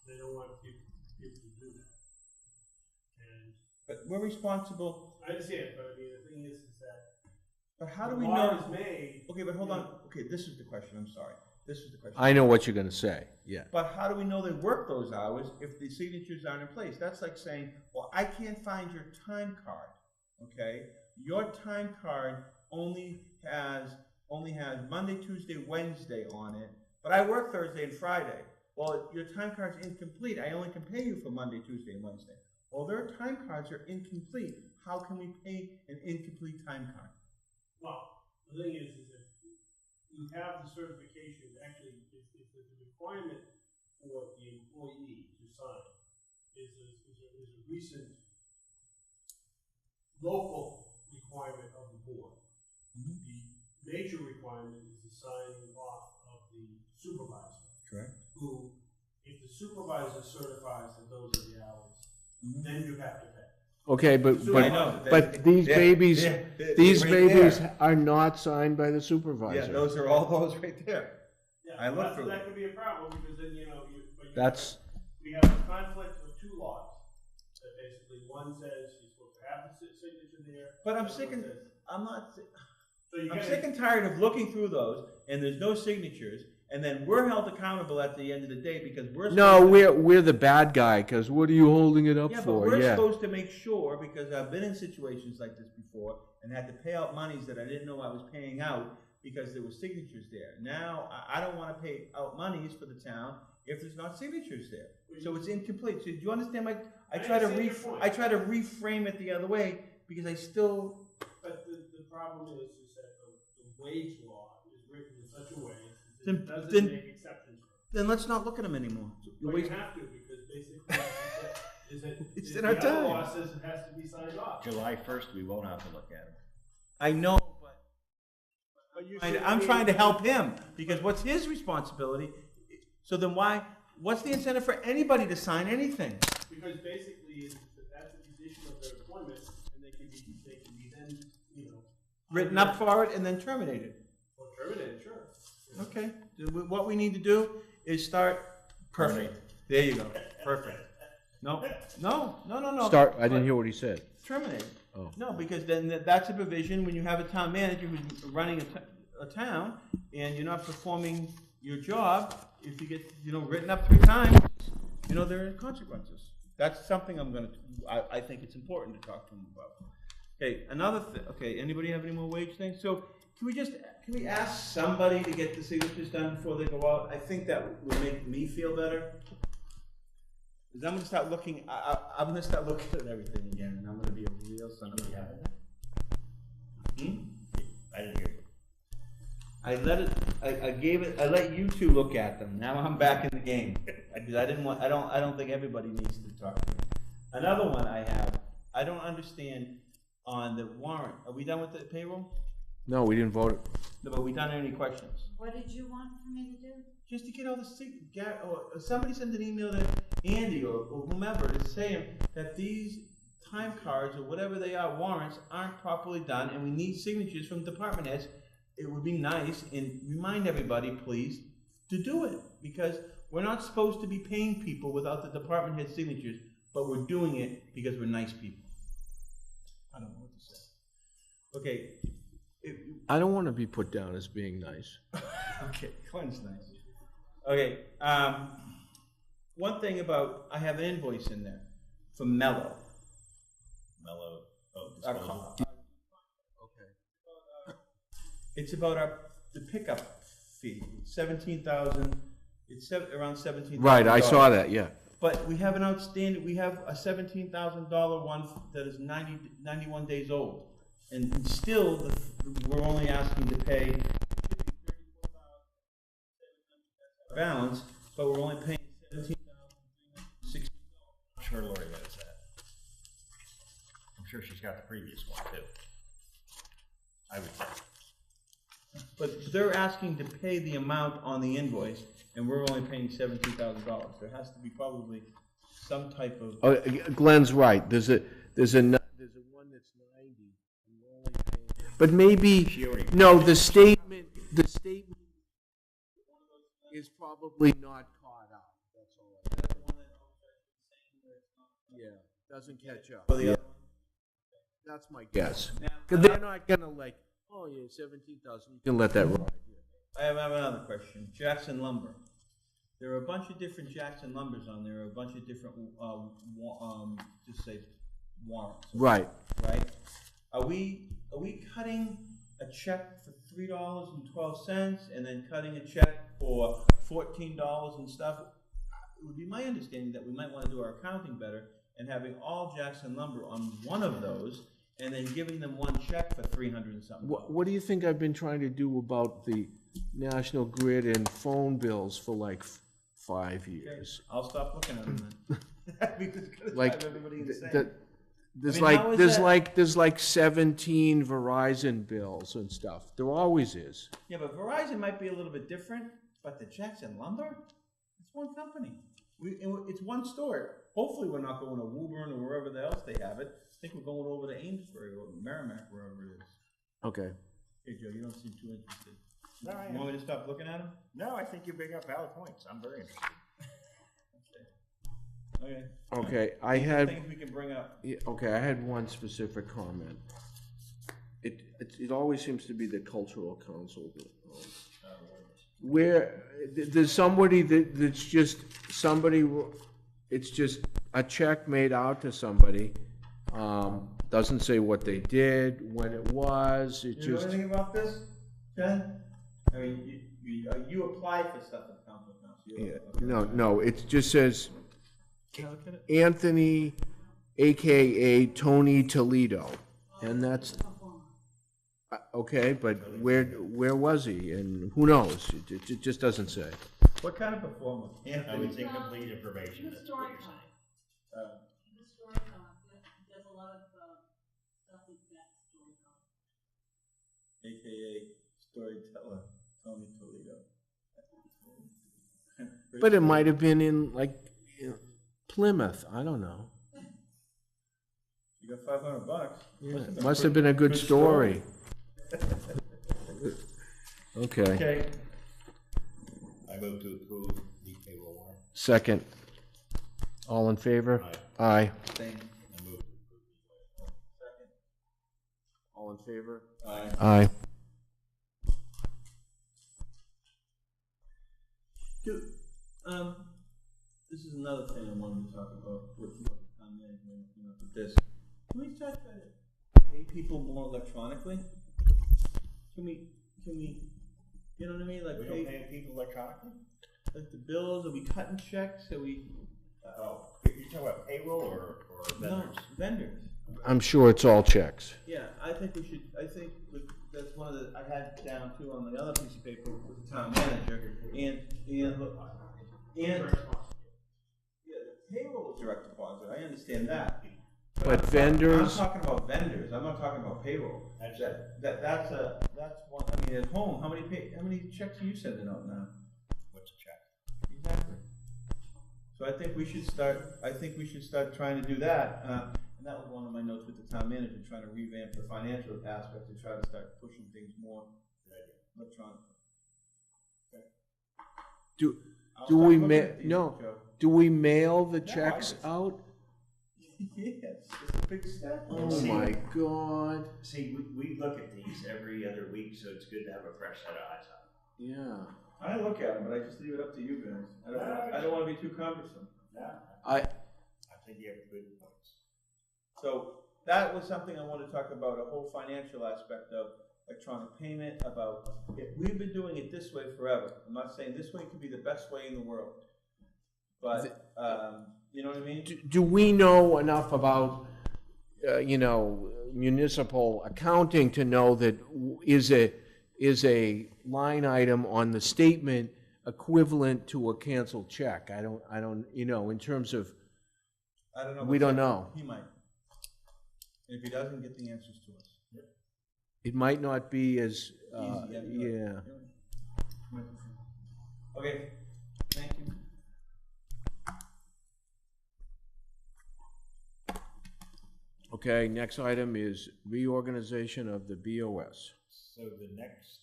they don't want people to do that. And but we're responsible. I understand, but I mean, the thing is that. But how do the we law know? is made. Okay, but hold on. Okay, this is the question. I'm sorry. This is the question. I know what you're going to say. Yeah. But how do we know they work those hours if the signatures aren't in place? That's like saying, well, I can't find your time card. Okay, your time card only has Monday, Tuesday, Wednesday on it, but I work Thursday and Friday. Well, your time card's incomplete. I only can pay you for Monday, Tuesday, and Wednesday. Well, their time cards are incomplete. How can we pay an incomplete time card? Well, the thing is that you have the certification, actually, it's the requirement for the employee to sign is a recent local requirement of the board. The major requirement is the signing off of the supervisor. Correct. Who, if the supervisor certifies that those are the hours, then you have to pay. Okay, but these babies are not signed by the supervisor. Yeah, those are all those right there. Yeah, I looked through that could be a problem because then we have a conflict of two laws. That basically one says you're supposed to have the signature there. But I'm sick and tired of looking through those and there's no signatures. And then we're held accountable at the end of the day because we're the bad guy because what are you holding it up for? for? But we're supposed to make sure, because I've been in situations like this before and had to pay out monies that I didn't know I was paying out because there were signatures there. Now I don't want to pay out monies for the town if there's not signatures there, so it's incomplete. So do you understand I try to reframe it the other way because I still. But the problem is that the wage law is written in such a way. Then make exceptions. Then let's not look at them anymore. Well, you have to because basically it's in our time. The law says it has to be signed off. July 1st, we won't have to look at them. I know, but I'm trying to help him because what's his responsibility? So then what's the incentive for anybody to sign anything? Because basically that's a condition of their employment, and they can be then written up for it and then terminated. Or terminated, sure. Okay. What we need to do is start. Perfect. There you go. Perfect. No. Start. I didn't hear what he said. Terminate. Oh. No, because then that's a provision when you have a town manager who's running a town and you're not performing your job. If you get written up 3 times, there are consequences. That's something I think it's important to talk to him about. Okay, another thing, okay, anybody have any more wage things? So, can we ask somebody to get the signatures done before they go out? I think that would make me feel better. Because I'm gonna start looking, I'm gonna start looking at everything again, and I'm gonna be a real son of a gun. I didn't hear you. I let you two look at them. Now I'm back in the game. Because I don't think everybody needs to talk to me. Another one I have, I don't understand on the warrant. Are we done with the payroll? No, we didn't vote it. No, but we done any questions? What did you want for me to do? Just to get all the or somebody sent an email to Andy or whomever is saying that these time cards or whatever they are, warrants, aren't properly done, and we need signatures from department heads. It would be nice, and remind everybody, please, to do it, because we're not supposed to be paying people without the department head signatures, but we're doing it because we're nice people. I don't know what to say. Okay. I don't want to be put down as being nice. Okay, Clint's nice. Okay, one thing about, I have an invoice in there for Mellow. Disposal. It's about the pickup fee, 17,000, it's around 17,000. Right, I saw that, yeah. But we have an outstanding, we have a $17,000 one that is 91 days old. And still, we're only asking to pay balance, but we're only paying $17,360. I'm sure Lori knows that. I'm sure she's got the previous one too. I would think. But they're asking to pay the amount on the invoice, and we're only paying $17,000. There has to be probably some type of. Oh, Glenn's right. There's a one that's 90. And we're only paying, but maybe no. The statement is probably not caught up. That's all. Yeah, doesn't catch up. Yeah. That's my guess. Because they're not gonna like. Oh yeah, 17,000. You can let that ride. I have another question. Jackson Lumber. There are a bunch of different Jackson Lumbers on there. A bunch of different, just say, warrants. Right. Right. Are we cutting a check for $3.12 and then cutting a check for $14 and stuff? It would be my understanding that we might want to do our accounting better and having all Jackson Lumber on one of those, and then giving them one check for $300 and something. What do you think I've been trying to do about the National Grid and phone bills for like 5 years? Okay. I'll stop looking at them then. Because it's gonna Like drive everybody insane. There's like 17 Verizon bills and stuff. There always is. Yeah, but Verizon might be a little bit different, but the Jackson Lumber, it's one company. It's one store. Hopefully we're not going to Woburn or wherever else they have it. I think we're going over to Amesbury or Merrimack, wherever it is. Okay. Hey, Joe, you don't seem too interested. No, I You want me to stop looking at them? No, I think you bring up valid points. I'm very interested. Okay. Okay, I These are had. things we can bring up. Yeah, okay, I had one specific comment. It always seems to be the cultural council that, where there's somebody that's just somebody. It's just a check made out to somebody. Doesn't say what they did, when it was. It You know just. anything about this, Jen? I mean, you apply for stuff at the council. Yeah. No. It just says Can I look at it? Anthony, AKA Tony Toledo, and that's. Okay, but where was he, and who knows? It just doesn't say. What kind of performer? I would think complete information. That's what you're saying. Does a lot of stuff with that storyteller. AKA storyteller Tony Toledo. But it might have been in Plymouth. I don't know. You got $500. Yeah, it must have been a good story. Okay. Okay. I move to approve the payroll warrant. Second. All in favor? Aye. Same. I move to approve the Second. All in favor? Aye. Aye. Dude, this is another thing I wanted to talk about with time management, with this. Can we talk about it? pay people more electronically? Can we, you know what I mean, like We don't pay people electronically? like the bills, are we cutting checks, are we? Oh, you're talking about payroll or No, vendors? vendors. I'm sure it's all checks. Yeah, I think that's one of the, I had down too on the other piece of paper with the town manager, and yeah, the payroll is direct deposit, I understand that. But vendors, I'm talking about vendors, I'm not talking about payroll. That's one, I mean, at home, how many checks are you sending out now? What's a check? Exactly. So I think we should start trying to do that, and that was one of my notes with the town manager, trying to revamp the financial aspect to try to start pushing things more electronically. Okay. do we mail the checks out? Yes, it's a big step. Oh my God. See, we look at these every other week, so it's good to have a fresh set of eyes on them. Yeah. I look at them, but I just leave it up to you guys. I don't want to be too cumbersome. I think you have good points. So that was something I wanted to talk about, a whole financial aspect of electronic payment, about we've been doing it this way forever. I'm not saying this way could be the best way in the world, but you know what I mean? Do we know enough about, municipal accounting to know that is a line item on the statement equivalent to a canceled check? I don't, in terms of, I don't know. We don't know. He might. And if he doesn't, get the answers to us. It might not be as, Easy, yeah. Okay, thank you. Okay, next item is reorganization of the BOS. So the next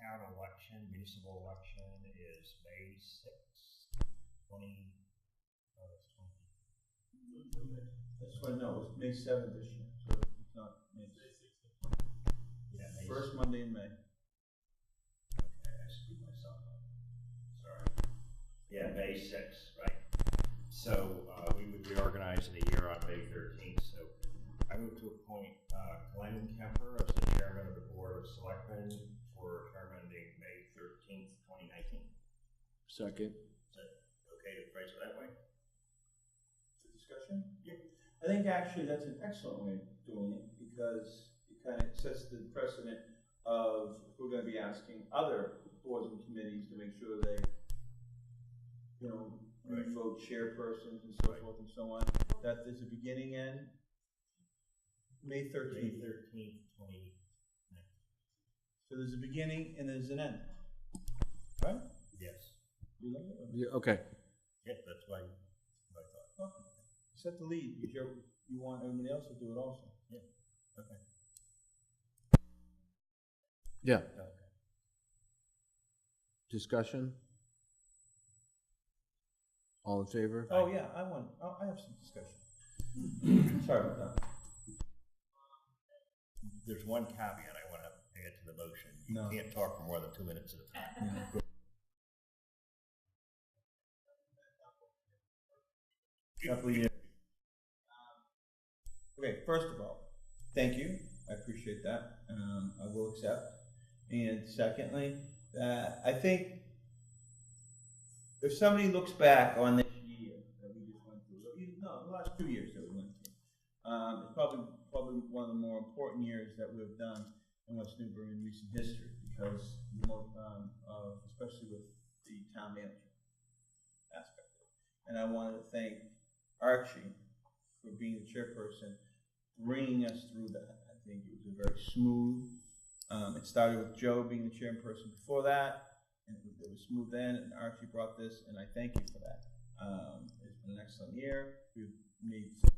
town election, municipal election, is May 6th, 20. That's why, no, it's May 7th this year, so it's not May 6th. Yeah, May First Monday in May. Okay, I screwed myself up. Sorry. Yeah, May 6th, right. So we would reorganize in a year on May 13th. So I move to appoint Glenn Kemper as the chairman of the Board of Selectmen for term ending May 13th, 2019. Second. Is that okay to phrase it that way? Discussion? Yeah. I think actually that's an excellent way of doing it, because it kind of sets the precedent of, if we're going to be asking other boards and committees to make sure they, vote chairpersons and so forth and so on, that there's a beginning and May 13th. May 13th, 2019. So there's a beginning and there's an end, right? Yes. Yeah, okay. Yeah, that's why I thought. Okay. Set the lead, because you want everybody else to do it also. Yeah. Okay. Yeah. Okay. Discussion? All in favor? Oh, yeah, I have some discussion. Sorry about that. There's one caveat I want to add to the motion. You can't talk for more than 2 minutes at a time. Okay, first of all, thank you. I appreciate that. I will accept. And secondly, I think if somebody looks back on this year that we just went through, the last 2 years that we went through, it's probably one of the more important years that we've done in West Newbury in recent history, because especially with the town manager aspect. And I wanted to thank Archie for being the chairperson, bringing us through that. I think it was a very smooth. It started with Joe being the chairperson before that, and it was smooth then, and Archie brought this, and I thank you for that. It's been an excellent year. We've made some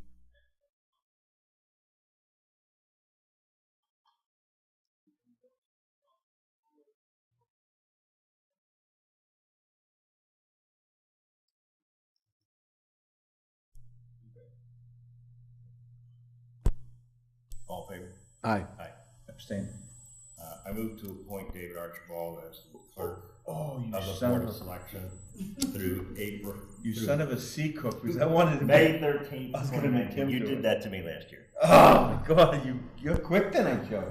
All in favor? Aye. Aye. abstain. I move to appoint David Archibald as the clerk Oh, you of the son Board of of Selection through April. You son of a sea cook, because I wanted to May make 13th, I was gonna make 2019. him You do did it. that to me last year. Oh my God, you're quick tonight, Joe.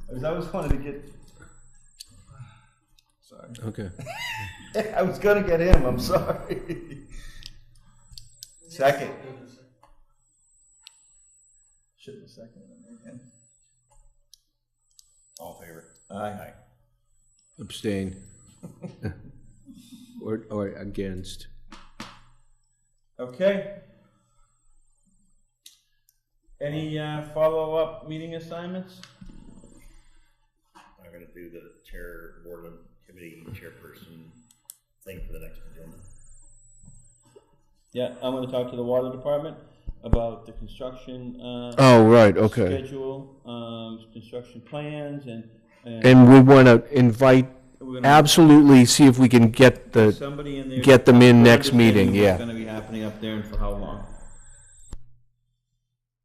Because I was wanted to get. Sorry. Okay. I was gonna get him. I'm sorry. Second. Shouldn't have seconded him again. All in favor? Aye. Abstain. Or against. Okay. Any follow-up meeting assignments? I'm gonna do the board committee chairperson thing for the next agenda. Yeah, I'm gonna talk to the water department about the construction. Oh, right, okay. Schedule, construction plans And we want to invite, we're gonna- absolutely see if we can get somebody in there. get them in for next understanding meeting, what's yeah. gonna be happening up there and for how long.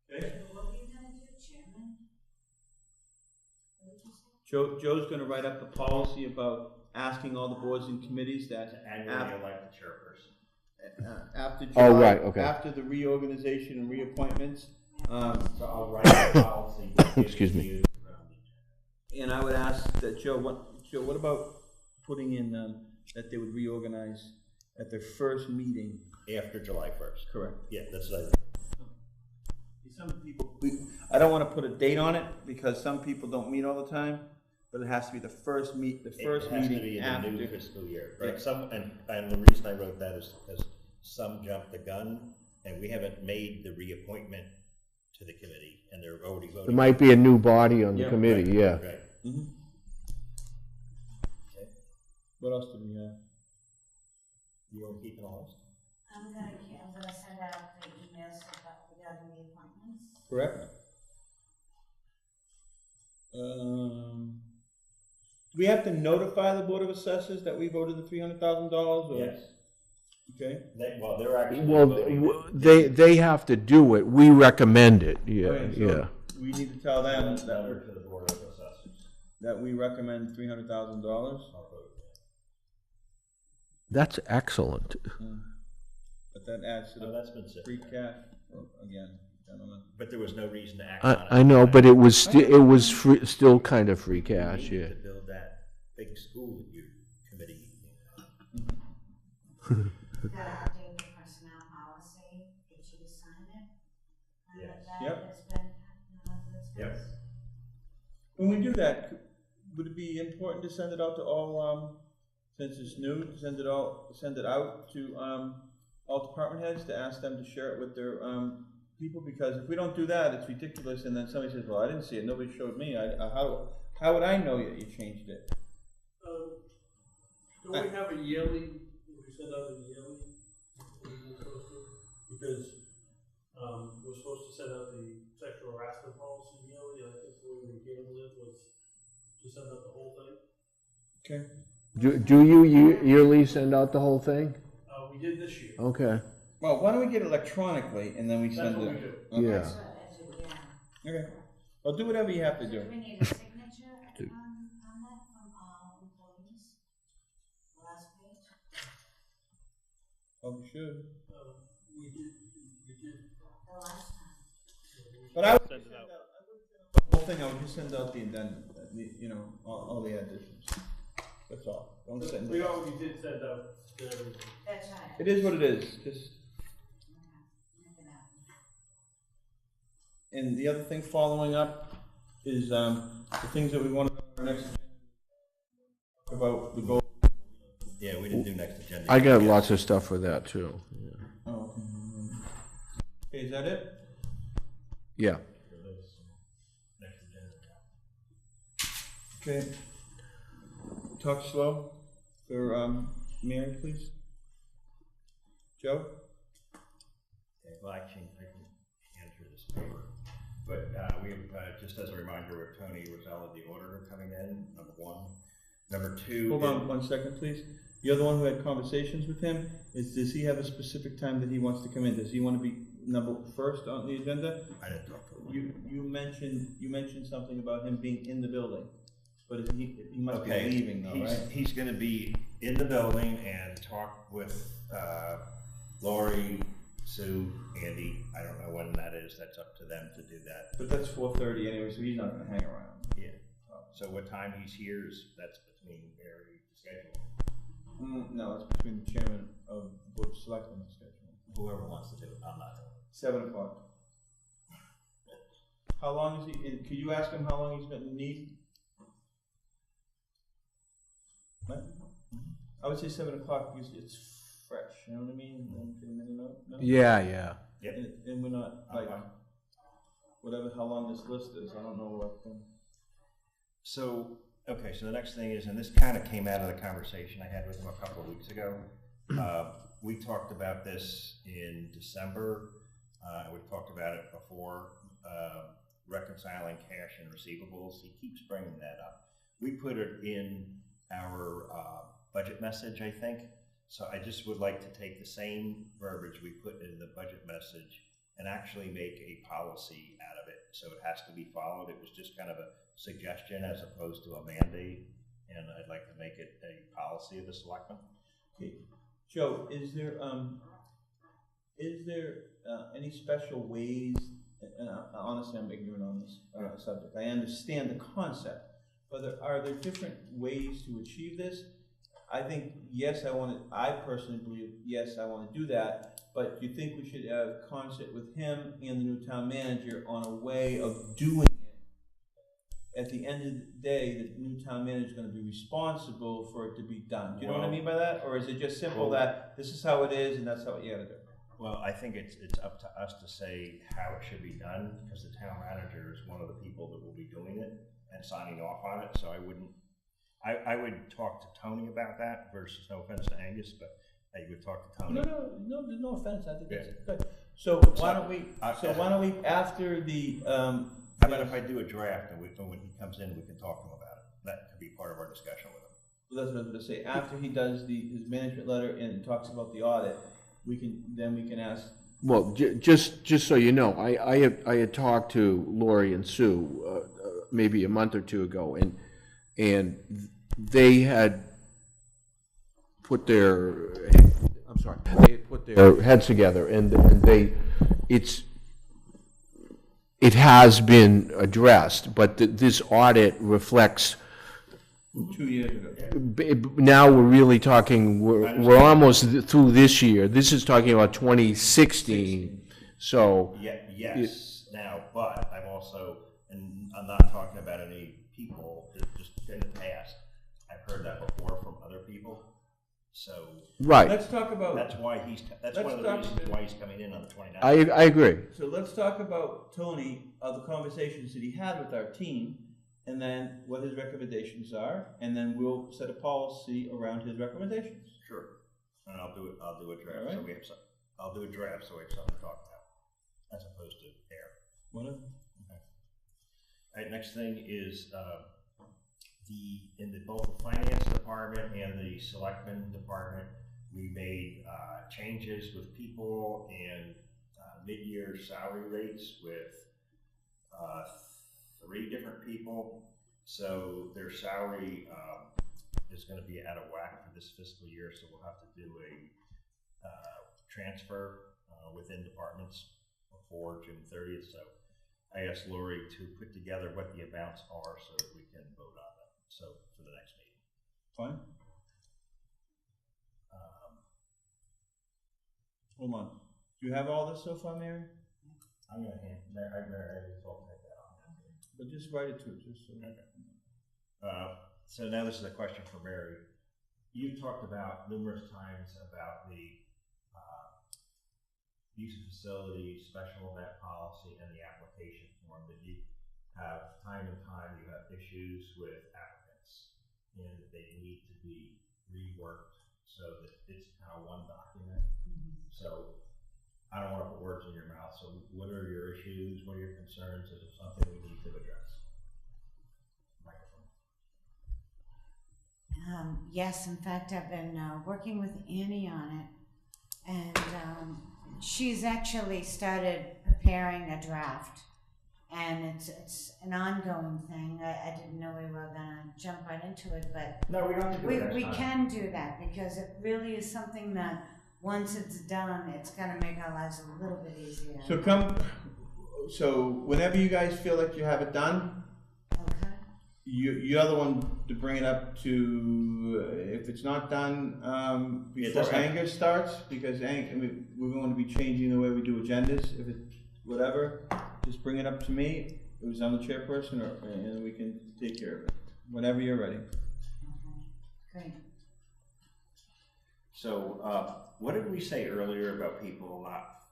What are you gonna do, Chairman? What did you say? Joe's gonna write up a policy about asking all the boards and committees that Annually elect the chairperson. after Oh, July, right, okay. after the reorganization and reappointments, So I'll write a policy. Excuse me. and I would ask that Joe, what about putting in, that they would reorganize at their first meeting? After July 1st. Correct. Yeah, that's what Some people, I don't wanna put a date on it, because some people don't meet all the time, but it has to be the first it has to meeting be in after. the new fiscal year, right? Yeah. And the reason I wrote that is because some jumped the gun, and we haven't made the reappointment to the committee, and they're already voting. There might be a new body on the Yeah, committee, yeah. Right. Mhm. Okay. What else do we have? You want to keep it on list? I'm gonna send out the emails about regarding the appointments. Correct. Do we have to notify the Board of Assessors that we voted the $300,000? Yes. Okay. Well, they're actually Well, voting. they have to do it, we recommend it, yeah, Okay, so yeah. we need to tell them Send a letter to the Board of Assessors. that we recommend $300,000. I'll vote. That's excellent. But that adds to No, the that's been said. free cash, again, gentlemen. But there was no reason to act on it. I know, but it was, still kind of free cash, We yeah. need to build that big school that your committee. We've got to update the personnel policy, get you to sign it. And Yes. that Yep. has been, that's been. Yep. When we do that, would it be important to send it out to all, since it's new, send it out to, all department heads to ask them to share it with their, people? Because if we don't do that, it's ridiculous, and then somebody says, well, I didn't see it, nobody showed me, how would I know that you changed it? Don't we have a yearly, we send out a yearly? Because, we're supposed to send out the sexual harassment policy yearly, and I think the way we handled it was to send out the whole thing. Okay. Do you yearly send out the whole thing? We did this year. Okay, Well, why don't we get it electronically, and then we That's send what it? we do. Okay. yeah. That's what I do, yeah. Okay, well, do whatever you have to So do. do we need a signature on that from all employees? The last page? Oh, we should. We did. The last time. But I would send it out. The whole thing, I would just send out the addendum, you know, all the additions. That's all. Don't send We it. already did send out to everything. That's right. It is what it is, just, Make it happen. and the other thing following up is, the things that we want to do on our next, about the goal. Yeah, we didn't do next agenda. I got lots of stuff for that, too. Yeah. Oh. Okay, is that it? Yeah. Next agenda. Okay. Talk slow for, Mary, please. Joe? Okay, well, I can answer this paper. But we have, just as a reminder, with Tony Rosella, the auditor, coming in, number one. Number two. Hold on 1 second, please. You're the one who had conversations with him. Does he have a specific time that he wants to come in? Does he want to be first on the agenda? I didn't talk to him. You mentioned something about him being in the building. But he must be Okay, leaving though, right? he's gonna be in the building and talk with, Lori, Sue, Andy. I don't know when that is, that's up to them to do that. But that's 4:30 anyway, so he's not gonna hang around. Yeah, so what time he's here that's between their schedule. No, it's between the chairman of the Board of Selectmen schedule. Whoever wants to do it, I'm not doing it. 7 o'clock. How long is he, and could you ask him how long he's been in need? What? I would say 7 o'clock because it's fresh, you know what I mean? No? Yeah. Yep. And we're not, like, whatever, how long this list is, I don't know what. So, okay, so the next thing is, and this kind of came out of the conversation I had with him a couple of weeks ago. We talked about this in December. We talked about it before, reconciling cash and receivables. He keeps bringing that up. We put it in our budget message, I think. So I just would like to take the same verbiage we put in the budget message and actually make a policy out of it. So it has to be followed. It was just kind of a suggestion as opposed to a mandate. And I'd like to make it a policy of the selectmen. Okay. Joe, is there any special ways, and honestly I'm ignorant on this subject, I understand the concept, but are there different ways to achieve this? I think, yes, I personally believe, yes, I want to do that, but do you think we should have concert with him and the new town manager on a way of doing it? At the end of the day, the new town manager is going to be responsible for it to be done. Do you know what I mean by that? Or is it just simple that this is how it is and that's how you got to do it? Well, I think it's up to us to say how it should be done, because the town manager is one of the people that will be doing it and signing off on it, so I would talk to Tony about that versus, no offense to Angus, but I would talk to Tony. No, there's no offense. I think that's good. So why don't we after the how about if I do a draft and when he comes in, we can talk to him about it. That could be part of our discussion with him. Well, that's what I was going to say. After he does his management letter and talks about the audit, we can ask. Well, just so you know, I had talked to Lori and Sue maybe a month or two ago, and they had put their heads together, and it has been addressed, but this audit reflects 2 years ago. Now we're really talking, we're almost through this year. This is talking about 2016, so. Yes, now, but I've also, and I'm not talking about any people, just in the past, I've heard that before from other people, so. Right. Let's talk about. That's one of the reasons why he's coming in on the 29th. I agree. So let's talk about Tony, the conversations that he had with our team, and then what his recommendations are, and then we'll set a policy around his recommendations. Sure. And I'll do a draft, Right. so we have some, I'll do a draft so we have something to talk about, as opposed to air. Whatever. Okay. All right, next thing is, in both the finance department and the selectmen department, we made changes with people and mid-year salary rates with 3 different people. So their salary is going to be out of whack for this fiscal year, so we'll have to do a transfer within departments before June 30th. So I asked Lori to put together what the amounts are so that we can vote on them. So for the next meeting. Fine. Hold on. Do you have all this so far, Mary? I'm going to hand take that on. But just write it to it, just so. Okay. So now this is a question for Mary. You talked about numerous times about the use of facility, special event policy, and the application form that you have time and time you have issues with applicants and that they need to be reworked so that it's kind of one document. So I don't want to put words in your mouth. So what are your issues? What are your concerns? Is it something we need to address? Yes, in fact, I've been working with Annie on it, and she's actually started preparing a draft, and it's an ongoing thing. I didn't know we were gonna jump right into it, but No, we don't have to do it next we time. can do that, because it really is something that, once it's done, it's gonna make our lives a little bit easier. So whenever you guys feel like you have it done, Okay? you're the one to bring it up to, if it's not done, before anger starts, because we're going to be changing the way we do agendas, if it's whatever, just bring it up to me, it was on the chairperson, and we can take care of it, whenever you're ready. Great. So, what did we say earlier about people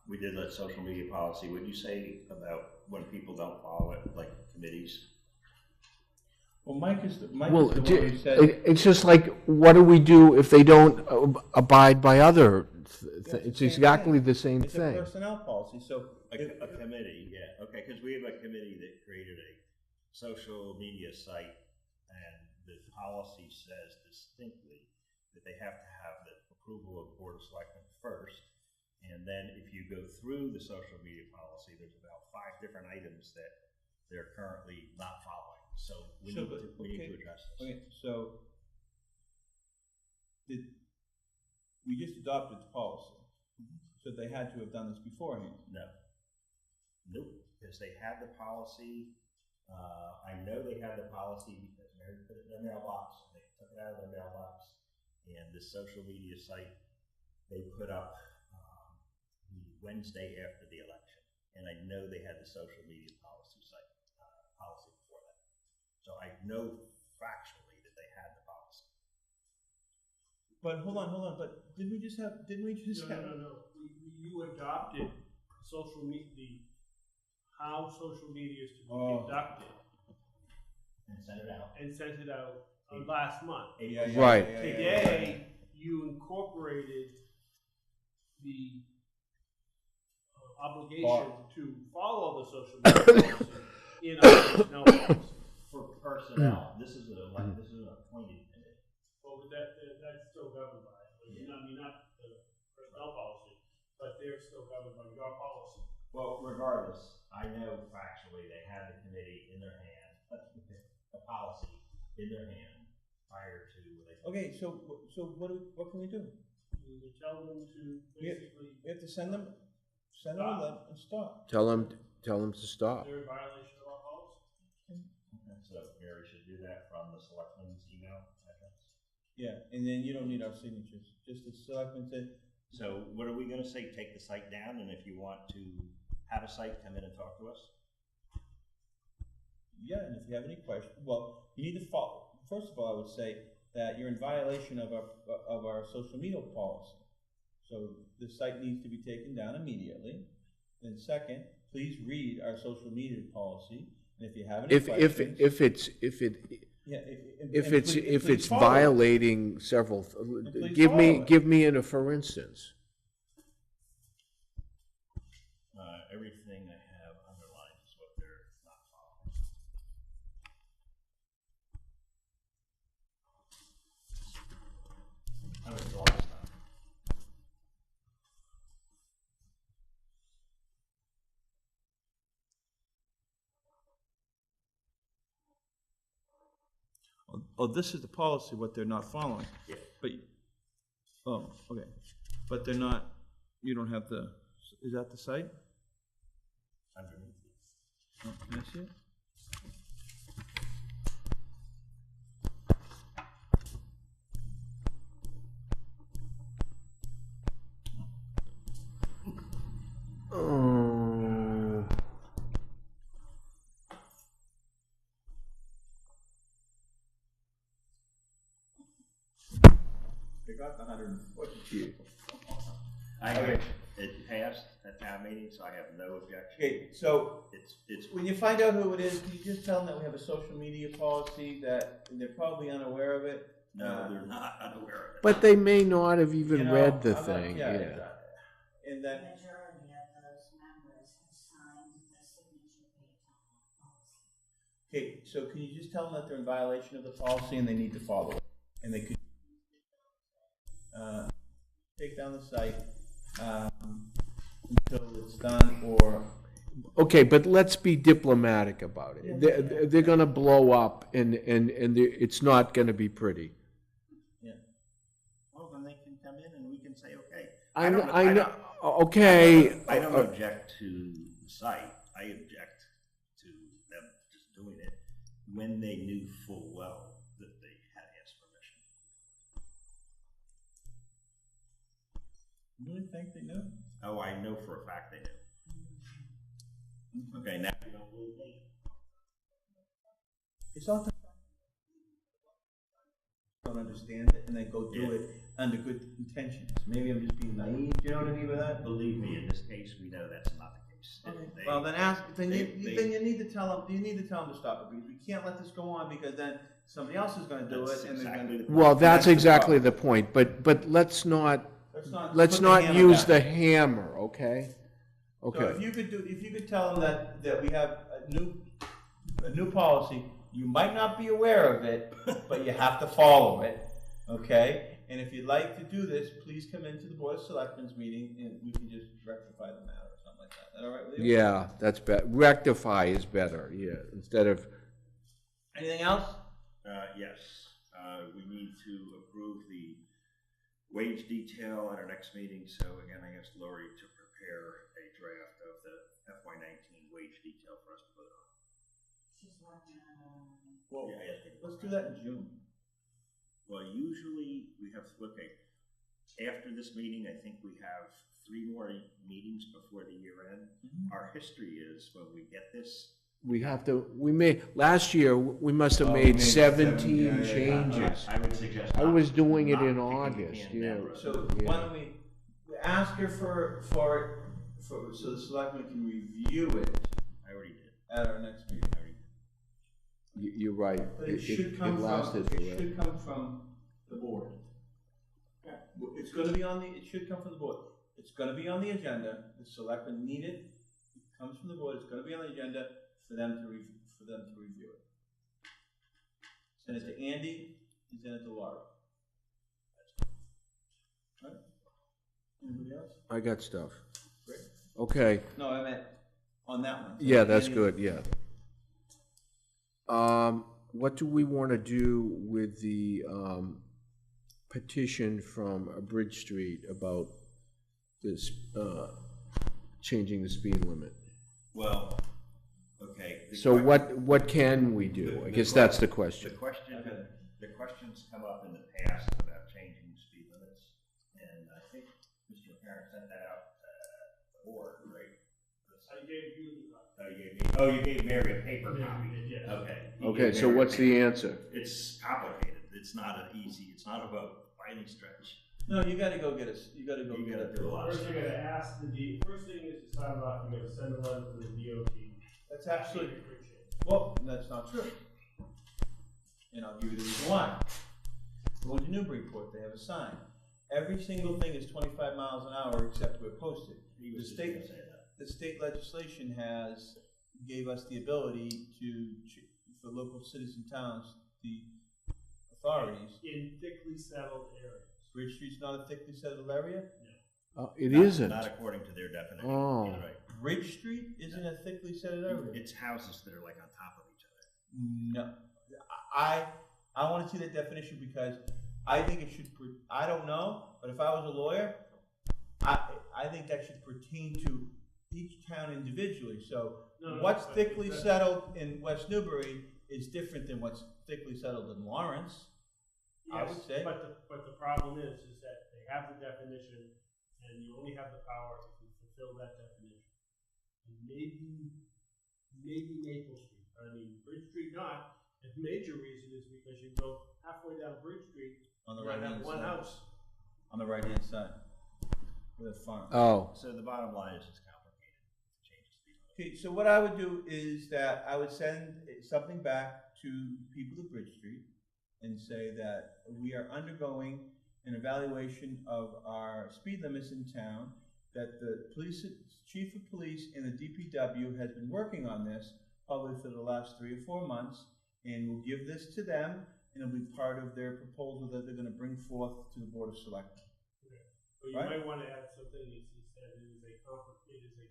we did that social media policy, what did you say about when people don't follow it, like committees? Well, Mike is the one who said. It's just like, what do we do if they don't abide by other? It's exactly the same It's thing. a personnel policy, so. A committee, yeah, okay, because we have a committee that created a social media site, and the policy says distinctly that they have to have the approval of the Board of Selectmen first, and then if you go through the social media policy, there's about 5 different items that they're currently not following, so we need to address this. Okay, so we just adopted the policy, so they had to have done this beforehand. Nope, because they had the policy, I know they had the policy because Mary put it in their mailbox, they took it out of their mailbox, and the social media site, they put up the Wednesday after the election, and I know they had the social media policy site, policy before that. So I know factually that they had the policy. But hold on, but didn't we just have? No. You adopted social media, how social media is to be conducted. And sent it out. Last month. Right. Today, you incorporated the obligation to follow the social media policy in our personnel policy. For personnel, this is an appointed committee. Well, that's still governed by, not the personnel policy, but they're still governed by your policy. Well, regardless, I know factually they had the committee in their hand, the policy in their hand prior to. Okay, so what can we do? We tell them to basically. We have to send them a letter and stop. Tell them to stop. They're in violation of our policy. Okay, so Mary should do that from the selectmen's email address. Yeah, and then you don't need our signatures. Just the selectmen said. So what are we going to say? Take the site down, and if you want to have a site, come in and talk to us. Yeah, and if you have any questions, well, you need to follow. First of all, I would say that you're in violation of our social media policy. So the site needs to be taken down immediately. And second, please read our social media policy. And if you have any questions, if it's violating several, give me a for instance. Everything I have underlined is what they're not following. I was the last time. Oh, this is the policy, what they're not following. Yeah. But, oh, okay. But they're not, you don't have the, is that the site? Underneath it. Oh, can I see it? They got the 142. It passed at town meeting, so I have no objection. Okay, so It's when you find out who it is, can you just tell them that we have a social media policy that they're probably unaware of it? no, they're not unaware of it. But they may not have even read the I'm not- thing. yeah. Yeah. And The then, majority of those members have signed the signature page on that policy. okay, so can you just tell them that they're in violation of the policy and they need to follow it? And they could take down the site until it's done, or Okay, but let's be diplomatic about it. They're gonna blow up and it's not gonna be pretty. Yeah. Well, then they can come in and we can say, okay. I know, okay. I don't object to the site. I object to them just doing it when they knew full well that they had asked permission. You really think they knew? Oh, I know for a fact they knew. Okay, now you don't believe me. It's all the don't understand it and then go do it under good intentions. Maybe I'm just being naive. Do you know what I mean by that? Believe me, in this case, we know that's not the case. Okay. Well, then you need to tell them. You need to tell them to stop it because we can't let this go on because then somebody else is going to do it and they're going to. Well, that's exactly the point. But let's not use the hammer. Okay. Okay. So if you could tell them that we have a new policy. You might not be aware of it, but you have to follow it, okay? And if you'd like to do this, please come into the Board of Selectmen's meeting and we can just rectify the matter or something like that. Is that all right with you? Yeah, that's better. Rectify is better, yeah, instead of... Anything else? Yes. We need to approve the wage detail at our next meeting. So again, I asked Lori to prepare a draft of the FY19 wage detail for us to vote on. Well, let's do that in June. Well, usually we have, after this meeting, I think we have 3 more meetings before the year end. Mm-hmm. Our history is when we get this. Last year, we must have made 17 changes. I would suggest. I was doing it in August, yeah. So why don't we ask her for so the selectmen can review it. I already did. At our next meeting. You're right. But it should come from the board. Yeah. It's going to be on the. It should come from the board. It's going to be on the agenda. The selectmen need it. It comes from the board. It's going to be on the agenda for them to review it. Send it to Andy. And send it to Laura. Right? Anybody else? I got stuff. Great. Okay. No, I meant on that one. So yeah, that's good. Yeah. What do we want to do with the petition from Bridge Street about this changing the speed limit? Well, okay. So what can we do? I guess that's the question. The questions come up in the past about changing speed limits, and I think Mr. Parent sent that out to the board, right? I gave you. You gave Mary a paper copy. Yeah. Okay. Okay, so what's the answer? It's complicated. It's not a vote by any stretch. No, you got to go get us. You got to go get it. First, you got to ask first thing is to sign off. You got to send a letter to the DOT. That's absolutely. Well, that's not true. And I'll give you the reason why. Go to Newburyport. They have a sign. Every single thing is 25 miles an hour except we're posted. The state legislation gave us the ability for local cities and towns, the authorities. In thickly settled areas. Bridge Street's not a thickly settled area? No. It isn't. Not according to their definition. Oh. You're right. Bridge Street isn't a thickly settled area? It's houses that are like on top of each other. No. I want to see that definition because I think it should, I don't know, but if I was a lawyer, I think that should pertain to each town individually. So what's thickly settled in West Newbury is different than what's thickly settled in Lawrence. Yes, I would say. But the problem is that they have the definition, and you only have the power to fulfill that definition. And maybe Maple Street. I mean, Bridge Street not. And the major reason is because you go halfway down Bridge Street, on the right hand side. One house. On the right hand side. With a farm. Oh. So the bottom line is it's complicated to change the speed limit. Okay, so what I would do is that I would send something back to people of Bridge Street and say that we are undergoing an evaluation of our speed limits in town, that the chief of police and the DPW has been working on this probably for the last 3 or 4 months, and we'll give this to them, and it'll be part of their proposal that they're going to bring forth to the Board of Selectmen. Okay. But you might want to add something that says it is a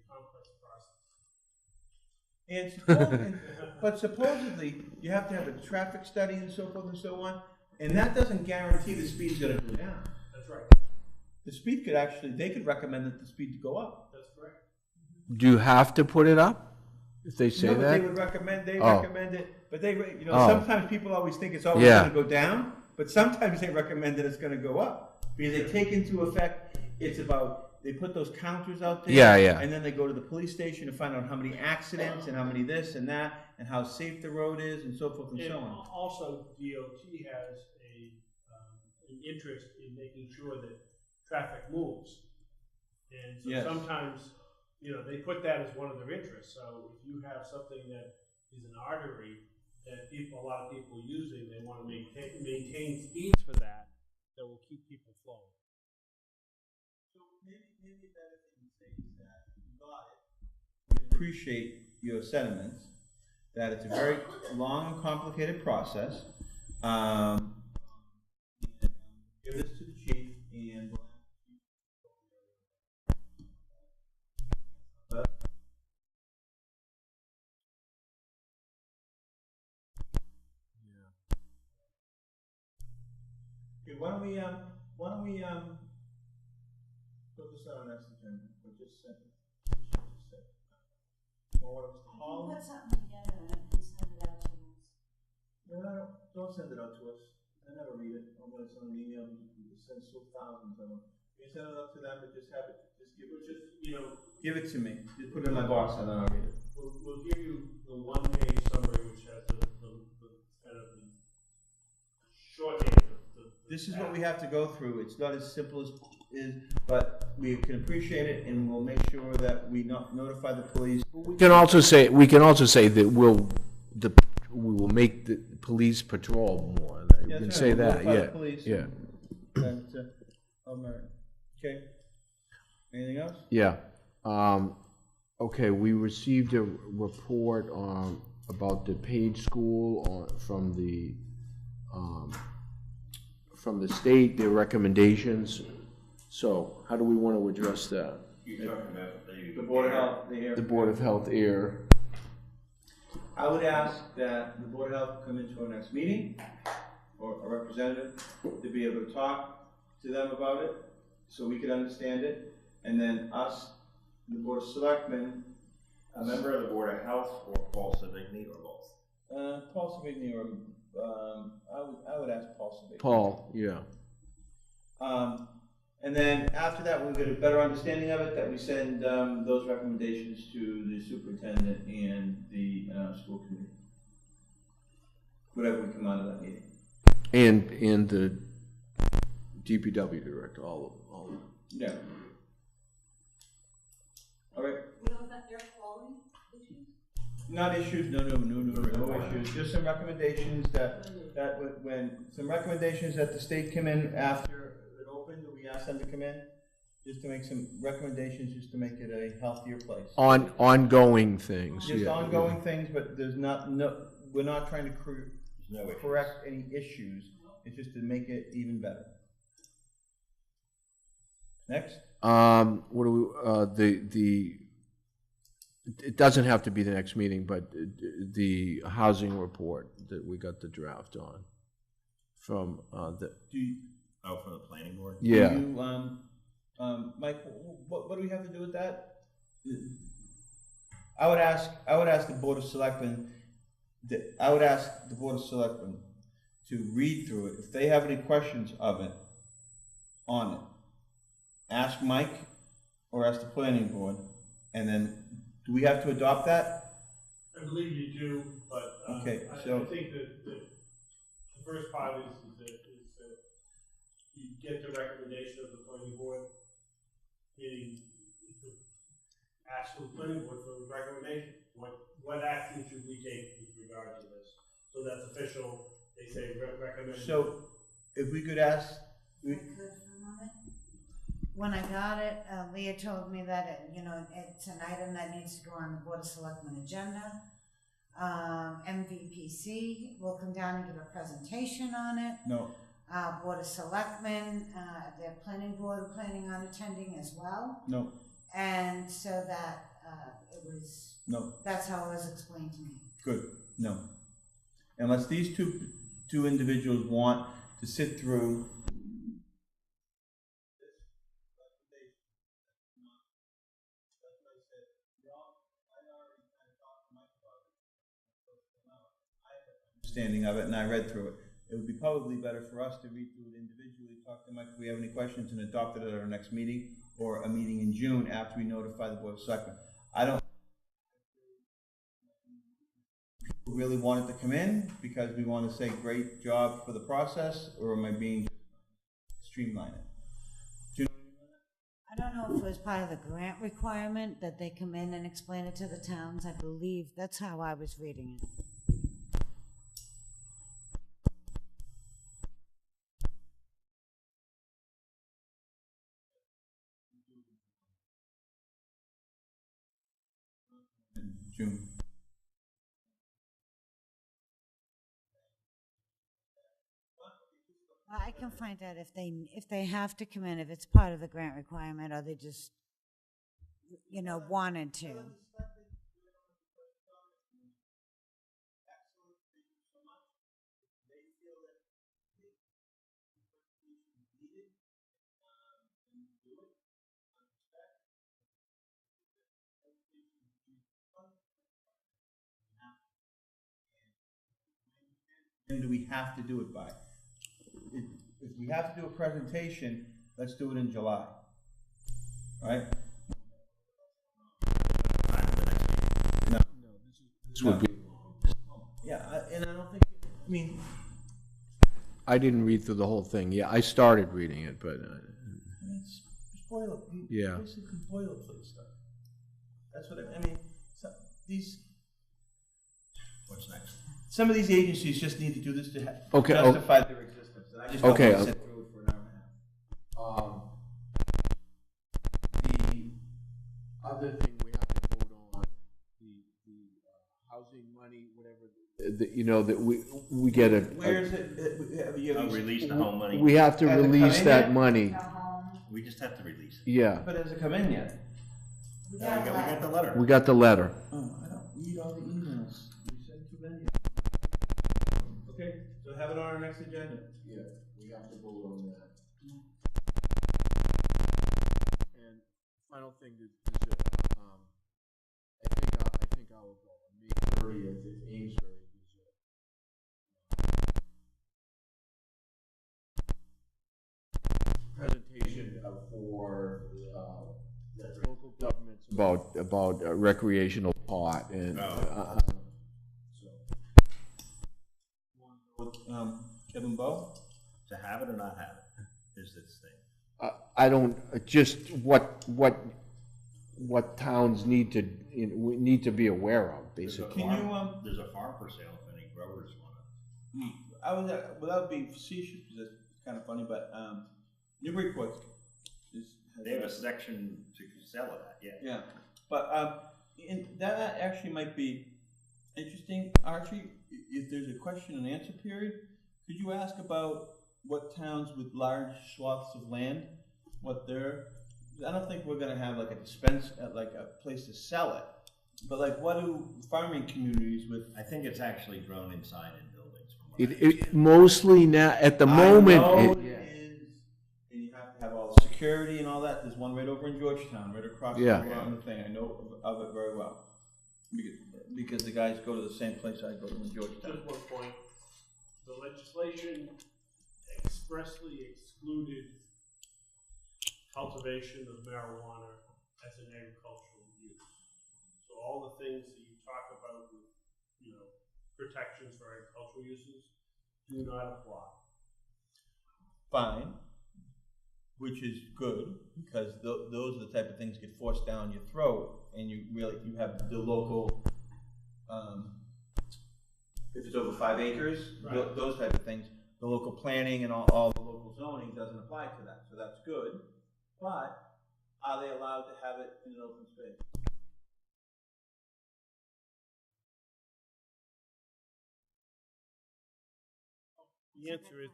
complex process. And but supposedly, you have to have a traffic study and so forth and so on, and that doesn't guarantee the speed's gonna go down. That's right. The speed could actually, they could recommend that the speed go up. That's correct. Do you have to put it up if they say No, but that? they would recommend, Oh. recommend it, but they, Oh. sometimes people always think it's always Yeah. gonna go down, but sometimes they recommend that it's gonna go up. Because they take into effect, it's about, they put those counters out there. Yeah, yeah. And then they go to the police station to find out how many accidents and how many this and that, and how safe the road is and so forth and And so on. also, DOT has an interest in making sure that traffic moves. And so Yes. sometimes, they put that as one of their interests. So if you have something that is an artery that a lot of people are using, they want to maintain speeds for that will keep people flowing. So maybe a better thing to say is that you got it. We appreciate your sentiments, that it's a very long and complicated process. Give this to the chief and we'll okay, why don't we put this on our next agenda, or just send it. Or call. Put something together and send it out to us. No, don't send it out to us. I never read it. I'm gonna send an email, you send thousands of them. You send it out to them, but just have it, give it to me. Just put it in my box and then I'll read it. We'll give you the one-page summary, which has the kind of the shorthand. This is what we have to go through. It's not as simple as is, but we can appreciate it and we'll make sure that we notify the police. We can also say that we will make the police patrol more. You Yeah, can that's say right. We'll that, notify the yeah, police. yeah, And, okay. Anything else? yeah. Okay, we received a report about the paid school from the state, their recommendations. So how do we want to address that? You're talking about The Board of Health, The Board of Health air. I would ask that the Board of Health come into our next meeting, or a representative, to be able to talk to them about it, so we could understand it, and then us, the Board of Selectmen. a member of the Board of Health or Paul Savigny or both? Paul Savigny, or, I would ask Paul Savigny. Paul, yeah. And then after that, we'll get a better understanding of it, that we send, those recommendations to the superintendent and the, school committee. Whatever we come out of that meeting. And the DPW director, all of them. Yeah. All right. We don't have their quality issues? Not issues, no issues, just some recommendations that some recommendations that the state come in after it opened, that we asked them to come in, just to make some recommendations, just to make it a healthier place. Ongoing things, Just yeah. ongoing things, but there's we're not trying to correct any issues, it's just to make it even better. Next? What do we, it doesn't have to be the next meeting, but the housing report that we got the draft on from from the planning board? Yeah. Do you, Mike, what do we have to do with that? I would ask the Board of Selectmen, to read through it. If they have any questions of it, on it, ask Mike or ask the planning board, and then, do we have to adopt that? I believe you do, but Okay, I so- think that the first part is that you get the recommendation of the planning board, meaning ask the planning board for a recommendation. What action should we take with regard to this? So that's official, they say recommend. So, if we could ask, When I got it, Leah told me that, it's an item that needs to go on the Board of Selectmen agenda. MVPC will come down and give a presentation on it. no, Board of Selectmen, the planning board are planning on attending as well. no, And so that it was, No. that's how it was explained to me. Good, no. Unless these two individuals want to sit through understanding of it, and I read through it. It would be probably better for us to read through it individually, talk to Mike if we have any questions, and adopt it at our next meeting, or a meeting in June after we notify the Board of Selectmen. I don't really want it to come in because we want to say great job for the process, or am I being streamlined? I don't know if it was part of the grant requirement that they come in and explain it to the towns. I believe that's how I was reading it. June. I can find out if they have to come in, if it's part of the grant requirement, or they just, you know, wanted to. When do we have to do it by? If we have to do a presentation, let's do it in July. Right? No. This would be. Yeah, and I don't think, I mean, I didn't read through the whole thing. Yeah, I started reading it, but. it's boilerplate. Yeah. Basically boilerplate stuff. That's what I mean. These. What's next? Some of these agencies just need to do this to justify their existence. And I just don't want to sit through it for an hour and a half. The other thing we have to vote on, the housing money, whatever, you know, that we get a. Where is it? Release the home money. We have to release that money. We just have to release it. Yeah. But has it come in yet? We got the letter. We got the letter. Oh, I don't read all the emails. We sent too many. Okay, so have it on our next agenda. Yeah, we have to vote on that. And final thing is I think I will go. May 30th in Amesbury. Presentation for local governments about recreational pot and. Kevin Bowe? To have it or not have it is this thing. I don't, just what towns need to be aware of, basically. There's a farm for sale if any growers want it. I was, without being facetious, because it's kind of funny, but Newbury Court they have a section to sell it at, yeah. Yeah, but that actually might be interesting, Archie. If there's a question and answer period, could you ask about what towns with large swaths of land, what their, I don't think we're gonna have like a dispense, like a place to sell it, but like what do farming communities with? I think it's actually grown inside in buildings. It mostly now, at the moment. It is, and you have to have all the security and all that. There's one right over in Georgetown, right across from the thing. I know of it very well. Because the guys go to the same place I go to in Georgetown. Just one point. The legislation expressly excluded cultivation of marijuana as an agricultural use. So all the things that you talk about with, you know, protections for agricultural uses do not apply. Fine, which is good, because those are the type of things get forced down your throat, and you have the local, if it's over 5 acres, right. Those type of things, the local planning and all the local zoning doesn't apply to that, so that's good. But are they allowed to have it in an open space? The answer is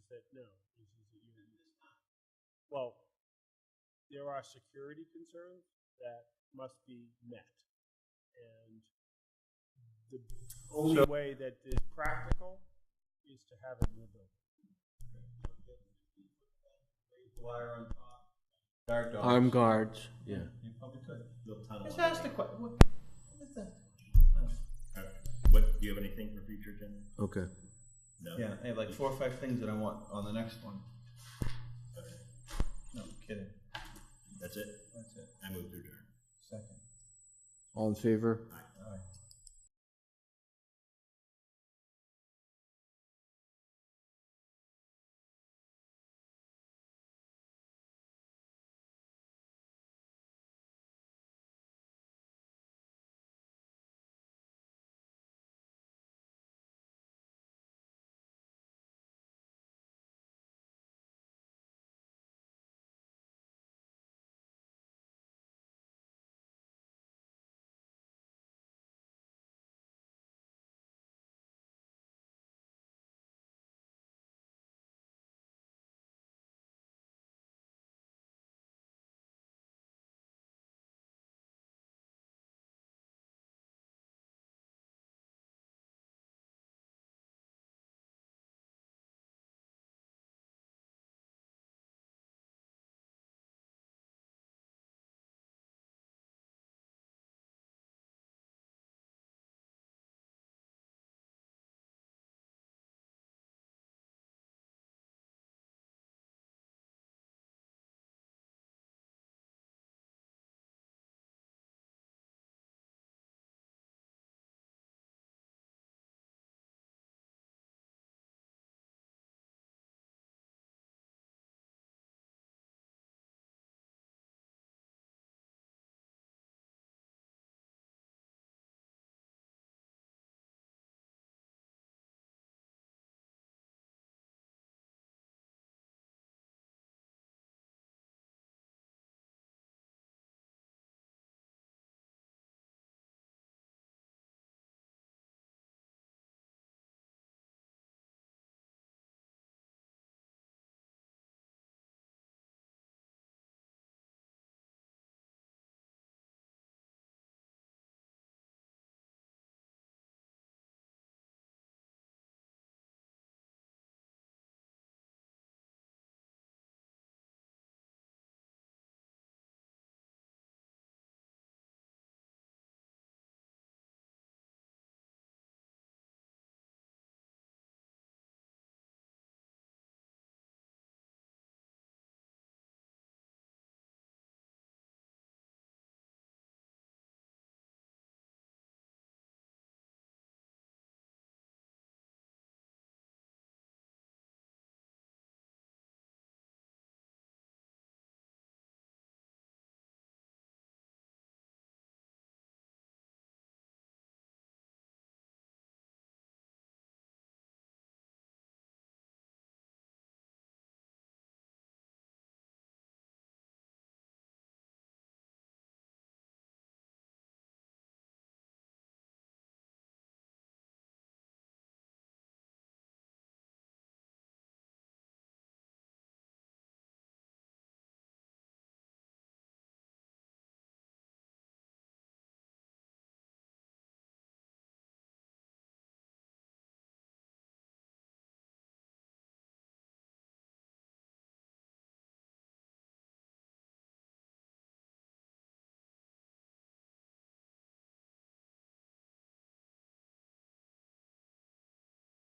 that no. Well, there are security concerns that must be met. And the only way that is practical is to have it in the building. Wire on top. Guard dogs. Armed guards, yeah. You probably could. Little tunnel. Just ask the question. What, do you have anything for future agenda? Okay. No? Yeah, I have like 4 or 5 things that I want on the next one. No, I'm kidding. That's it? That's it. I move to adjourn. Second. All in favor? Aye. All right.